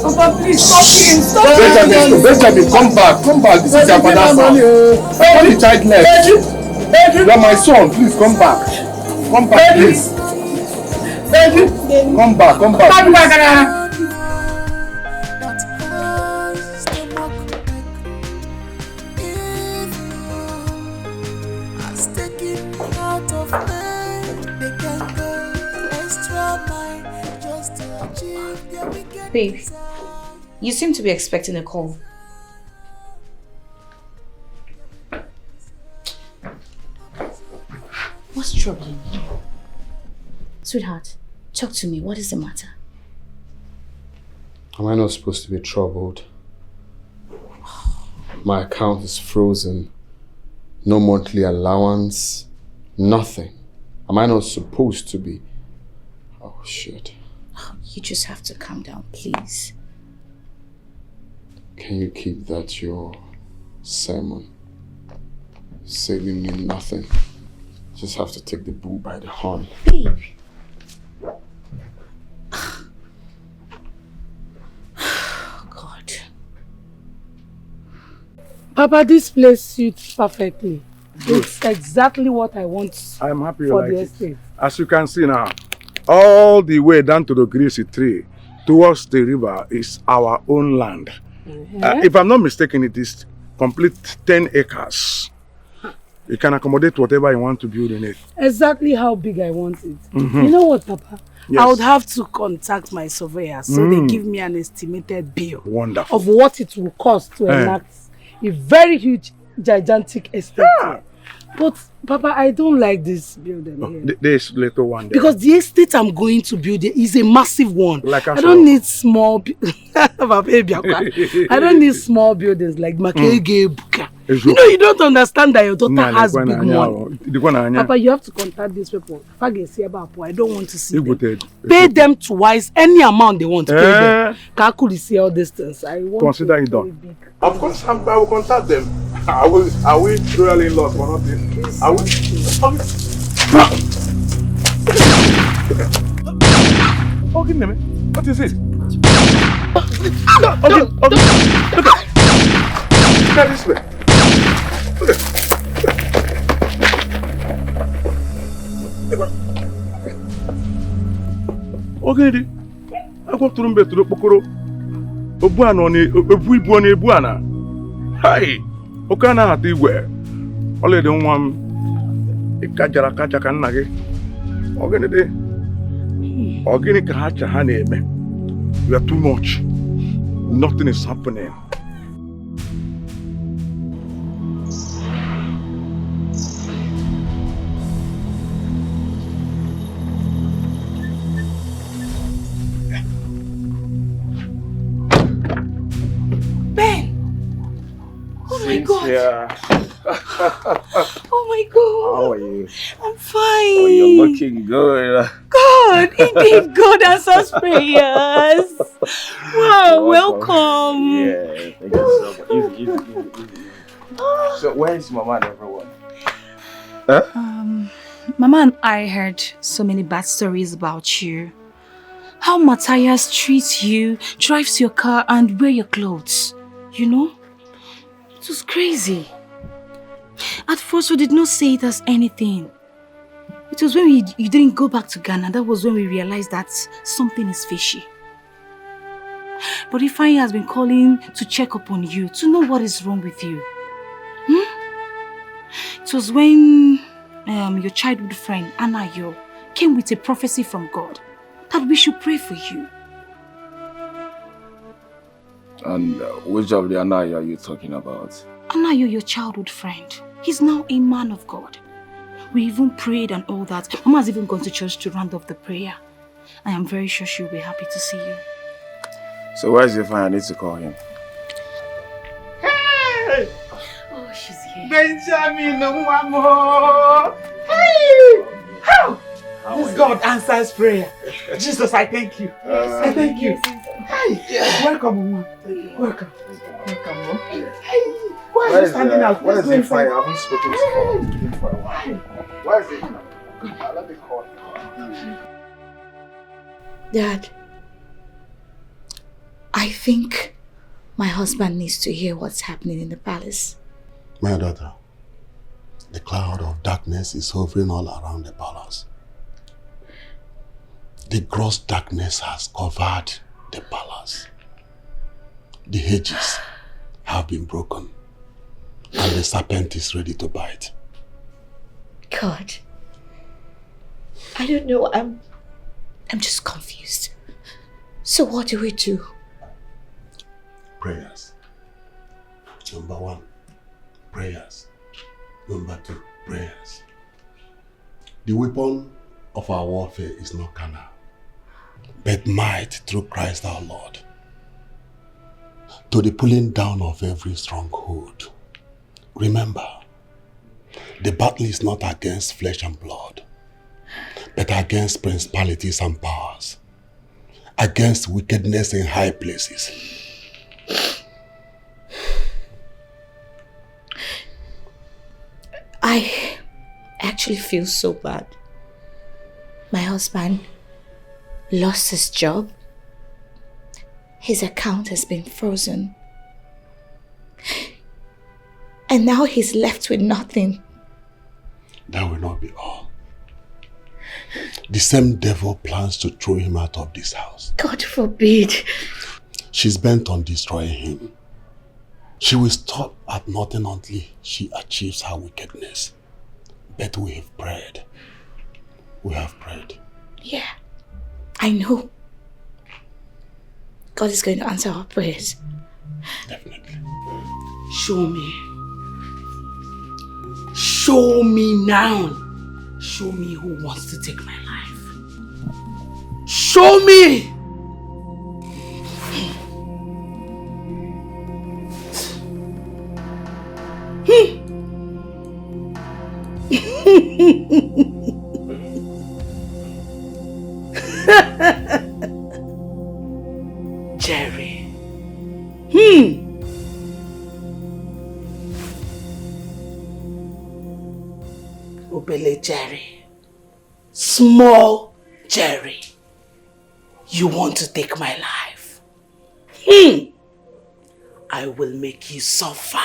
Papa, please stop him. Stop him. Benjamin, come back. Come back. This is your father's house. Only child left. You are my son. Please come back. Come back, please. Come back. Come back. Come back. Babe, you seem to be expecting a call. What's troubling you? Sweetheart, talk to me. What is the matter? Am I not supposed to be troubled? My account is frozen. No monthly allowance. Nothing. Am I not supposed to be? Oh, shit. You just have to calm down, please. Can you keep that your sermon? Saving me nothing. Just have to take the bull by the horn. Babe. God. Papa, this place suits perfectly. It's exactly what I want. I'm happy you for like the it. estate. As you can see now, all the way down to the greasy tree towards the river is our own land. If I'm not mistaken, it is complete 10 acres. You can accommodate whatever you want to build in it. Exactly how big I want it. Mhm. You know what, Papa? Yes. I would have to contact my surveyor so they give me an estimated bill Wonderful. of what it will cost to enact a very huge, gigantic estate here. But, Papa, I don't like this building here. This little one there. Because the estate I'm going to build there is a massive one. Like I don't need small... I don't need small buildings like Makege Buka. You know, you don't understand that your daughter has big money. Papa, you have to contact these people. I don't want to see them. Pay them twice any amount they want to pay them. Kakuli see all these things. I want Consider it done. Of course, I will contact them. Are we really in love for nothing? Are we? Okay, what is it? Okay. Look at this way. Okay, I go to the bed to the pokoro. Obuana on a buana. Hi, Okana at the where. Only the one a kajara kajakan nage. Organic hacha honey. You are too much. Nothing is happening. Oh my God. Yeah. Oh my God. How are you? I'm fine. Oh, you're looking good. God, indeed God answers prayers. Wow, welcome. Yeah, thank you so much. Easy. So where is Mama and everyone? Mama and I heard so many bad stories about you. How Matias treats you, drives your car and wears your clothes. You know? It was crazy. At first we did not say it as anything. It was when you didn't go back to Ghana, that was when we realized that something is fishy. But Ifeanyi has been calling to check up on you, to know what is wrong with you. It was when your childhood friend, Anayo, came with a prophecy from God that we should pray for you. And which of the Anaya are you talking about? Anayo, your childhood friend. He's now a man of God. We even prayed and all that. Mama has even gone to church to round off the prayer. I am very sure she'll be happy to see you. So where is Ifeanyi? I need to call him. Hey! Oh, she's here. Benjamin, hey! How? This God answers prayer. Jesus, I thank you. I thank you. Hey, welcome, Mama. Welcome. Welcome, Mama. Hey, why are you standing out? Where is Let's go Ifeanyi? inside. I haven't spoken to him for a while. Where is it? Let me call him. Dad, I think my husband needs to hear what's happening in the palace. My daughter, the cloud of darkness is hovering all around the palace. The gross darkness has covered the palace. The hedges have been broken, and the serpent is ready to bite. God, I don't know, I'm just confused. So what do we do? Prayers. Number 1, prayers. Number 2, prayers. The weapon of our warfare is not carnal, but might through Christ our Lord, to the pulling down of every stronghold. Remember, The battle is not against flesh and blood, but against principalities and powers, against wickedness in high places. I actually feel so bad. My husband lost his job. His account has been frozen. And now he's left with nothing. That will not be all. The same devil plans to throw him out of this house. God forbid. She's bent on destroying him. She will stop at nothing until she achieves her wickedness. But we have prayed. We have prayed. Yeah, I know. God is going to answer our prayers. Definitely. Show me. Show me now. Show me who wants to take my life. Show me! Jerry. Obele Jerry. Small Jerry. You want to take my life? I will make you suffer.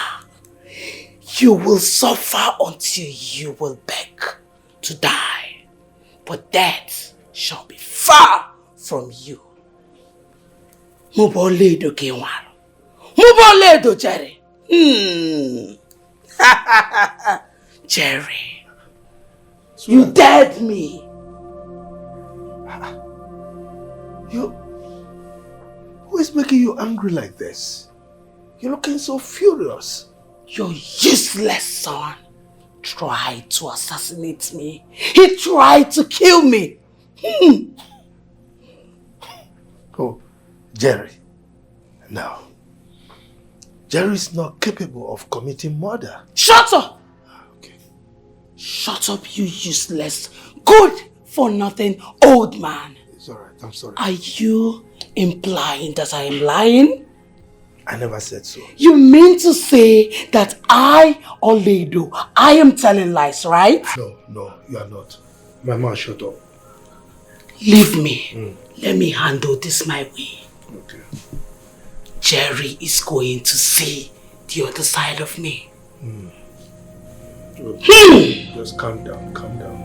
You will suffer until you will beg to die. But death shall be far from you. Muboledo Kenwaro. Muboledo Jerry. Jerry. You dared me. Who is making you angry like this? You're looking so furious. Your useless son tried to assassinate me. He tried to kill me. Oh, Jerry. No. Jerry is not capable of committing murder. Shut up! Okay. Shut up, you useless, good for nothing old man. It's alright, I'm sorry. Are you implying that I am lying? I never said so. You mean to say that I, Oledo, I am telling lies, right? No, you are not. My mouth, shut up. Leave me. Let me handle this my way. Okay. Jerry is going to see the other side of me. Just calm down, calm down.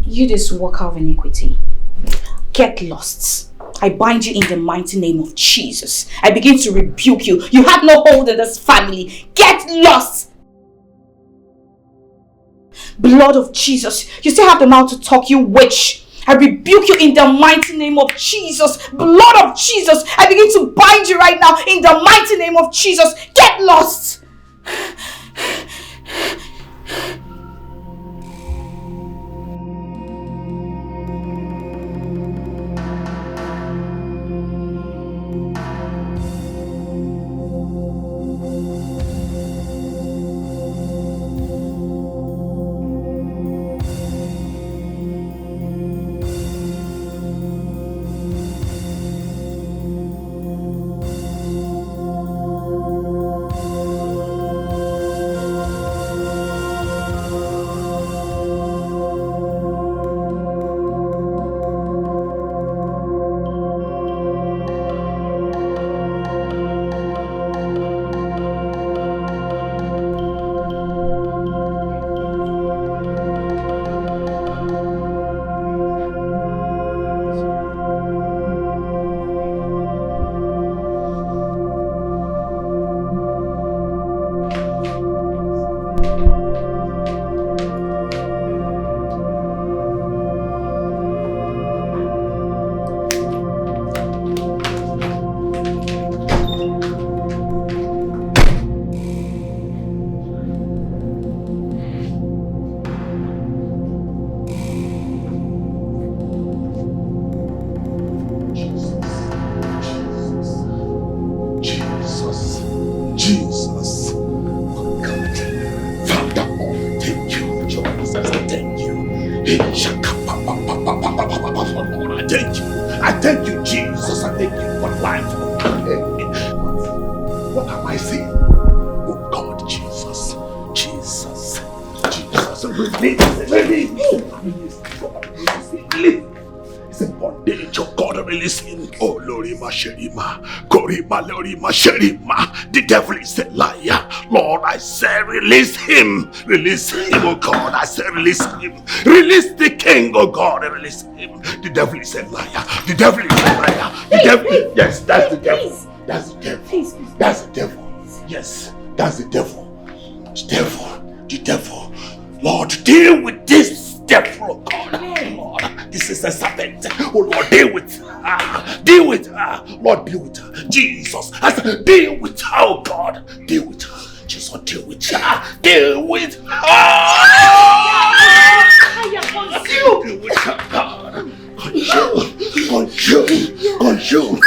You this worker of iniquity, get lost. I bind you in the mighty name of Jesus. I begin to rebuke you. You have no hold in this family. Get lost. Blood of Jesus. You still have the mouth to talk, you witch. I rebuke you in the mighty name of Jesus. Blood of Jesus. I begin to bind you right now in the mighty name of Jesus. Get lost. I thank you. I thank you, Jesus. I thank you for life. What am I saying? Oh God, Jesus. Jesus. Jesus. Release. It's a bondage, oh God, release him. Oh, Lorima Sherima. Korima Lorima Sherima. The devil is a liar. Lord, I say release him. Release him, oh God. I say release him. Release the king, oh God. Release him. The devil is a liar. The devil is a liar. The devil. Yes, that's the devil. That's the devil. That's the devil. Yes, that's the devil. The devil. The devil. Lord, deal with this devil, oh God. Lord, this is a serpent. Oh Lord, deal with her. Deal with her. Lord, deal with her. Jesus, I said, deal with her, oh God. Deal with her. Jesus, deal with her. Deal with her. Deal with her, God. Consume.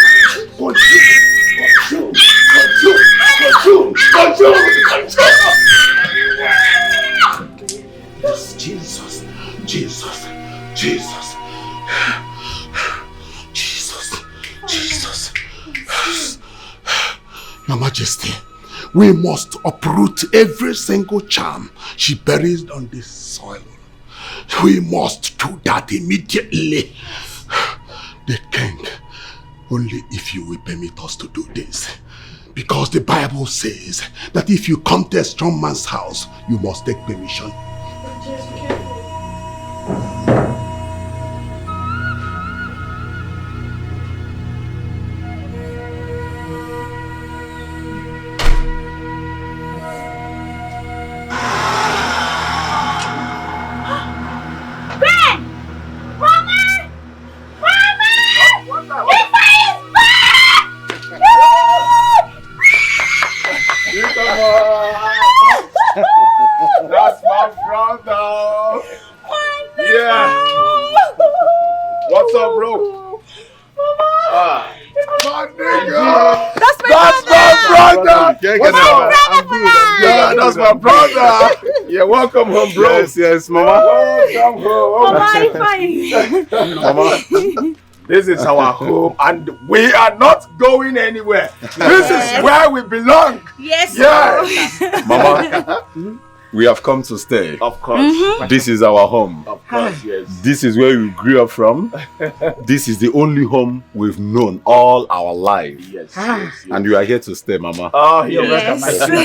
Yes, Jesus. Your Majesty, we must uproot every single charm she buries on this soil. We must do that immediately. The king, only if you will permit us to do this. Because the Bible says that if you come to a strong man's house, you must take permission. That's my brother. Yeah. What's up, bro? My nigga. That's my brother. What's up? I'm good. Yeah, that's my brother. Yeah, welcome home, bro. Yes, mama. Welcome home. Mama, fine. Mama. This is our home and we are not going anywhere. This is where we belong. Yes. Mama, we have come to stay. Of course. This is our home. Of course, yes. This is where we grew up from. This is the only home we've known all our life. Yes. And you are here to stay, Mama. Oh, you're welcome, my sister.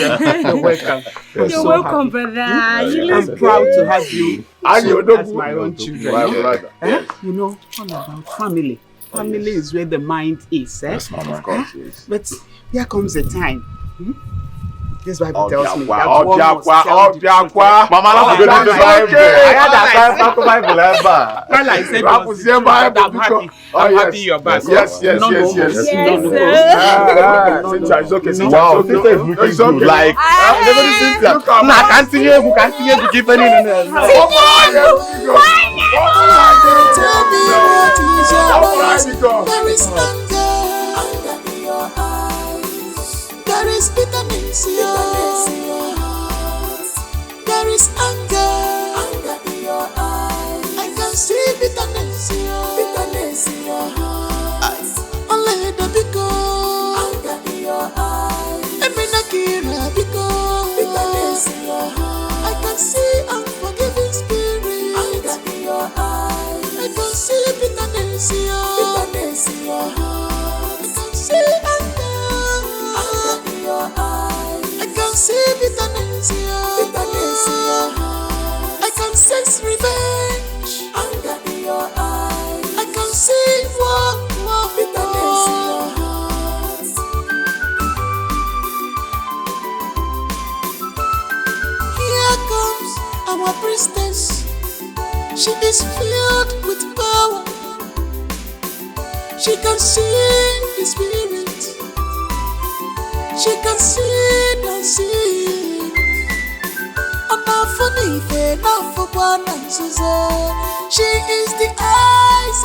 You're welcome. You're welcome, brother. I'm proud to have you as my own children. My brother. Yes. You know, all about family. Family is where the mind is. Yes, Mama. Of course, yes. But there comes a time. This Bible tells me that one must tell the truth. Mama, let's go to the Bible. I had that Bible ever. Well, I said I'm happy you're back. Yes. It's okay. Wow, Sister is looking good. Like, I can't see you. Can't see you. Keep any. Tell me what is your eyes. There is anger in your eyes. There is bitterness in your heart. There is anger in your eyes. I can see bitterness in your heart. Only the because anger in your eyes. Every nakira because bitterness in your heart. I can see unforgiving spirit anger in your eyes. I can see bitterness in your heart. I can see anger in your eyes. I can see bitterness in your heart. I can sense revenge, anger in your eyes. I can see bitterness in your heart. Here comes our priestess. She is filled with power. She can see the spirit. She can see the unseen. She is the eyes